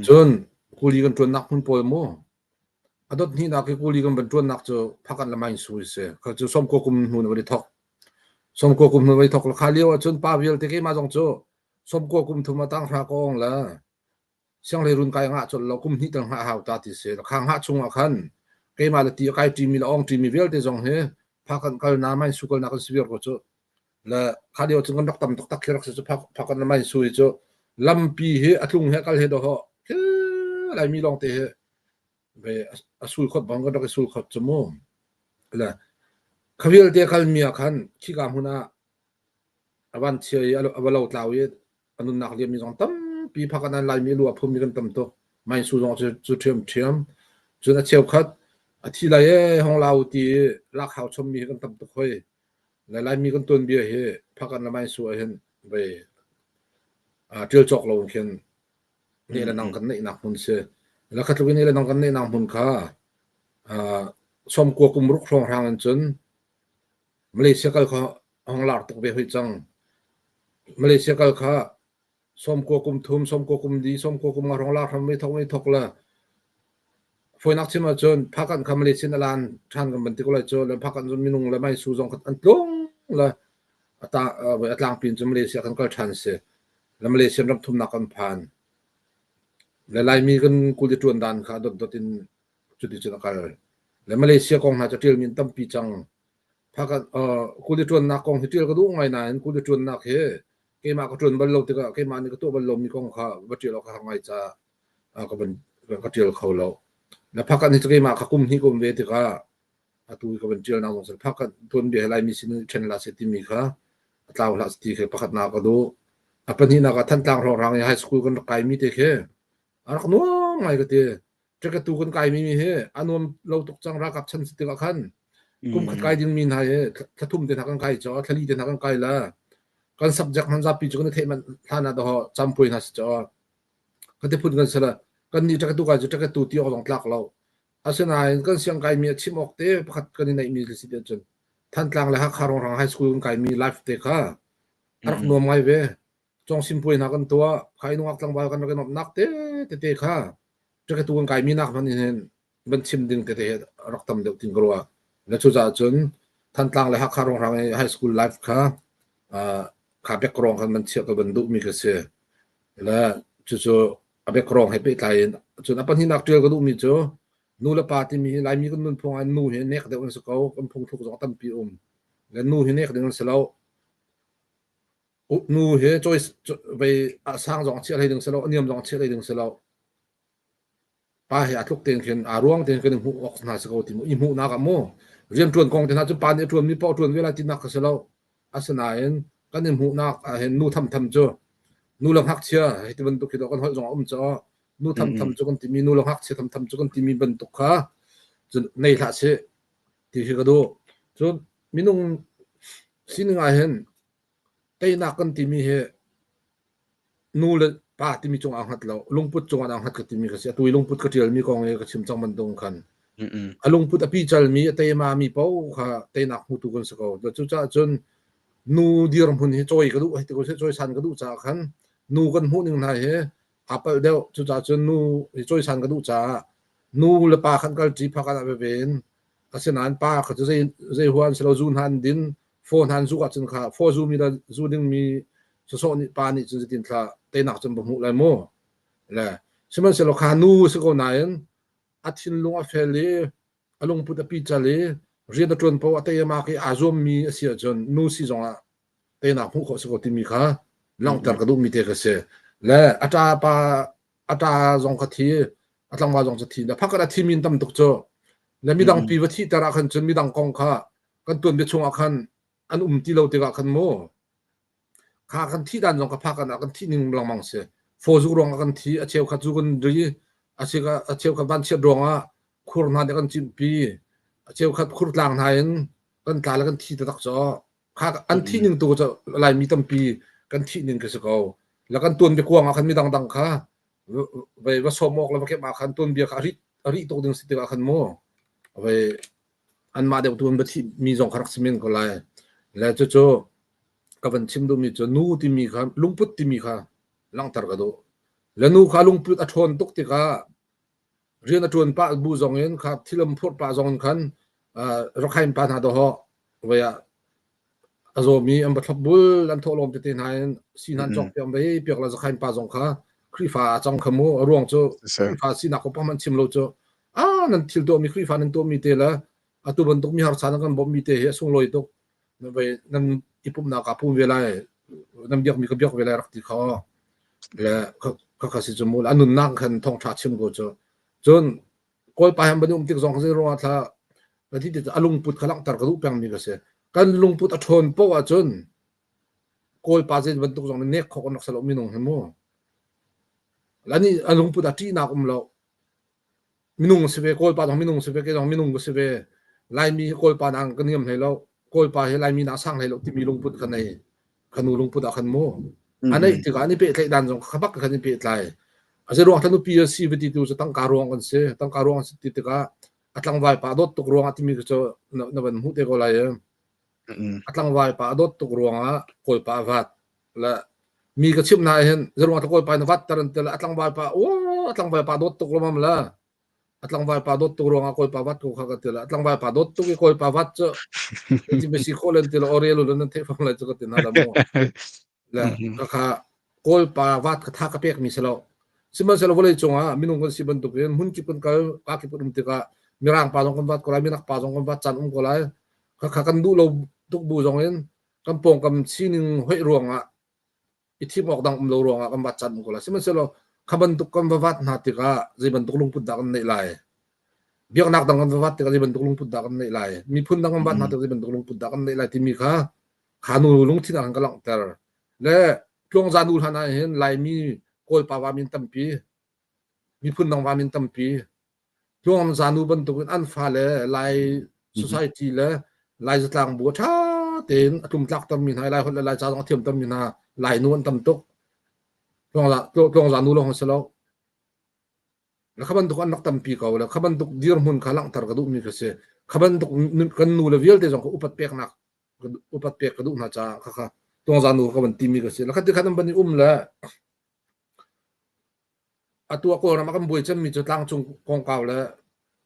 จนกูลีกันตัวนักพุ่นปอยโมอดนี่นักกูลีกันเป็นตัวนักจะพักกันละไม่สุยเสก็จะส้มกัวกุมหุ่นวันที่ทอกส้มกัวกุมหุ่นวันที่ทอกแล้วขาเลี้ยวจนป้าเวลที่กี่มาจงโจส้มกัวกุมทุ่มมาตั้งรากองแล้วเสียงเลยรุนไก่งะจนเรากุมนี่ตั้งหาหาวตาติเสแล้วข้างหาชงอ่ะคันเกมาละตีไก่จีมีละอองจีมีเวลที่จงเฮพักกันกันน้ำไม่สุกนักสเปียร์ก็โจและข้าเดียวจึงกันดักตั้มตักคิรักจะพักกันน้ำไม่สุยโจลำปีเฮอัดลุงเฮกัลเฮดอฮะอะไรมีลองเตะไปสุยขดบังก็ต้องสุยขดจมูกและข้าเวลเตะกัลมีอ่ะคันขี้กามหัวหน้าวันเชียร์วันเราตาวเยอนุนักเรียนมีสองตั้มปีพักกันนั้นลายมีรัวพุ่มมีกันตั้มโตไม่สุยจงจะเทียมจนเชียวคัดที่ไรของเราที่รักเขาชมมีกันตั้มตุกเฮและลายมีกันต้นเบียเฮพักกันละไม่สวยเห็นไปเจียวจอกเราเห็นนี่แหละนั่งกันในนักมุนเสแล้วคัดวินี่แหละนั่งกันในนักมุนข้าชมกัวกุมรุกครองทางจนมาเลเซียก็เขาของเราตกไปหจังมาเลเซียก็เขาชมกัวกุมทุ่มชมกัวกุมดีชมกัวกุมมาของเราทำไม่ทกละฝนนักชิมาจนพักกันคำมาเลเซียนลานท่านกันบันทึกไว้จนแล้วพักกันจนมีนุ่งแล้วไม่สู้จงกันอันตรงละตาอัตลังปีนจนมาเลเซียกันก็ทันเสียแล้วมาเลเซียรับทุ่มนักกันผ่านและลายมีกันกูจะจวนดันขาดตินจุดที่จะกันแล้วมาเลเซียกองหาจะเที่ยวมีตั้มปีจังพักกันกูจะจวนนักกองที่เที่ยวก็ดูไงนายกูจะจวนนักเฮเกมาก็จวนบอลลงติกะเกมานี่ก็ตัวบอลลงมีกองขาบัดเที่ยวเราก็ทำไงจะก็เป็นก็เที่ยวเขาเราแล้วพักกันที่จะมาขกุมที่กุมเวทีก็ตัวก็เป็นเจ้าหน้าที่พักกันทุนเดียร์ไลมีสินเช่นลาสิติมีค่ะตาวลาสติเคพักกันนาก็ดูปัจจุบันนักท่านต่างรองไฮสคูลกันไกลมีเตะเคอันนู้นไงก็เตะจะกระตูกันไกลมีเฮอันนู้นเราตกจังรักกับฉันสติกขันกุมขัดไกลดึงมีนไฮถ้าทุ่มเดินทางกันไกลจ่อทะเลเดินทางกันไกลละกัน subject มันจะปีจุกันเทมันท่านาดอจำพูดนะจ่อก็จะพูดกันซะละกันนี่จะกระตุกจะกระตุกที่ออกหลังหลักเราอาศัยนั้นกันเสียงไก่มีชิมออกเตะพัดกันในมีสิเดียจนท่านกลางเลยฮักคารองรังไฮสคูลไก่มีไลฟ์เตะค่ะอักนวมไงเว้จงซิมพูดนักกันตัวใครนุ่งอักลังบาลกันกันนักเตะค่ะจะกระตุกไก่มีนักมันเห็นมันชิมดึงเตะรักตำเดือดถึงกลัวและชุดจนท่านกลางเลยฮักคารองรังไฮสคูลไลฟ์ค่ะขาเบกรองกันมันเชื่อกับบันดุมีกระเสือและชุดอาเบกรองให้ไปไกลจนอัปนินักเจอก็ดูมีเจอนูละปาที่มีลายมีกันมันพงอันนูเห็นเน็กเดี๋ยวมันสกาวกันพงทุกสองตั้มปีและนูเห็นเน็กเดี๋ยวมันเสลานูเห็นจอยไปสร้างสองเชือกอะไรดึงเสลาเนียมสองเชือกอะไรดึงเสลาป้าเห็นทุกเตียงเห็นร่วงเตียงกันหนึ่งหูออกหน้าสกาวที่มุอิมูนักกับโมเรียนจวนกองแต่น่าจะปานเนี่ยจวนมีเป้าจวนเวลาที่นักเสลาอาสนาเห็นกันหนึ่งหูนักเห็นนูทำเจอนูหลังหักเชียให้ที่มันตุกที่เรากันห้อยจงจ่อนูทำจุกันที่มีนูหลังหักเชียทำจุกันที่มีบรรทุกขา nei tha se ti hi ka do so minung sininga hen te na kan ti mi he nu le pa ti mi chung ang hat lo lungput chung ang hat ka ti mi ka se tui lungput ka tial mi kong e ka chim chang man dong kan alungput api chal mi te ma mi pau kha te nak hu tu kon sa ko chu cha chun nu dir mun hi choi ka du he ko se choi san ka du cha khan nu kan hu ning na he apal deu chu cha chun nu hi choi san ka du cha nu le pa khan kal chi pha ka be ven asenan pa kha chu zai huan selo zun han din phone han zu ka chun kha phone zu mi da zu ding mi so ni pa ni chu tin tha te nak chum bu lai mo la siman selo kha nu se ko na en athin lunga fele alung put api chale ria da tron po ate ma ki azom mi asia jon nu si zonga te nak hu ko se ko ti mi kha lang tar ka du mi te ka se la ata zong ka thi atlang ma zong cha thi da phakara thi min tam tuk cho la mi dang pi wa thi tara khan chun mi dang kong kha kan tun be chunga khan an ti lo te ka khan mo kha kan thi dan jong ka pha kan kan thi ning lang mang se fo zu rong kan thi a cheu kha chu kan ri a cheu kha ban che ronga khur na de kan chin pi a cheu kha khur tlang na in kan ta la kan thi ta tak cho kha an thi ning tu cho lai mi tam pi kan thi ning ka se ko la kan tun be kwang kan mi dang dang kha ve wa so mok la ke ma khan tun bi kha ri to ding si te ka khan mo ve an ma de tun be thi mi jong kharak simen ko lai la cho ka van chim do mi cho nu ti mi kha lungput ti mi kha lang tar ka do la nu kha lungput a thon tuk ti ka rian a thon pa bu zong en kha thilam phot pa zong khan rakhain pa na do ho wa ya azomi am bathap bul lan tholom te tin hain sinan chok pyam be pyak la zakhain pa zong kha khrifa chang khamo ruang cho khrifa sina ko paman chim lo cho nan thil do mi khrifa nan to mi te la atu ban tok mi har chan kan bom mi te he sung loi tok ve nan ipum na ka pum velai nam yak mi ka byak velai rak ti kha la ka si chumul anun nak khan thong tha chim go cho chon koi pa ham banum tik zong se ro tha la ti te alung put khalang tar ka du pyang mi ka se kan lung put a thon po a chon koi pa je ban tuk zong ne kho nok salo mi nong hemo la ni alung put a ti na kum lo minung se ve koi pa dong minung se ve ke dong minung se ve lai mi koi pa nang kan yam hai lo koi pa he lai mi na sang hai lo ti mi lung put kan nei khanu lung put a khan mo anai ti ga ni pe tlai dan jong khabak khan ni pe tlai ase ro thanu pi si ve ti tu se tang ka rong kan se tang ka rong se ti te ka atlang vai pa dot tuk rong ati mi cho na ban hu te ko lai atlang vai pa dot tuk rong a koi pa vat la mi ka chim na hen zero ta koi pa na vat taran te la atlang vai pa atlang vai pa dot tuk ro mam la atlang vai pa dot tuk rong a koi pa vat ko kha ka te la atlang vai pa dot tuk koi pa vat cho ti be si kholen te la orelo nan te fam la cho ka te na la mo la ka koi pa vat ka tha ka pek mi selo siman selo volei chonga minung kon siban tu pen hun ki pun ka ki pun te ka mirang pa jong kon vat ko la minak pa jong kon vat chan ko lai ka kan du lo tuk bu jong en kan pong kam sining hoi ruang a ithi mok dang lo ruang a kan vat chan ko la siman selo khaban tuk kan vat na ti ka jiban tuk lung put da kan nei lai biak nak dang kan vat ti ka jiban tuk lung put da kan nei lai mi phun dang kan vat na ti jiban tuk lung put da kan nei lai ti mi kha khanu lung thi dang kan lang ter le kyong janul hana hen lai mi koi pa wa min tampi mi phun dang wa min tampi kyong janu ban tuk an fa le lai society le lai zatlang bu tha ten atum tlak tam min hai lai hol lai cha jong thiam tam min ha lai nuan tam tok kyong janu lo hon selo la khaban tuk an nak tampi ka la khaban tuk dir mun khalang tar ka du mi ka se khaban tuk kan nu le vial te jong ko upat pek nak upat pek ka du na cha kha tong janu khaban ti mi ka se la khat khanam bani la atua ko na makam boi cham mi chutlang chung kong kaw la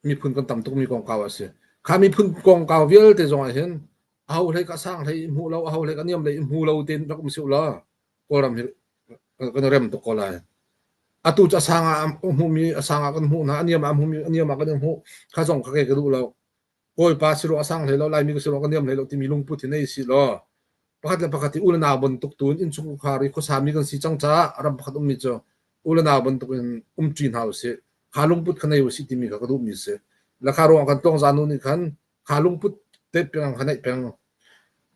mi phun kan tam tuk mi kong kaw ase kha mi phun kong kaw vial te jong a hen au le ka sang le mu lo au le ka niam le mu lo ten rak mi su la ko ram kan rem to ko la atu cha sanga mu mi asanga kan mu na aniam am mu mi aniam kan mu kha jong kha ke ka du lo koi pa siru asang le lo lai mi ka siru kan niam le lo ti mi lung pu ti nei si lo pakhat ti ulana bon tuk tun in chu khari ko sami kan si chang cha ram pakhat mi cho ulana ban to in trin house khalung put khanai usi timi ka du mi se la kharo kan tong janu ni khan khalung put te pyang khanai pyang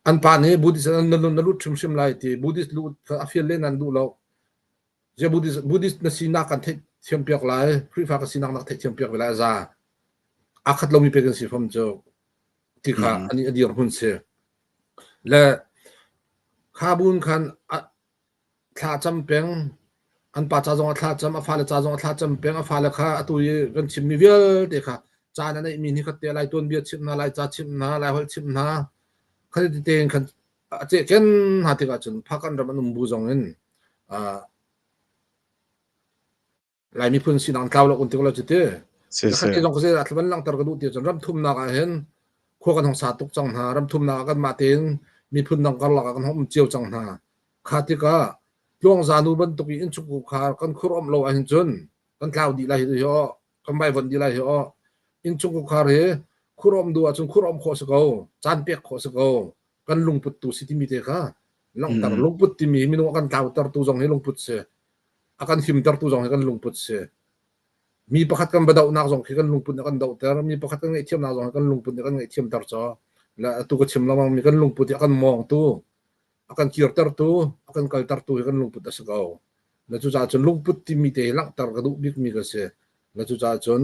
an pa ne buddhist na lu chim sim lai ti buddhist lu afiel le nan du lo je buddhist na sina kan the thiam pyak lai free fa ka sina nak the thiam pyak la za akhat lo mi peken si phom cho ti kha ani adior hun se la khabun khan thla champeng an pa cha jong thla cham a fa le cha jong thla champeng a fa le kha atui kan chim mi vel te kha cha na nei mi ni kha te lai ton bia chim na lai cha chim na lai hol chim na khali ti ten khan che ken ha ti ka chun phakan ram anum bu jong en lai mi phun sin ang tlaw lo kun ti ko lo chite la kha ti jong ko se atlan lang tar ka du ti chun ram thum na ka hen kho kan hong sa tuk chang na ram thum na kan ma ten mi phun nang kar la kan hom chiu chang na kha ti ka long zanu ban tuk in chu ku kha kan khurom lo a hin chun kan tlaw di lai hi ho kan bai von di lai ho in chu ku kha re khurom du a chun khurom kho se ko chan pek kho se ko kan lung put tu si ti mi te kha lang tar lung put ti mi mi no kan tlaw tar tu jong he lung put se akan him tar tu jong he kan lung put se mi pakhat kan badau nak jong kan lung put kan dau tar mi pakhat kan ngai thiam na jong kan lung put kan ngai thiam tar cho la tu ko chim lamang mi kan lung put kan mong tu akan kir tar tu akan kal tar tu kan lung put asakau la chu cha chon lung put ti mi te lang tar ka du bik mi ka se la chu cha chon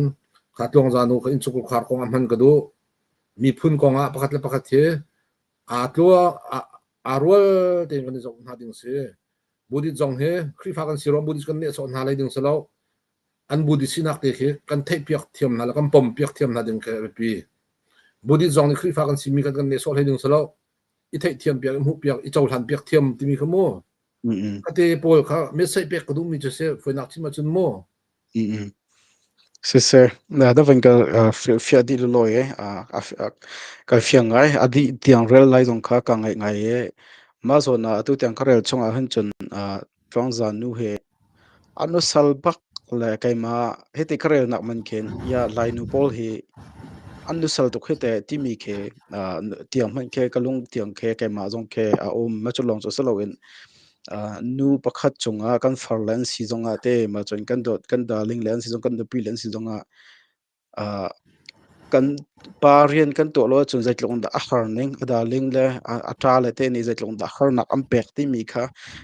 khatlong janu ka in chukul khar kong amhan ka du mi phun kong a pakhat le pakhat the a tlua arwal te kan jong na ding se budi jong he khri fa kan sirom budi kan ne so na lai ding selo an budi sinak te khe kan thei piak thiam na la kan pom piak thiam na ding ka pi budi jong ni khri fa kan simi kan ne so lai ding selo i thei thiam piak mu piak i chau han piak thiam ti mi khamo ate pol kha me sai pek ka du mi che se foi nak chim ma chun mo se na da van ka fia di lo ye ka fia ngai adi tiang rel lai jong kha ka ngai ye ma zo na tu tiang karel chonga han chun tong za nu he anu salbak la kai ma heti karel nak man ken ya lai nu pol he anu sal to khete ti mi khe tiang man khe kalung tiang khe kai ma jong khe a om ma chulong so salo in nu pakhat chunga kan farlan si zonga te ma chon kan dot kan darling len si zong kan pi len si zonga kan parian kan to lo chun zai tlong da har ning darling le ata le te ni zai tlong da har nak am pek ti mi kha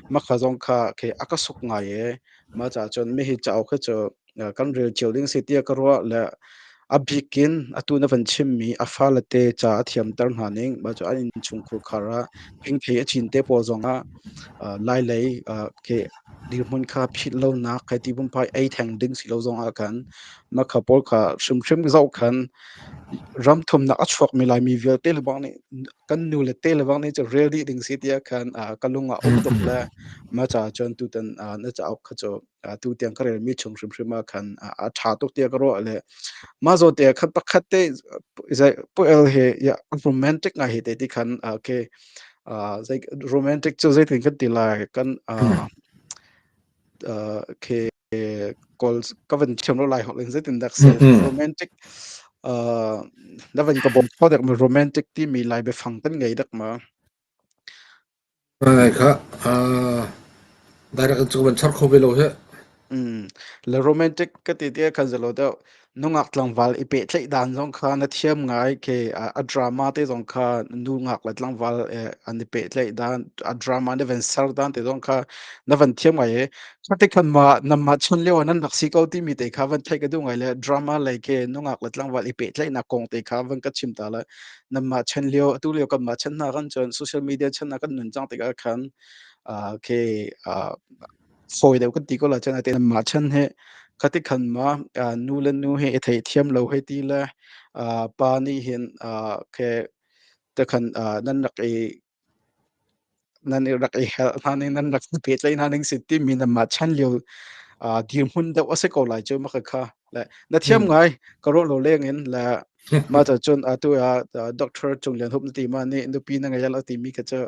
ma kha zong kha ke akasuk nga ye ma cha chon me hi chau kha cho kan rel childing city ka ro le abikin atuna van chim mi afalate cha thiam tar haning ba cho an chung khu khara ping phe chin te po zonga lai lai ke dirmun kha phit lo na khati bum pai ai thang ding si lo zonga kan ma kha pol kha shum zau khan ram thum na achwak mi lai mi vel te le bang ni kan nu le te le bang ni cha really ding si tia khan kalunga tok la ma cha chon tu tan na cha ok kha cho tu tiang kare mi chung shum ma khan a tha tok tia ka ro le ma zo te khat pakhat te zai po el he ya romantic nga he te ti khan ke zai romantic chu zai tin kan ti la kan ke calls kavan cham lo lai hok len zai tin dak se romantic na van ka bom phodak me romantic ti mi lai be phang tan ngai dak ma ai kha daira kan chu ban char kho velo he le romantic ka ti te khan zalo da nungak tlangwal ipe thlei dan jong kha na thiam ngai ke a drama te jong kha nungak la tlangwal an pe thlei dan a drama ne ven sar dan te jong kha na van thiam ngai chate khan ma namma chon lewa nan naksi ko ti mi te kha van thai ka du ngai le drama lai ke nungak la tlangwal ipe thlei na kong te kha van ka chim ta la namma chen leo tu leo kan ma chen na kan chon social media chen na kan nun chang te ka khan ke foi deu kan ti ko la chen te ma chen he khati khan ma nu len nu he thei thiam lo he ti la pa ni hin ke te khan nan rak e hel hanin nan rak pe tlai hanin city min ma chan leo dir hun da ase ko lai chu ma kha la na thiam ngai ka ro lo leng in la ma cha chon tu doctor chung len hup ti ma ni nu pi na ngai la ti mi ka cha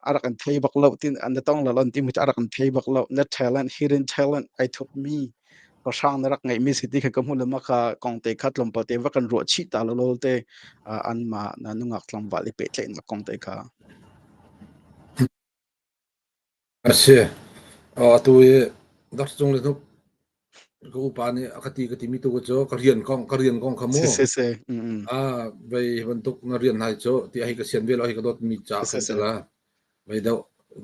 arak an thei bak lo tin an da tong la lon ti mi arak an thei bak lo na talent hidden talent I took me ko sang na rak ngai mi city ka kam hul ma kha kong te khat lom pa te wa kan ro chi ta lo te an ma na nu ngak tlam wa li pe tle na kong te kha ase tu ye dak chung le tu ko pa ni akati mi tu ko cho ka rian kong khamo se vai bentuk na rian hai cho ti ai ka sian velo ai ka dot mi cha kan la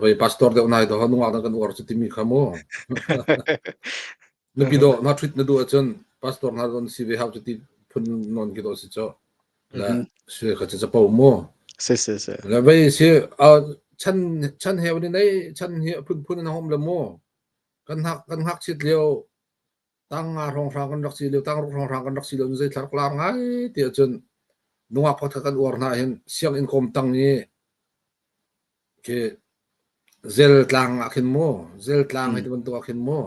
vai pastor de nai do hanu ang kan or ti mi khamo lepido na treat na do chon pastor na don si ve how to ti phun non ki do si cho la se kha cha pau mo se la bai se a chan he ni nei chan he phun na hom la mo kan hak chit leo tang nga rong rang kan rak si leo tang rong rang kan rak si leo zai thar klar ngai ti chun nuwa phat kan or na hen siang in kom tang ni ke zel tlang akhin mo zel tlang he ban to akhin mo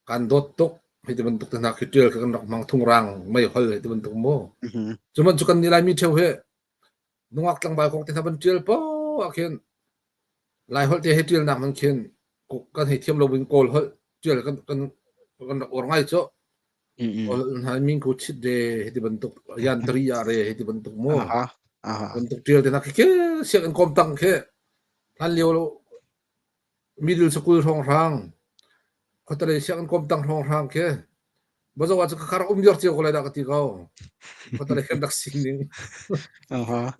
kan dot tok he ban tok na khitel kan rak mang thung rang mai hol he ban tok mo chuman chukan ni lai mi theu he nuwak tlang bai kong te ban til po akhin lai hol te he til nak man khin ko kan he thiam lo bin kol hol til kan or ngai cho ol ha min ko chit de he ban tok yan tri ya re he ban tok mo ban tok til te nak ke siang in kom tang ke kan leo middle school rong rang ko tale siang kom tang rong rang ke bazo wa ka khar yor ti ko la da ka ti ko ko tale kan dak sing ning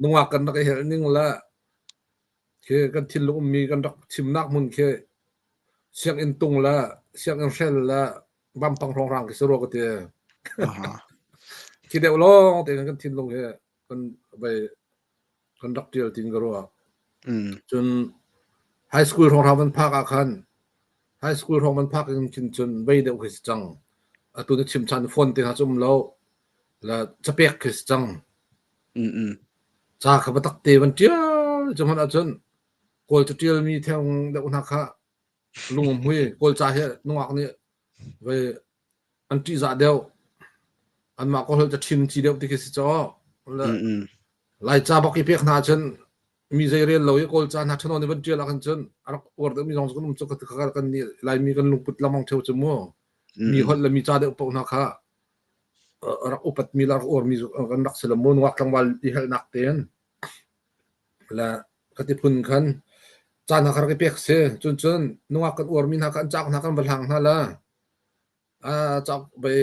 nuwa kan nak he ning la ke kan thil lu mi kan dak chim nak mun ke siang in tung la siang in sel la bam pang rong rang ke so ro ko te ki de long te kan thil long he kan bai kan dak til tin ko ro chun high school rong rang man phak a khan high school rong man phak in chin chun bai de ko chang atu ni chim chan phone te ha chum lo la chapek ke chang cha kha ba tak te ban tia chaman a chun kol tutil mi theng da una kha lungum hui kol cha he nuak ni ve anti za deu an ma ko hol cha thin chi deu ti ke si cho la lai cha ba ki pek na chen mi zai re lo ye kol cha na thon ni ban tia la kan chen ar or da mi jong ko num chu ka kan ni lai mi kan lung put lamang theu chu mo mi hol la mi cha deu po na kha ar upat mi lar or mi kan rak selam mon wak lang wal i hel nak ten la kati phun khan cha na khar ke pek se chun nuwa kan or min ha kan chak na kan balang na la chak be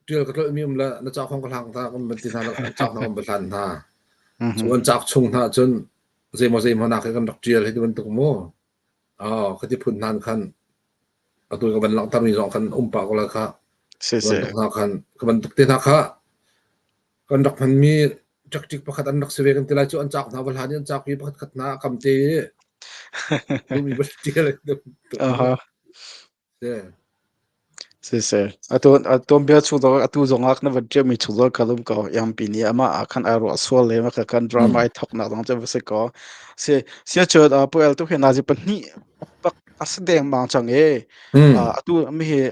til ka mi la na chak khong balang ta kan ban ti na chak na kan balan na chun chak chung na chun zai mo na kan dak til he ban tuk mo kati phun nan khan atu ka ban lang tar mi jong kan pa ko la kha se na khan ka ban tuk te na kha kan dak phan mi tik pakhat an rak se ve kan tilai chu an chak na bal han an chak pi pakhat khat na kam te lu mi bal ti le se atom bia chu do atu zongak na vadje mi chu do kalum ko yam pi ni ama akhan aro aswal le ma kan drama ai thok na dong che se ko se chod apel tu he na ji pani pak asdeng mang chang e atu mi he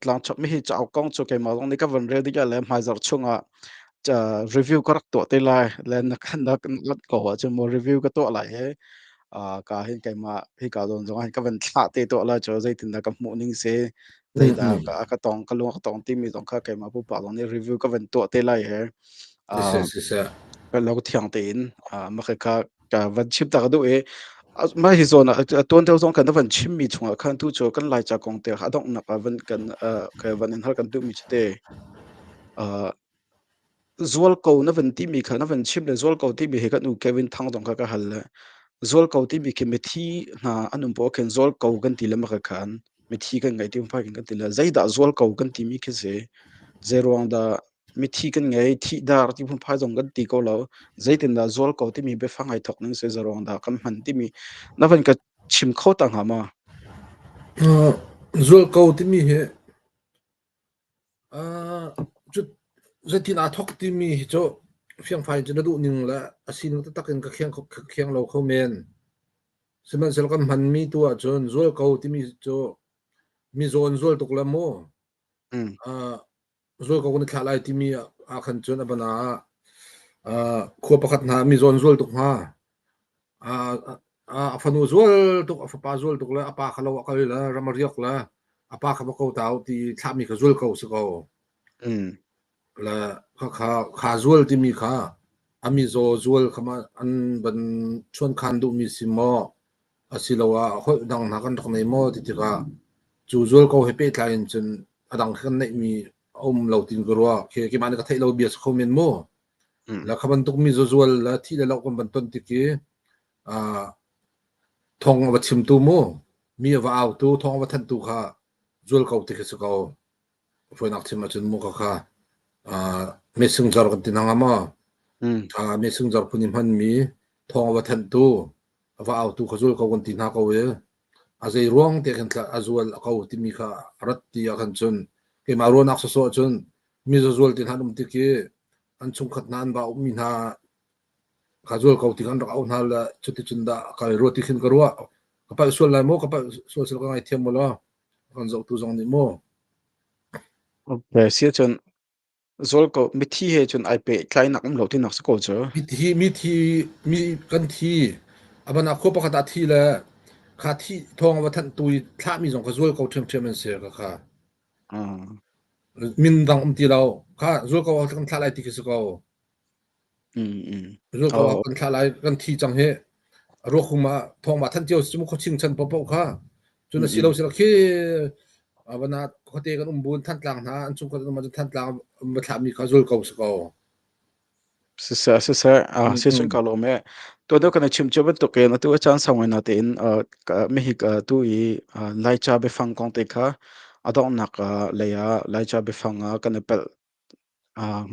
tlang chop mi hi chaw kong chu ke ma long ni ka van re di ga le mai zar chunga cha review karak to te lai len na kan da lat ko wa chu mo review ka to lai he ka hin kai ma hi ka don jong han ka van thla te to la cho zai tin da ka mu ning se zai da ka tong ka lu ka tong ti mi tong ka kai ma pu pa long ni review ka van to te lai he ka lo thiang te in ma ka van chip ta ka do e mai hi zona ton te zong kan da van chim mi chunga khan tu cho kan lai cha kong te ha dong na ka van kan ka van in har kan tu mi chte zual ko na van ti mi kha na van chim le zual ko ti mi he kan u Kevin thang dong ka hal la zual ko ti mi ke methi na anum po ken zual ko kan ti lama ka khan methi kan ngai ti pa kan ti la zaida zual ko kan ti mi ke se zero da methi kan ngai thi dar ti phun pha jong kan ti ko lo zaitin da zual ko ti mi be fangai thok nang se zero da kan man ti mi na van ka chim kho ta ha ma zual ko ti mi he zaitin a thok ti mi cho fiang phai chu du ning la asin ta takin ka khiang lo kho men seman sel kan man mi tu a chon zual ko ti mi cho mi zon zual tok la mo zual ko ni khalai ti mi a khan chon abana kho pakhat na mi zon zual tok ha afanu zual tok afa zual tok la apa khalo ka la ramariak la apa kha ko taw ti thami ka zual ko se ko la kha zual ti mi kha ami zo zual khama an ban chon khan du mi simo asilawa hol dang na kan dak nei mo ti ka chu zual ko he pe tlain chen adang khan nei mi lo tin ko ro ke man ka thailo bias kho men mo la khaban tuk mi zo zual la thi la kon ban ton ti ki thong wa chim tu mo mi wa au tu thong wa than tu kha zual ko ti ke so ko foi nak chim chun mu kha messenger kan tinanga ma messenger punim han mi thong wa than tu wa au tu khazul ko kan tinha ko we azai ruang te kan tla azwal ko timi kha rat ti kan chun ke ma ro nak so chun mi zol tin hanum ti ke an chung khat nan ba mi na khazul ko ti kan ra au na la chuti chunda ka ro ti khin karwa ka pa sol la mo ka pa sol sel ka ngai them mo la kan zo tu zong ni mo okay sia chon zol ko mi thi he chon ai pe klai nak lo ti nak ko cho mi kan thi abana kho pa khata thi la kha thi thong wa than tui thla mi zong khazul ko them them se ka kha min dang ti lao kha zul ko kan thla lai ti ki se ko zul ko kan thla lai kan thi chang he ro khuma thong ma than tio chu ko ching chan pa pa kha chuna si lo ke abana khote kan bun than tlang na an chung ko ma than tlang ma thla mi khazul ko se ko sa se chon ka lo me to do kan chim chob to ke na tu chan sangwe na te in me hi ka tu I lai cha be fang kong te kha adong nak leya lai cha be fanga kan pel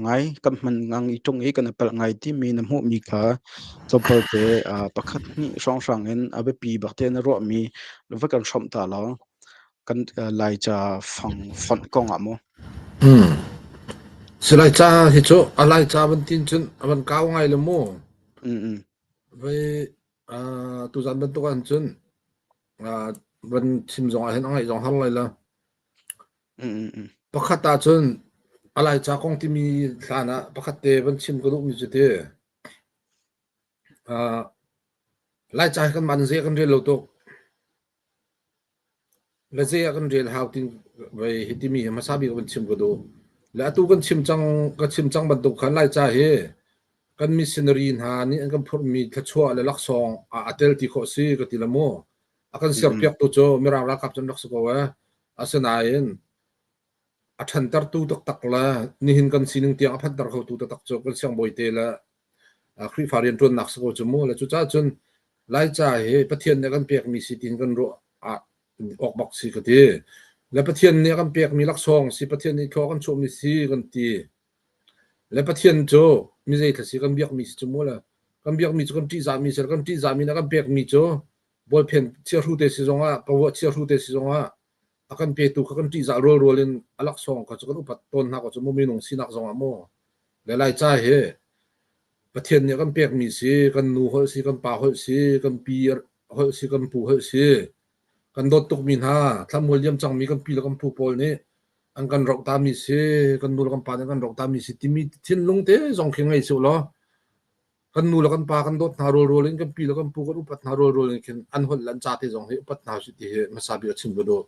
ngai kam man ngang I tung I kan pel ngai ti mi na mu mi kha chopal te pakhat ni song en abe pi bak te na ro mi lo kan shom ta lo kan lai cha fang fon kong amo Selai cha hi cho alai cha ban tin chun aban kaw ngai le mo ve tu zan ban to kan chun ban chim zong hen ngai zong hal lai la pakhata chun alai cha kong ti mi thana pakhate ban chim ko mi chu te lai cha kan man je kan re lo to la je kan re how tin ve hitimi masabi ban chim ko do la tu kan chim chang ban to khan lai cha he kan missionary ha ni kan phur mi tha chwa le lak song atel ti kho si ka ti lamo akan ser piak to cho mera ra kap chan rak so wa asanain athan tar tu tak la ni hin kan sining tiang aphat dar kho tu tak cho kan siang boi te la khri farian ton nak so cho mo la chu cha chun lai cha he pathian ne kan pek mi si tin kan ro ok bak si ka ti le pathian ne kan pek mi lak song si pathian ni kho kan cho mi si kan ti le pathian cho mi zai thasi kan biak mi si chu mo la kan biak mi chu kan ti za mi ser kan ti za mi na kan pek mi cho bol pen chia ru te si zonga pawo chia ru te si zonga akan pe tu kan ti za rol in alak song ka chu kan upat ton na ko chu mo mi nong sinak zonga mo le lai cha he pathian ne kan pek mi si kan nu hol si kan pa hol si kan pi hol si kan pu hol si kan dot tuk min ha thamol yam chang mi kan pi la kan pu pol ne ang kan rok ta mi se kan nu kan pa kan rok ta mi si ti mi thin lung te zong kheng ngai su lo kan nu la kan pa kan dot na rol in kan pi la kan pu kan upat na rol in kin an hol lan cha te zong he upat na si ti he masabi chim bo do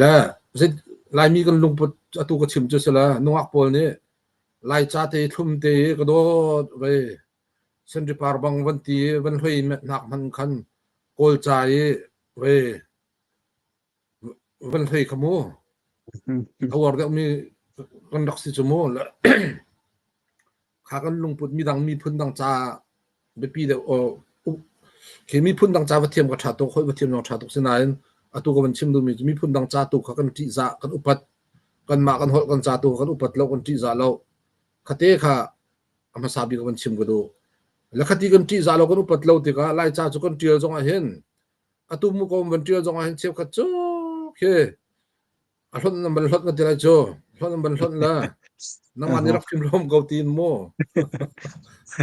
la zet lai mi kan lung put atu ko chim chu sala nuak pol ne lai cha te thum te ka do ve sen ri par bang van ti van hloi nak man khan kol chai ve van hloi khamo awar da mi kan dak si chu mo la kha kan lung put mi dang mi phun dang cha be pi de o ke mi phun dang cha va thiam ka tha to khoi va thiam no tha to sinain atu ko ban chim du mi phun dang cha tu kha kan ti za kan upat kan ma kan hol kan cha tu kan upat lo kan ti za lo khate kha ama sabi ko ban chim ko do la khati kan ti za lo kan upat lo ti ka lai cha chu kan tial jong a hen atu mu ko ban tial jong a hen chep kha chu ke a hlon nam ban hlot na ti la cho hlon ban hlon la nang ani rak kim lom ko tin mo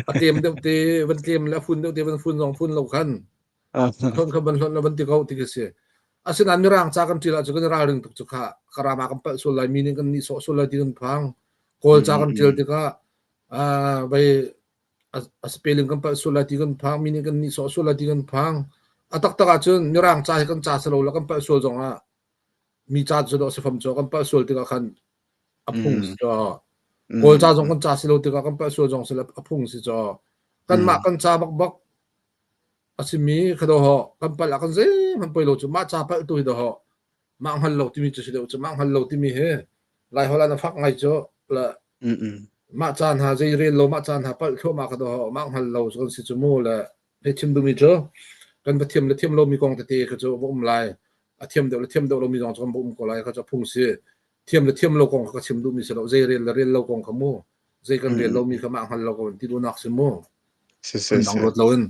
atem de te ban kem la fun de ban fun jong fun lo khan hlon kha ban hlon la ban ti ko ti ke se asin an rang cha kan ti la chu kan ra ring tuk chu kha karama kan pa so lai mi ning kan ni so la ti kan phang kol cha kan til ti ka bai spelling kan pa so la ti kan phang mi ning kan ni so la ti kan phang atak taka chun ni rang cha kan cha selo la kan pa so jong a mi cha chu do se pham cho kan pa so ti ka khan apung cho kol cha jong kan cha selo ti ka kan pa so jong se la apung si cho kan ma kan cha bak asimi khado ho kan pa la kan ze man poi lo chu ma cha pa tu hi do ho ma hal lo ti mi chu se lo chu ma hal lo ti mi he lai hola na phak ngai cho la ma chan ha je re lo ma chan ha pa tho ma khado ho ma hal lo so si chu mo la pe chim du mi cho kan ba thiam lo mi kong te te kha cho bom lai a thiam de lo mi jong chom bom ko lai kha cho phung si เทียมโลกองก็ชิมดูมีสโลเจเรียนโลกองขโมเจกันเรียนเรามีขมาหันเราก็ที่ดูนักสิโมเป็นดังรถเราเอง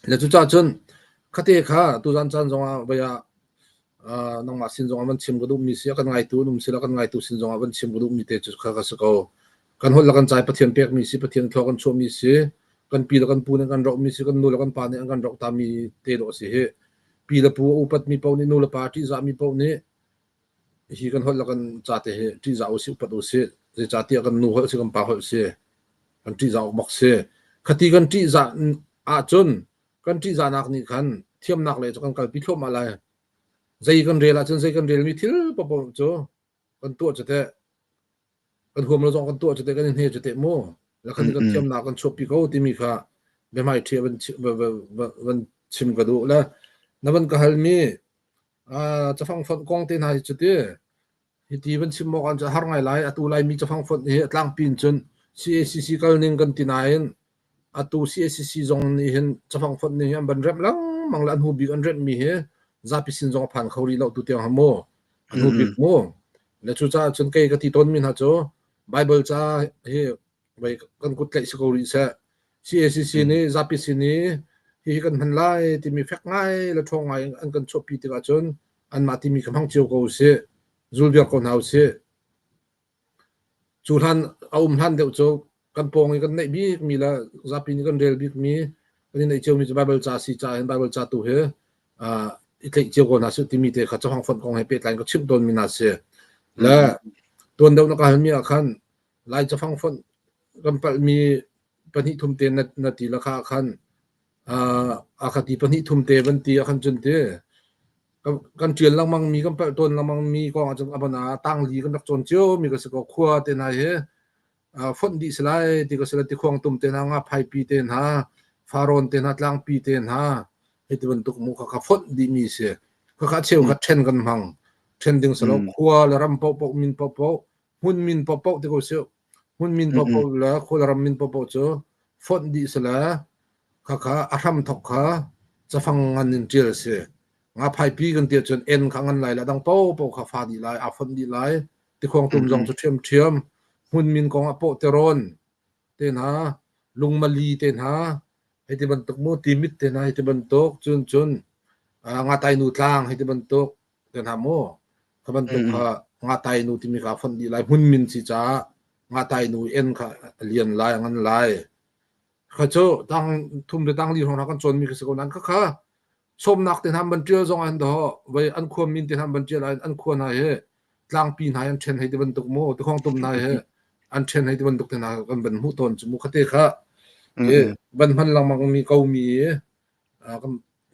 แล้วจุดจนคติค่ะตุจันจันจงว่าไปน้องมาสินจงว่ามันชิมกระดูมีเสียกันไงตัวนุ่มเสียกันไงตัวสินจงว่ามันชิมกระดูมีเตจุดข้าก็สกอกันหุ่นละกันใจประเทียนเปียกมีสิประเทียนทอกันชมมีสิกันปีละกันปูนกันรอกมีสิกันนูละกันปานเนี่ยกันรอกตามีเตโลสิเฮปีละปูอุปัตมีเป้านี่นูละปาที่จะมีเป้านี่ฮีกันหุ่นละกันจัดเฮที่จะเอาสิอุปัตอุสิจะจัดที่กันนูเขาสิกันปาเขาสิกันที่จะเอาบักสิคติกันที่จะอาจนกันที่จะนักนี่กันเทียมนักเลยจะกันพิทมอะไรใจกันเรียละจนใจกันเรียลมีทิลปะปะโจกันตัวจะเตะกันหัวมันจงกันตัวจะเตะกันเฮจะเตะโมแล้วกันกันเทียมนักกันชอบปีเขาที่มีค่ะไม่ไม่เทียมันชิมกระดูแล้วนั่นมันก็ฮัลมีจะฟังฝนกองเต้นให้จะเตะฮิตีมันชิมบอกกันจะหาไงไล่ตัวไล่มีจะฟังฝนเฮตั้งปีนจน CACC กันนึงกันที่ไหนตัว CACC จงนี่เห็นจะฟังฝนนี่มันเริ่มลังมังลันหูบิกันเริ่มมีเฮจะพิสินจงผ่านเขารีเราตัวเตียงหามโมอันหูบิกโมแล้วชุดจ้าจนเกยกติต้นมินฮะโจไบเบิลจ้าเฮไปกันกุดเกยสกอรีเซ CACC นี่จะพิสินนี่เฮกันพันไล่ที่มีแฟกง่ายแล้วทองไงอันกันชอบปีติกาจนอันมาที่มีคำพังเจียวกูเสียจูเบียร์คนเอาเสียจูทันเอาทันเดียวโจกันปองกันในบีมีละจะพินกันเรลบีมีอันนี้ในเจียวมีจะไบเบิลจ้าสีจ้าเห็นไบเบิลจ้าตัวเฮอีกเจียวก่อนนะสุดที่มีแต่เขาจะฟังฝนกองให้เป็ดไลน์ก็ชิมโดนมีนาเสียและตัวเดียวนักการมีอาคารไลน์จะฟังฝนกันมีปนิทุมเตนนาทีราคาอาคารอาคติปนิทุมเตวันตีอาคารจนเตกันเจียนลังมังมีกันต้นลังมังมีกองอาจจะอัปนาตั้งลีกันนักจนเจียวมีก็สกอขวาเตนายฝนดีสลายที่ก็สลัดที่ควงตุมเตนหาไพปีเตนหาฟารอนเตนหาลังปีเตนหาที่บรรทุกมุขกับฝนดีมีเสียก็ขาเชี่ยวกับเช่นกันพังเช่นดึงสลบขวาแล้วรำปอกมินปอกหุ่นมินปอกที่เขาเชี่ยวหุ่นมินปอกแล้วขวาารำมินปอกเจอฝนดีสละข้าอารมณ์ทกขาจะฟังงานนินเจอเสียงาไพ่ปีกันเตียจนเอ็นขังกันไหลแล้วดังปอกข้าฟ้าดีไหลอาฝนดีไหลที่ควงตุ่มจงจะเทียมหุ่นมินกองอโปเตรอนเตนหาลุงมาลีเตนหาให้ที่บรรทุกมูตีมิดเตนะให้ที่บรรทุกจนงาไตนูทางให้ที่บรรทุกเตนะโมขบรรทุกงาไตนูที่มีขาฟันดีลายหุ่นมินสิจ้างาไตนูเอ็นค่ะเลียนลายงั้นลายข้าเจ้าตั้งทุ่มไปตั้งลีของนักจนมีกษัตริย์นั้นก็ค่ะชมนักเตนะบรรเจียจงอันดอไว้อันควรมินเตนะบรรเจียลายอันควรให้กลางปีนายอันเช่นให้ที่บรรทุกโมที่ของตุ่มนายอันเช่นให้ที่บรรทุกเตนะกันเป็นหูตนจมูกคติค่ะบันพันลังมังมีเกามี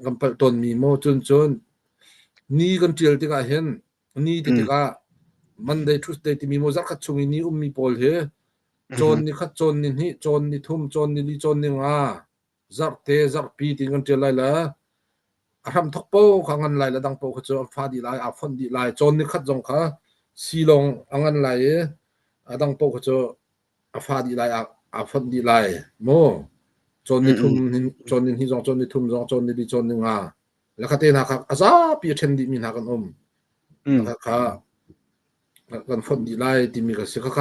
กันเปิดต้นมีโมจนนี่กันเจียลที่ก็เห็นนี่ที่ก็มันได้ทุสได้ที่มีโมจักขัดชงนี่มีโพลเฮจนนี่ขัดจนนี่จนนี่ทุ่มจนนี่จนนี่จักเตจักปีที่กันเจียลไรละทำทกโป้ขังกันไรละดังโป้เขาจะฟ้าดีไรอาฟันดีไรจนนี่ขัดจงค่ะสีลงอังกันไรดังโป้เขาจะฟ้าดีไรอาฟันดีไลโมจนนี่ทุ่มจนนี่จงจนนี่ทุ่มจนนี่จนนี่แล้วก็เตนะครับอาซาปีเชนดิมีนากันแล้วก็กันฟันดีไลที่มีก็สิก็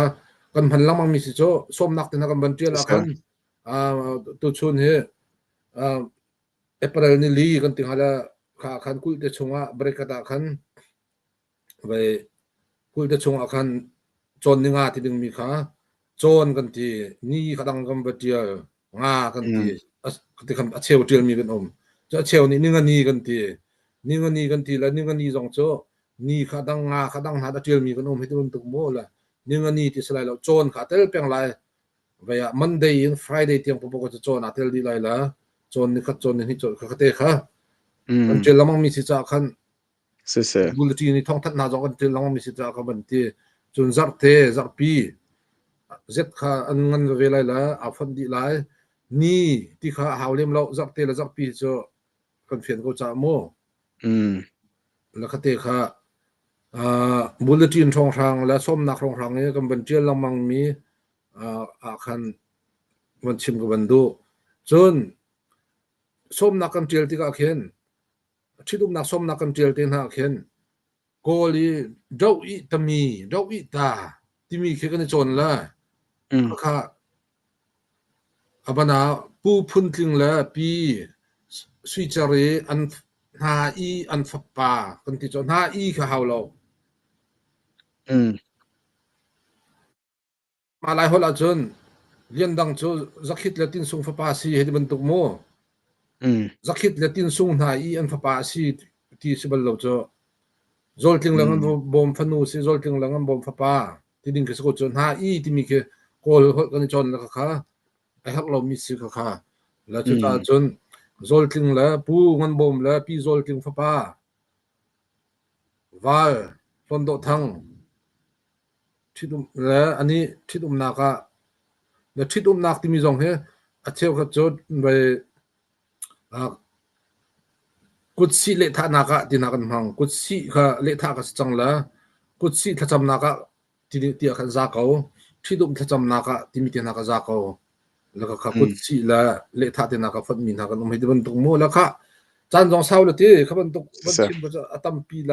กันพันลังมังมีสิโจส้มนักเตนะกันบันเจียละกันตัวชุนเฮเอเปรลนี่ลีกันติงหาละข้าคันคุยเตชงะเบรกตาคันไปคุยเตชงะคันจนนี่ที่ดึงมีค่ะโจนกันทีนี่ขดังกันไปเจียงากันทีที่คำเชลเจียมีกันจะเชลนี่เงินนี่กันทีนี่เงินนี่กันทีแล้วนี่เงินนี่จงโจนี่ขดังงาขดังหาเจียมีกันให้ที่มันตุกโมละนี่เงินนี่ที่สลายแล้วโจนขาเตลเปียงไรไปMonday and Fridayเตียงปุ๊บก็จะโจนอาเตลดีไรละโจนนี่ขัดโจนนี่โจนขาเตะค่ะมันเจลมังมีสิจ้าคันบุลตีนี่ท่องทัดนาจงกันเจลมังมีสิจ้าคันบันทีจนจักเตจักปีเจ็ดข้าอันงั้นเวลาละอาฟันดีไลนี่ที่ข้าหาเลี้ยมเราจักเตละจักปีจะกันเฟียนก็จะโมแล้วก็เตะข้าบุลตินทองทางและส้มนักทองทางนี้กันเป็นเจียลมังมีอาคันมันชิมกับบันดูจนส้มนักกันเจียลที่ก็เข็นที่ดุมนักส้มนักกันเจียลที่น่าเข็น Goli dau I tami dau I ta timi ke kan chon la kha abana pu phun tling la pi sui chare an ha I an fa kan ti chon ha I kha haulo ma lai hola chon lian dang chu zakhit latin sung fa pa si he ban tuk mo zakhit latin sung na I an fa pa si ti sibal lo cho zolting langan bom phanu si zolting langan bom fa pa ti ding ke so chon ha I ti mi ke kol hol kan chon la kha ai hak lo mi si kha la chu ta chon zolting la pu ngan bom la pi zolting fa pa wal fondo thang thidum la ani thidum na ka la thidum nak ti mi jong he a cheu kha chot baiกุดซีเลทานากะตินากันมังกุดซีค่ะเลทากะจังละกุดซีทะจำนากะติติอะคันซาเกาที่ดุมทะจำนากะติมีตินากะซาเกาแล้วก็ค่ะกุดซีละเลทาตินากะฟัดมีนากันไม่ได้บันตุกโมแล้วค่ะจานจองเศร้าเลยติค่ะบันตุกบันชิมก็จะอตัมปีไล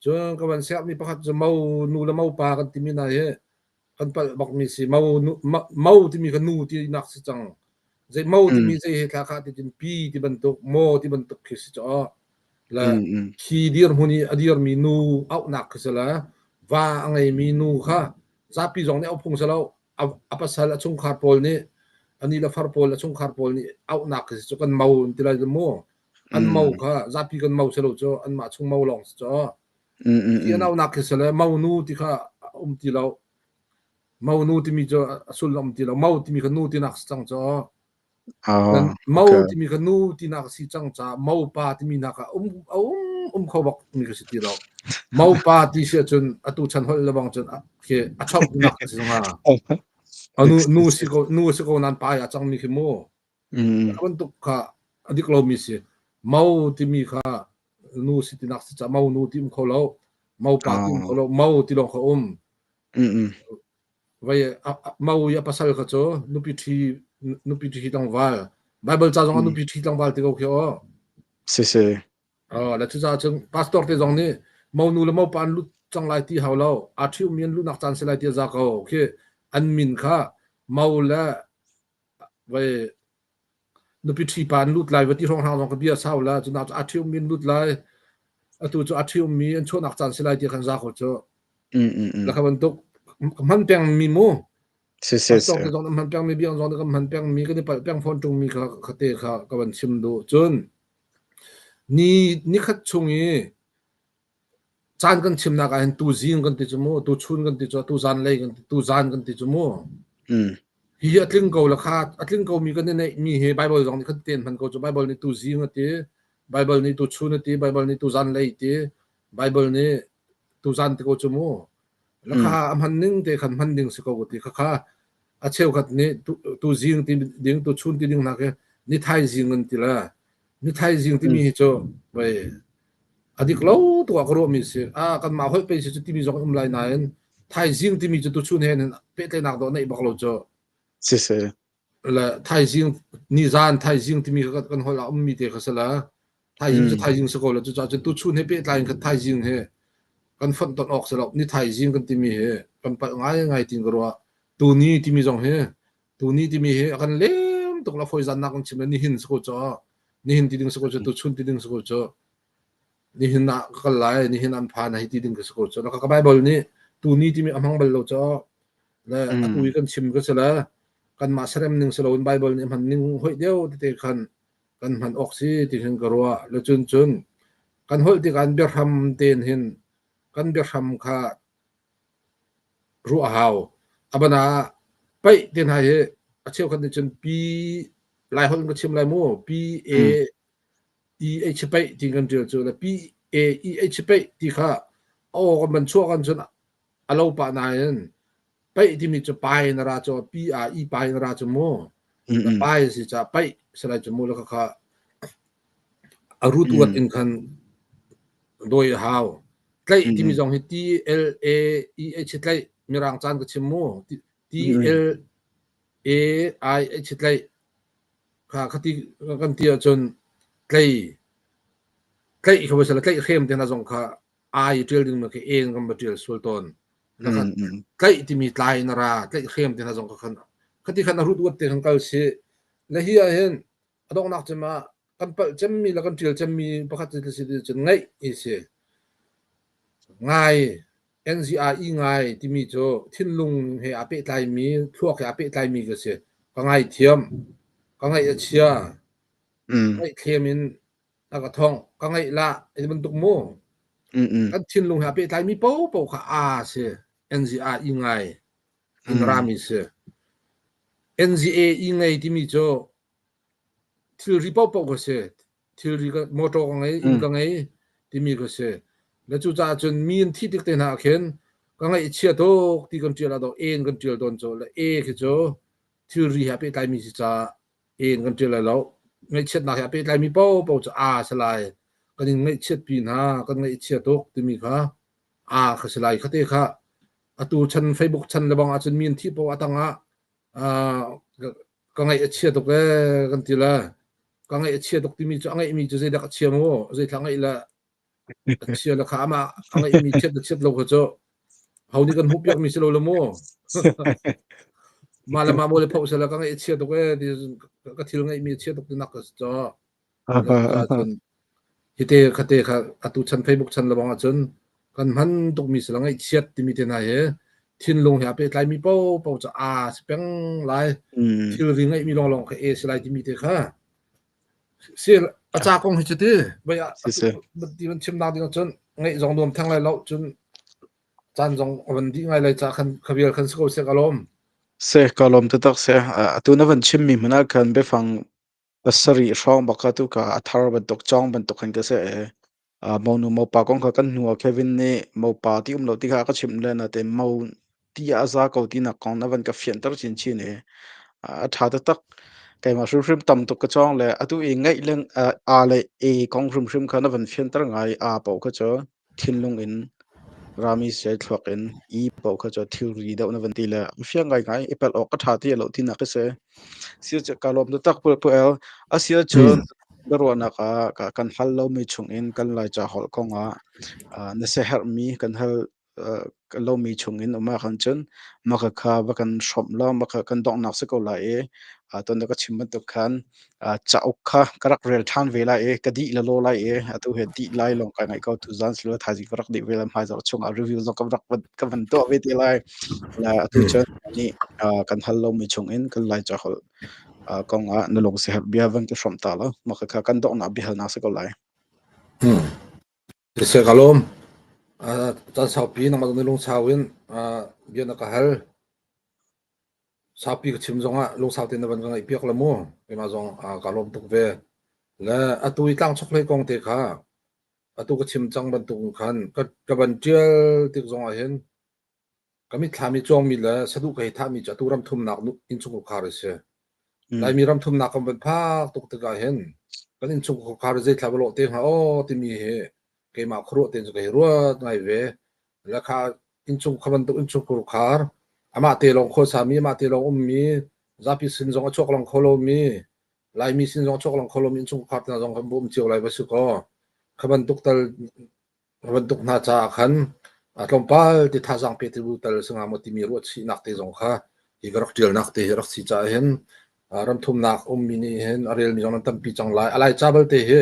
จนก็บันเสียมีประคัดจะเมานูละเมาปากันติมีนายกันปะบอกมีสิเมาติมีกันนูตินักสิจังใจเมาที่มีใจค่าที่จินปีที่บรรทุกโมที่บรรทุกคือสิจ้าและขี้เดียร์หุนี่อดียร์มีนูเอาหนักคือสิละว่าไงมีนูค่ะซาปีจงเนี่ยเอาพงศแล้วเอาภาษาละชงคาร์โพลนี่อันนี้ละฟาร์โพลละชงคาร์โพลนี่เอาหนักคือสิจ้ากันเมาที่ไรจะโมอันเมาค่ะซาปีกันเมาสิแล้วจ้าอันมาชงเมาลองสิจ้าที่เอาหนักคือสิละเมานูที่ค่ะที่เราเมานูที่มีจ้าสุลที่เราเมาที่มีกันนูที่หนักจังจ้าเมาที่มีกันนูที่นักสิจังจ้าเมาปาที่มีนักเขาบอกมีกสิทธิ์เราเมาปาที่เสียจนอตุชันหอยระวังจนเคอชอบนักสิจังอ่ะนูสิโกนั้นปายจังมีขี้โมมันตุกค่ะอดีกเรามีสิเมาที่มีค่ะนูสิที่นักสิจ้าเมานูที่เขาเราเมาปาที่เขาเราเมาที่ลงเขาไว้เมาอย่าภาษาเขาจ้านูพิธีนุปิธีตังวาลไบเบิลจ้าจงนุปิธีตังวาลติโกเขียวสิแล้วทุจ้าจึงพาสตอร์ที่จงนี่เมานูละเมาปานลุจังไลที่เฮาเราอาทิวมีนลุนักจันสิไลที่จากเขาโอเคอันมินค่ะเมาละไว้นุปิธีปานลุไลไว้ที่ห้องทางจงกเบียเศร้าละจนอาทิวมีนลุไลตุจ้าอาทิวมีนชวนนักจันสิไลที่คันจากเขาจ้าแล้วก็มันตกมันเปียงมีโมสองที่จงมันเปียงมีเบียงจงก็มันเปียงมีก็นี่เปียงฟอนจงมีค่ะเตะค่ะก็มันชิมดูจนนี่คัดชงอีจานกันชิมนักเห็นตูจีนกันติจมูตูชุนกันติจตูจานเลยกันตูจานกันติจมูเฮียอัตลิงเกาละค่ะอัตลิงเกามีกันนี่มีเฮไบเบิลจงนี่คัดเตียนมันก็จะไบเบิลนี่ตูจีนกันติไบเบิลนี่ตูชุนกันติไบเบิลนี่ตูจานเลยติไบเบิลนี่ตูจานติก็จมูแล้วค่ะมันนึงแต่คันมันดึงสิก็ติค่ะอาเชลคัดนี่ตูจีนติดึงตูชุนติดึงนักนี่ไทยจีนกันติละนี่ไทยจริงที่มีโจไปอดีตเราตัวกรมีสิกันมาให้ไปสิที่มีจงอุ้มลายนั้นไทยจริงที่มีจะตัวชุนเห็นเป็นแต่นักโดนในบอกเราโจสิและไทยจริงนิจานไทยจริงที่มีกันหัวเรามีเด็กเขาละไทยจริงจะไทยจริงสกอลจะจะตัวชุนให้เป็นลายกันไทยจริงเหกันฟันตอนออกสลับนี่ไทยจริงกันที่มีเหกันไปง่ายจริงก็รู้ว่าตัวนี้ที่มีจงเหตัวนี้ที่มีเหกันเล่มตรงเราไฟจันนักกันชิมนี่หินสกอลจ้านี่หินที่ดึงสกุลจะตุชุนที่ดึงสกุลจะนี่หินนักก็ไล่นี่หินอันพานะที่ดึงสกุลจะแล้วก็ไบเบิลนี่ตัวนี้ที่มีอัมฮังเบลเราจะแล้วตัวนี้กันชิมก็จะแล้วกันมาเสร็จหนึ่งสโลนไบเบิลนี่มันหนึ่งห้อยเดียวที่กันมันออกซิที่หินกรัวแล้วจนกันห้อยที่กันเบียร์ทำเตียนหินกันเบียร์ทำค่ะรัวหาวอับนาไปเตียนให้เชี่ยวกันจนปีหลายคนก็ชิมหลายโม่ PAEH ไปจริงกันเจอแล้ว PAEH ไปที่ค่ะกันมันชั่วกันจนเราปะนายนั้นไปที่มีจะไปนราจอ PRE ไปนราจโม่ไปสิจะไปสลายจโม่แล้วก็ค่ะรูตวัดอินคันโดยหาวใกล้ที่มีจงให้ TLAEH ใกล้มีรางจานก็ชิมโม่ TLAIH ใกล้ค่ะคติกันเตียจนใกล้เขาว่าจะใกล้เข้มเท่านั้นจงค่ะ ai drill ding ma ke en kam material sul ton la kha อืม kai ti mi tlai na ra tlai khem te na jong khan khati khan ru duat te khan kal se la hi a hen adong nak chama kan pal chem mi la kan drill chem mi pakhat te se chen ngai e se ngai NCR i ngai ti mi cho thin lung he ape tlai mi thuak he ape tlai mi ke se ka ngai thiam ka ngai a chia อืม ngai khemin aka thong ka ngai la e ban tuk mo อืม kan thin lung he ape tlai mi po kha a se NCR i ngai in rami se NGA i ngai ti mi cho thil ri po ko se thil ri ka motor ka ngai in ka ngai ti mi ko se la chu cha chun min thi tik te na khen ka ngai chia to ti kan chia la do en kan chia don cho la e ke cho thil ri ha pe tai mi si cha en kan chia la lo ngai chet na ha pe tai mi po cho a salai kan ngai chet pi na kan ngai chia to ti mi kha a kha salai kha te kha atu chan Facebook chan la bang a chun min thi po atanga ka ngai chia to ke kan ti la ka ngai chia to ti mi cho ngai mi cho ze da chia mo ze thang ngai la chia la kha ma ngai mi chet lo ko cho hau ni kan hu piak mi se lo lo mo mala ma mo le pho se la ka ngai chia to ke di ka thil ngai mi chia to ti nak cho la cha chun hite khate kha atu chan Facebook chan la bang a chun kan man tok mi se la ngai chiat ti mi te na he thin long ha pe tlai mi po cha a speng lai อืม thil ri ngai mi long kha e se lai ti mi te kha se a cha kong hi chete ba ya ti man chim na ding chun ngai jong dom thang lai lo chun chan jong wan di ngai lai cha khan khabial khan sko se kalom se kalom te tak se atu na van chim mi mana kan be fang pasari shong bakatu ka athar ban tok chong ban tok khan ka se monu mo pa kong ka kan nuwa Kevin ne mo pa ti lo ti ka chim le na te mo ti aza ko ti na kong na van ka fian tar chin chi ne tha ta tak kai ma shrim tam tok ka chong le atu e ngai leng a le e kong shrim kha na van fian tar ngai a pau ka cho thin lung in rami se thwak in I pau kha cho theory da na van ti la fia ngai ngai epal ok tha ti lo ti na ka se sia cha kalom da tak pu el asia cho darwana ka kan hal lo mi chung in kan lai cha hol konga na se her mi kan hal kan lo mi chung in ma khan chen ma kha kha ba kan shop la ma kha kan dong nak se ko la e ton da ka chim to khan cha ukha karak rel than vela e kadi la lo lai e atu he di lai long ka ngai ko tu zan slo tha ji karak di vela ma za chung a review zo kam rak ka van to ve ti lai la atu chen ni kan hal lo mi chung in kan lai cha hol konga na long se bia van ke from ta la ma kha kan dong na bi hal na se ko lai se kalom cha sau pi na ma ni long chawin ge na ka hal sa pi ka chim zonga long sau te na ban ngai piak la mo e ma zong kalom tuk ve la atui tlang chok le kong te kha atu ka chim chang ban tung khan ka ban tial tik zong a hen kami thami chong mi la sadu kai thami cha turam thum nak in chu ko khar se lai mi ram thum nak kam ban phak tuk te ka hen kan in chu ko khar je thlablo te ha o ti mi he ke ma khro te chu kai ruat ngai ve la kha in chu khaban tu in chu ko khar ama te long kho sa mi ma te long mi zapi sin zong chok long kholo mi lai mi sin zong chok long kholo mi in chu khar na zong kan bum chiu lai ba su ko khaban tuk tal khaban tuk na cha khan atlom pal ti tha jang pe ti bu tal sanga mo ti mi ro chi nak te zong kha hi garak tial nak te rak si cha hen ram thum nak mi ni hen arel mi jong tam pi chang lai alai chabal te he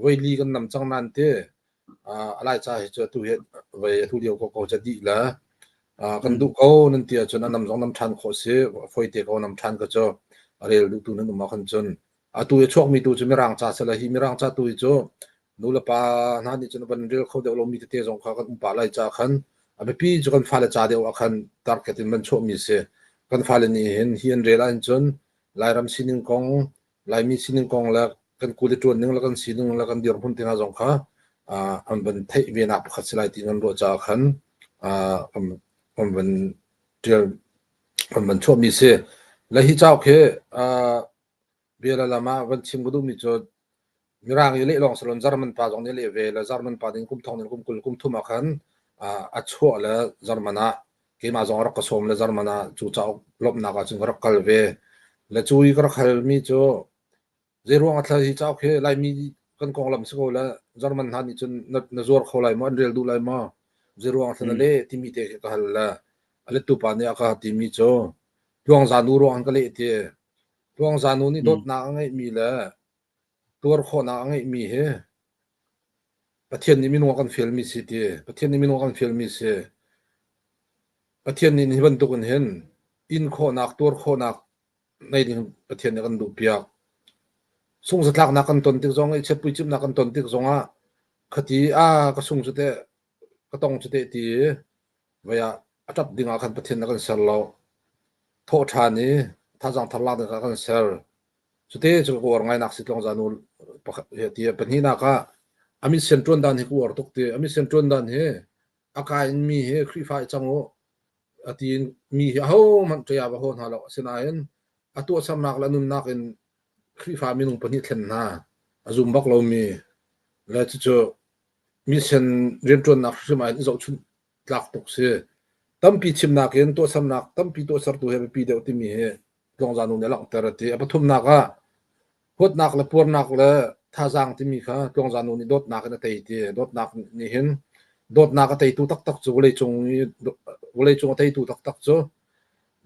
voi li kan nam chang nan te alai cha he chu tu he voi thu dio ko cha di la kan du ko nan tia chun nam jong nam than kho se foi te ko nam than ka cho arel du tu nan ma khan chun tu e chok mi tu chu mi rang cha sala hi mi rang cha tu chu nula pa na ni chun ban rel kho de lo mi te jong kha kan pa lai cha khan abe pi chu kan fa le cha de wa khan target in man cho mi se kan fa le ni hen hian rel an chun lai ram sining kong lai mi sining kong la kan ku le tuan ning la kan sining la kan dir hun tina jong kha an ban thei ve na khat silai ti nan ro cha khan an ban tir an ban cho mi se la hi chao khe bela lama ban chim gudu mi cho mirang yele long salon German pa jong ne le ve la German pa ding kum thong ne kum kul kum thuma khan a chho la Germana ke ma jong rak ka som la Germana chu chao lop na ka chung rak kal ve la chui ka khal mi cho zero atla hi chao khe lai mi kan kong lam sko la German han ni chun na zor kholai mo rel du lai mo zeruang thana le timi te ka hal la ale tu pa ne aka timi cho tuang zanu ro an ka le te tuang zanu ni dot na ngai mi la tur kho na ngai mi he pathian ni min kan film mi si te pathian ni min kan film mi se pathian ni ban tu kan hen in kho nak tur kho nak nei ding pathian kan du piak sung sa tlak na kan ton tik zong ai che pui chim na kan ton tik zonga khati a ka sung chu te ka tong chu te ti vaya atap dinga kan pathian na kan sel lo tho tha ni tha jang thala da kan sel chu te chu ko ngai nak si tlong janu he ti pani na ka ami sentron dan hi ko or tok te ami sentron dan he aka in mi he khri fa chango atin mi ho man te ya ba hon ha lo sinayen atu sam nak la nun nak in khri fa mi nung pani thlen na azum bak lo mi la chu mi sen rentron nak shimai zo chun tlak tok se tampi chim nak en to sam nak tampi to sar tu he pi de ti mi he tlong janu ne lang terati apathum naka hot nak la por nak la tha jang ti mi kha tlong janu ni dot nak na tei ti dot nak ni hen dot nak tei tu tak tak chu le chung tei tu tak tak chu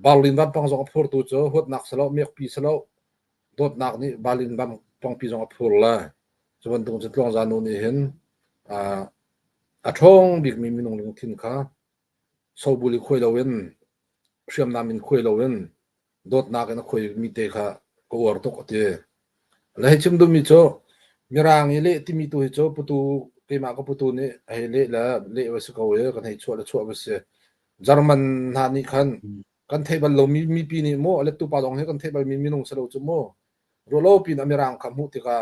balin ban pang jong phur tu chu hot nak salo mek pi salo dot nak ni balin bam pang pi jong phur la chuan tung chu tlong janu ni hen a thong big mi minung ling thin kha sobuli khoi lowen shriam namin khoi lowen dot nak na khoi mi te kha ko or tok te la he chim du mi cho mirang ile ti mi tu he cho putu ke ma ko putu ne he le la le wa su ko ye kan he chwa la chwa ba se German ha ni khan kan thebal lo mi pi ni mo ale tu pa dong he kan thebal mi minung salo chu mo ro lo pi na mirang kha mu ti ka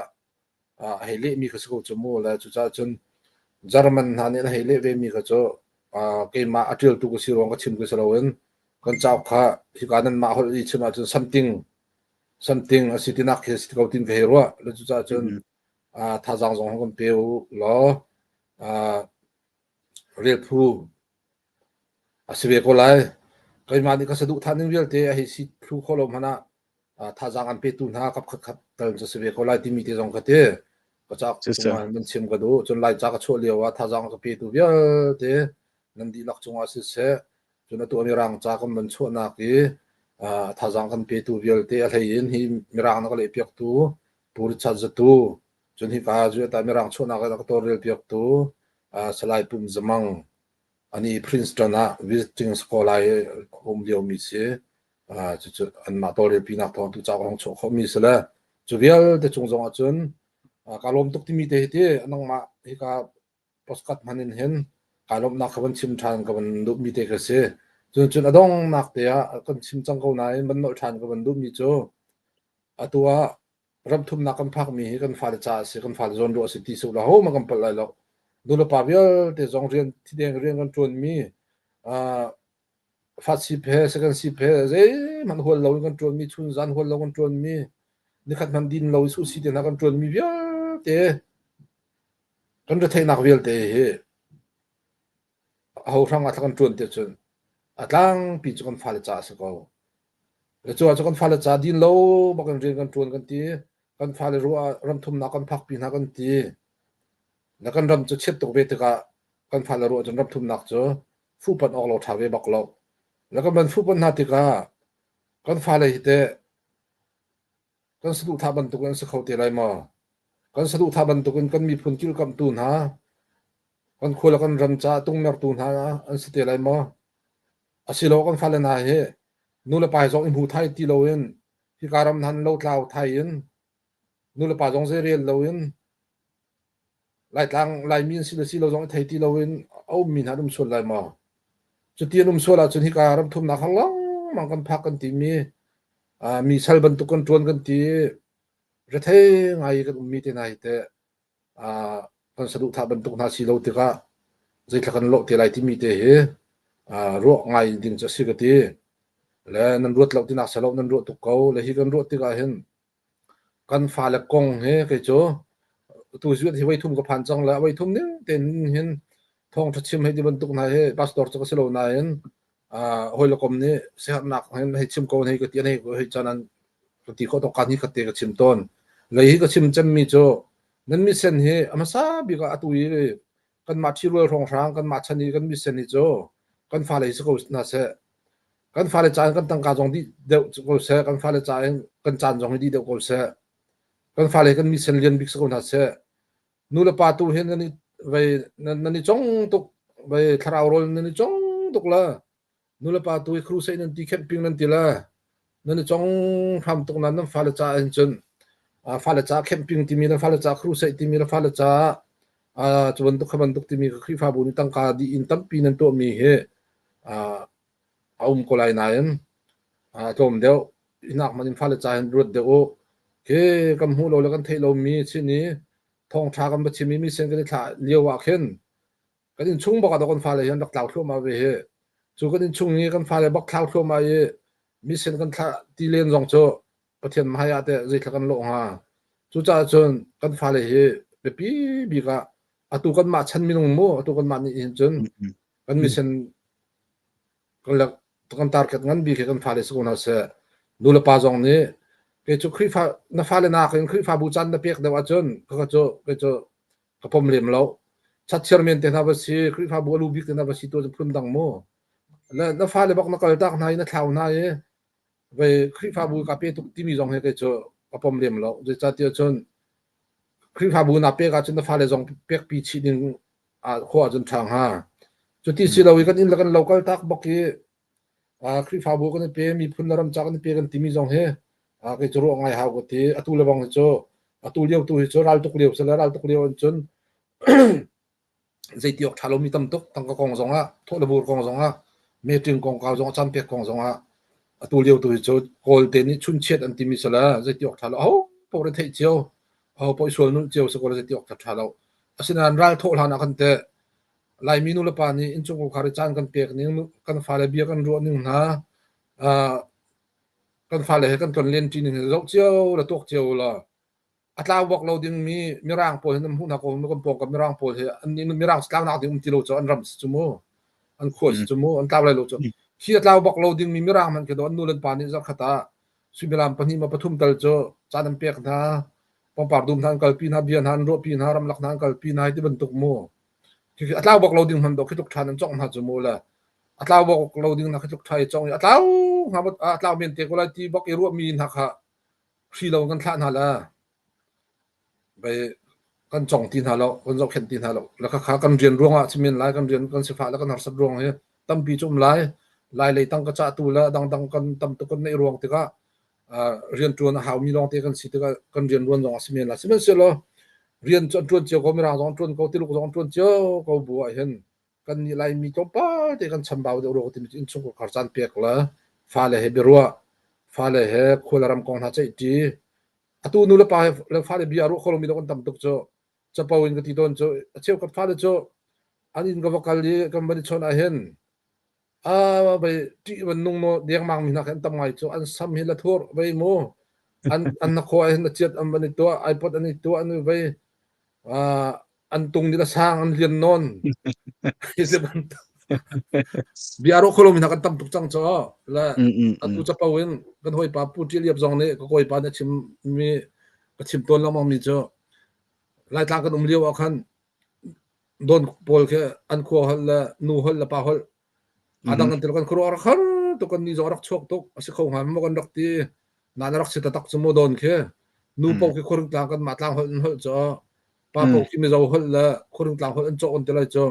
he le mi kha su ko chu mo la chu cha chun German ha ne he le ve mi kha cho ke ma atil tu ko si rong ka chim ko salo wen kan chau kha hi kanan ma hol i chima chun something asitinak he sit ko tin ve ro la chu cha chun tha jang jong kan pe lo re phu asibe ko lai kai ma ni ka sadu thaning rial te hi si thu kholom hana tha jang an pe tu na kap khat tal chu sibe ko lai ti mi te jong ka te ka chak man man chim ka do chun lai cha ka chho lewa tha jang ka pe tu vial te nan di lak chunga si se chuna tu mi rang cha kam man chho na ki tha jang kan pe tu vial te a hlein hi mi rang na ka le piak tu pur cha za tu chun hi ka ju ta mi rang chho na ka to rel piak tu salai pum zamang ani Princeton visiting scholar home leo mi se chu an ma to re pina thon tu cha hong cho kho mi sela chu vial te chung jong a chun kalom tok ti mi te te anang ma hi ka postcard manin hen kalom na khaban chim than ka ban du mi te ka se chun adong nak te a kan chim chang ko na ban no than ka ban du mi cho atua ram thum na kan phak mi hi kan fa cha se kan fa zon ro se ti su la ho ma kan pal lai lo du lo pa vial te jong rian ti deng rian kan chun mi phát si phe second si phe ze man hol lo kan chun mi chun zan hol lo kan chun mi ni khat man din lo su si te na kan chun mi vial te kan re thai nak vial te he ho rang a kan chun te chun atlang pi chu kan fa le cha se ko le chu kan fa le cha din lo ba kan rin kan chun kan ti kan fa le ro ram thum na kan phak pi na kan ti na kan ram chu chet tok ve te ka kan fa le ro jan ram thum nak chu fu pan ok lo tha ve bak lo la kan ban fu pan na ti ka kan fa le te kan su tha ban tu kan se khau te lai ma kan su tha ban tu kan mi phun kil kam tu na kan khol kan ram cha tung mer tu na an se te lai ma asilo kan fa le na he nu le pai jong im hu thai ti lo yen hi karam han lo tlau thai yen nu le pa jong se riel lo yen lai tlang lai min si lo jong thai ti lo yen au min ha dum sol lai ma chu ti dum sola chun hi karam thum na khang long mang kan phak kan ti mi sal ban tu kan tuan kan ti re the ngai kan mi te nai te kan sadu tha ban tu na si lo te ka zai thakan lo te lai ti mi te he ro ngai ding cha si ka ti le nan ruat lo ti na salo nan ro tu ko le hi kan ro ti ka hen kan fa le kong he ke cho tu zuat hi wai thum ka phan chang la wai thum ne ten hen thong tha chim he di ban tu na he pastor cha ka selo na hen hoi lo kom ne se hat nak hen he chim ko he ka ti ne ko he chanan ti ko to kan hi ka te ka chim ton le hi ka chim cham mi cho นั้นมีเส้นเฮอมาซาบิกะอตุยกันมาที่รวยรองรางกันมาชนีกันมีเส้นนี่โจกันฟ้าเลยสกุลน่ะเสกันฟ้าเลยจานกันตั้งกาจงดีเดียวสกุลเสกันฟ้าเลยจานกันจานจงดีเดียวสกุลเสกันฟ้าเลยกันมีเส้นเลียนบิกสกุลน่ะเสนูละปาตูเห็นนี่ไปนั่นนี่จงตุกไปคาราวรนั่นนี่จงตุกละนูละปาตูครูเซนั่นที่แคมปิ้งนั่นที่ละนั่นนี่จงทำตรงนั้นนั่นฟ้าเลยจานจนฟ้าเลยจานแคมปิ้งที่มีนั่นฟ้าเลยจานครูเซที่มีนั่นฟ้าเลยจานจวนตุกขบันตุกที่มีครีฟ้าบุญตั้งกาดีอินตั้มปีนั่นตัวมีเฮเอาคนไรนายจมเดียวอินักมันฟ้าเลยจานรถเดียวเคกำหูเราแล้วกันเทเรามีชิ้นนี้ทองชากันบัชิมีเส้นกันที่เลี้ยวว่าเข็นกันยิ่งชุ่งบอกกับคนฟ้าเลยยันดักเต่าทั่วมาเวเฮจู่กันยิ่งชุ่งนี้กันฟ้าเลยบักเต่าทั่วมาเยมีเส้นกันที่เลี้ยงจงโจประเทศมหายาเตะจิตกันโลกฮะจู่จ้าจนกันฟ้าเลยเฮเบปีบีกะตุกันมาชันมีนงโมตุกันมานี่จนกันมีเส้นกันละกันตาร์กันงั้นบีกันฟ้าเลยสกุลน่ะเสดูแลป้าจงนี้เกจูครีฟ้าน้าฟ้าเลยนากันครีฟ้าบูจันน่ะเปียกเดว่าจนก็โจกระพมเลียมแล้วชัดเชื่อเมียนเตน่าบัสีครีฟ้าบูลูบิกเตน่าบัสีตัวจะพุ่มดังโมแล้วน้าฟ้าเลยบอกนักการตักนายนักข่าวนายไปครีฟ้าบูกับเปียตุกที่มีจงให้เกจูกระพมเลียมแล้วจะจัดเดียวจนครีฟ้าบูนับเปียกจนน้าฟ้าเลยจงเปียกปีชีนึงข้อจนทางฮะจุดที่สิเราอีกันอินแล้วกันเราก็ตักบอกที่ครีฟ้าบูกันเปียมีพุ่นนรำจักกันเปียกันที่มีจงให้cái chỗ ruộng này hào của thế tu le bang cho tu liêu tu cho ral tuk liêu sala ral tuk liêu chun dây tiok thalo mi tam tuk tang ka kong zong a tho le bur kong zong a me ting kong ka zong cham pe kong zong a tu liêu tu cho kol te ni chun chet an ti mi sala dây tiok thalo ho po re thei chiao ho po sual nu chiao so ko dây tiok thalo asina ral tho la na kan te lai mi nu le pa ni in chung ko khari chan kan pek ni kan fa le bia kan ro ni naกันฟ้าเลยกันตอนเล่นจีนเนี่ยเราเจียวเราตกเจียวละอัตราบอกเราดึงมีร่างโพลน้ำหุ่นนักมันก็ปองกับมีร่างโพลเฮอันนี้มีร่างสตาร์นักดึงมันที่เราจะอันรำสมูอันขวดสมูอันตาอะไรเราจะที่อัตราบอกเราดึงมีร่างมันก็โดนนู่นเล่นปานี่จะขัดสุบิลามปนิมาปฐุมตลจะจานเปียกนะปองปาดุมทางกัลปีนาเบียนหันโรปีนารำลักทางกัลปีนาที่บรรทุกมูคืออัตราบอกเราดึงมันดอกที่ทุกทานนั้นจ้องมาสมูละอัตราบอกเราดึงนักทุกไทยจ้องอัตราหาว่าเราเมียนเตกุลที่บอกอีรัวมีนักฮะที่เรากันท่านฮะละไปกันจ่องตีนฮะเรากันจ่องเข็นตีนฮะเราแล้วก็ขากันเรียนร่วงอ่ะที่มีหลายกันเรียนกันศึกษาแล้วกันหัดสับร่วงเฮ้ยตั้มปีจุ่มหลายเลยตั้งกระจาตูแล้วดังกันตั้มตุกันในร่วงที่ก็เรียนจวนหามีรองเตกันสิที่ก็กันเรียนร่วงจ่องสิมีละสิมีเสร็จแล้วเรียนจวนเจียวก็ไม่ร่างจ่องจวนก็ติลุกจ่องจวนเจียวก็บัวเห็นกันนี่ไรมีจอมป้าที่กันฉันบ่าวเดี๋ยวเราที่มีอินช่วงขารจันเปียกละฟ้าเลยเฮเบรัวฟ้าเลยเฮคนละรำกองหาใจจีตูนูละป้าเลยฟ้าเลยบิอารุคนลงมีตกันตั้มตุกโจจะป่าวินกันที่โดนโจเชี่ยวกับฟ้าเลยโจอันนี้ก็ว่ากันเลยกันไม่ได้ชนอาเห็นไปที่มันนุ่งโนเดียงมังมีนักเห็นตั้มไงโจอันซ้ำเห็นละทั่วไปโมอันนักขวายเห็นละเจียดอันมันตัวไอพอดอันนี้ตัวอันนี้ไปอันตรงนี้ละสร้างอันเรียนนอนที่จะมันบิอารุคนลงมีนักกันตั้มตุกจังโจและตูจะป่าวินกันหอยป้าพูดที่เรียบจงเนี่ยก็หอยป้าเนี่ยชิมมีก็ชิมต้นแล้วมันมีโจไล่ตามกันเลี้ยวเอาคันโดนโพลแค่อันขวาละนูหัลละป้าหัลดังกันที่เรากันครัวรักขันตุกันนี่จะรักชกตุกสิเขาหามันกันรักที่นานรักสิตตักสมโดนแค่นูปอกที่คนต่างกันมาต่างหัลจ้าป้าปอกที่ไม่จะหัลละคนต่างหัลอันโจอันที่ไรจ้า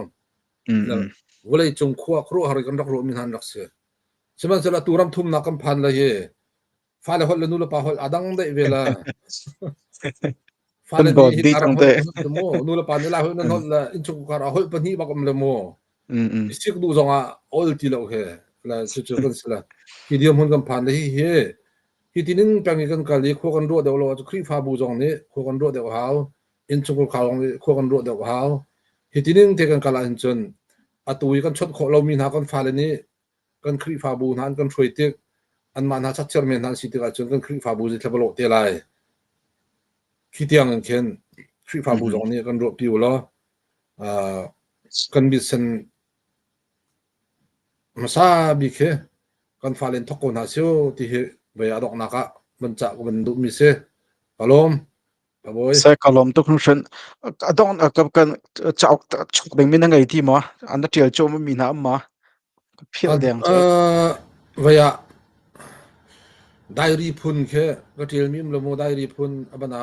วันเลยจงขวาครัวหาริกันรักรู้มีหันรักเสียใช่ไหมจะละตูรำทุ่มนักกันพันเลยฟ้าเลยหัลละนูละป้าหัลดังได้เวลาฟ้าเลยนี่ที่การหัลโมนูละป้านี่ละหัลนั่นหัลละอินชุกการหัลปนี่บักมันเลยโมสิกดูจงอ่ะโอลที่เราเฮแล้วสุดๆกันสิละที่เดียวมันกันผ่านเลยเฮ้ที่ที่นึงแปลงกันกันเลยคู่กันรัวเดี๋ยวเราจะคลีฟ้าบูจงนี้คู่กันรัวเดี๋ยวเขาอินชุกข่าวนี้คู่กันรัวเดี๋ยวเขาที่นึงเทกันกันละอินจนตุยกันชดขอเรามีหากันฟ้าเลยนี้กันคลีฟ้าบูนั้นกันช่วยเต็กอันมาหาชัดเจนเมนนั้นสิเต็กจนกันคลีฟ้าบูจะทำบล็อกเตลัยที่เตียงกันเข็นคลีฟ้าบูจงนี้กันรัวปิวล้อกันบิดเส้นมาซาบิเคกันฟ้าเล่นทกคนหาเสียวที่เบยดอกนักมันจะกันดูมิเสอารมณ์ aboy sai kalom to khun hren adon kan chau chuk ding min ngai ti mo an tial cho mi na ma phil deng cho vaya diary phun khe ka til mim lo mo diary phun abana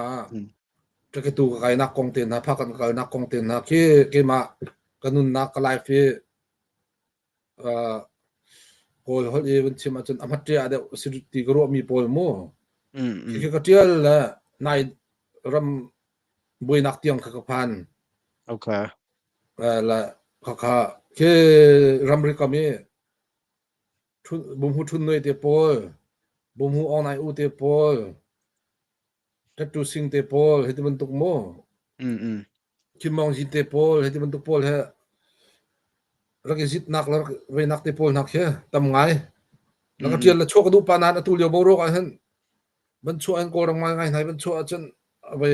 ke tu kai nak kong ten na pha kan kai nak kong ten na ke ma kanun na ka life fe pol hol even chima chun amatria de security gro mi pol mo ke ka tial la nai ram bui nak tiang ka phan okay la kha ke ram ri ka me bum hu thun noi te pol bum hu on ai u te pol tu sing te pol he te bentuk mo kim mong ji te pol he te bentuk pol he rak zit nak la ve nak te pol nak he tam ngai la ka tial la chok du pa na tu lio bo ro ka hen ban chu an ko rang mai ngai nai ban chu a chen ve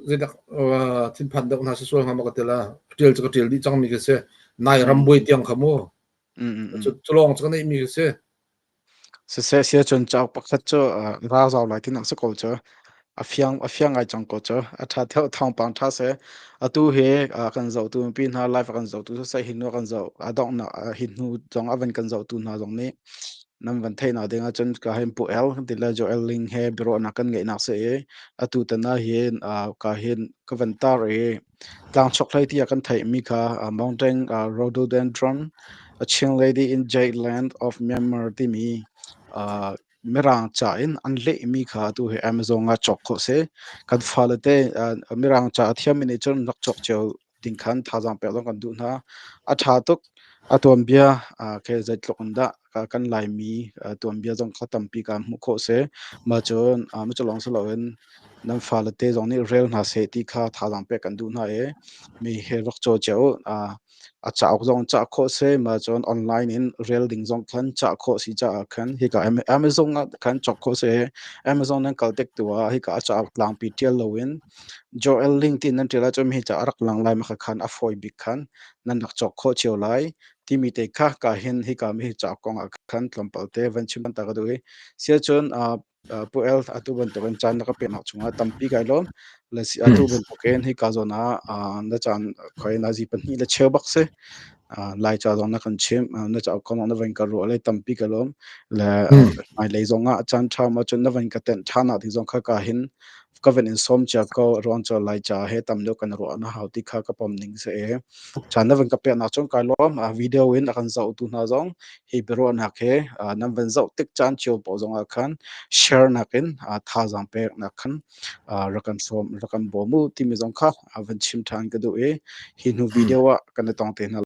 zedak tin phan dak na se so nga ma ka tela tial ka tial di chang mi ke se nai ram boi tiang khamo chu long chang nei mi ke se se chon chau pakhat cho ra zaw lai tin sa kol cho afiang ai chang ko cho atha thau thang pang tha se atu he kan zau tu pin ha life kan zau tu sa hin no kan zau adong na hin nu jong avan kan zau tu na jong ni nam van thai na denga chon ka hem pu el dila jo el ling he bro na kan ngai na se atu ta na hin ka hin ka van ta re tlang chok lai ti kan thai mi kha mountain rhododendron a ching lady in Jailand of Myanmar ti mi mirang cha in an le mi kha tu he Amazon nga chok kho se kan falate mirang cha thiam miniature nak chok cheu ding khan thajang pe long kan du na a tha tuk atom bia ke zai tlokunda kan lai mi atom bia jong khatam pi ka mu kho se ma chon ma cholong so lawen nam falate jong ni rel na se ti kha thajang pe kan du na mi he rok cho cheu a cha jong cha kho se ma chon online in rel ding jong khan cha kho si cha khan hi ka Amazon khan chok kho se Amazon nan kal tek tua hi ka cha tlang pi tel lowin Joel LinkedIn nan tela chom hi cha arak lang lai ma khan a foi big khan nan nak chok kho cheu lai ti mi te kha ka hin hi ka mi cha kong a khan tlampal te van chim ta ka doi sia chon pu el atu ban to kan chan na ka pe nak chunga tampi kai lom la si atu ban to ken hi ka zona na chan khoi na ji pan hi la cheu bak se lai cha zong na kan chem na cha kon na van ka ro le tampi ka lom la mai le zonga chan tha ma chon na van ka ten tha na ti zong kha ka hin ka ven in som cha ko ron cha lai cha he tam lo kan ro na hau ti kha ka pom ning se chan na van ka pe na chong ka lom video in akan zau tu na zong hi bero na ke nam van zau tik chan chio po zong a khan share na ken tha jang pe na khan rakan som rakan bo mu ti mi zong kha avan chim thang ka do hi nu video wa kan tong te na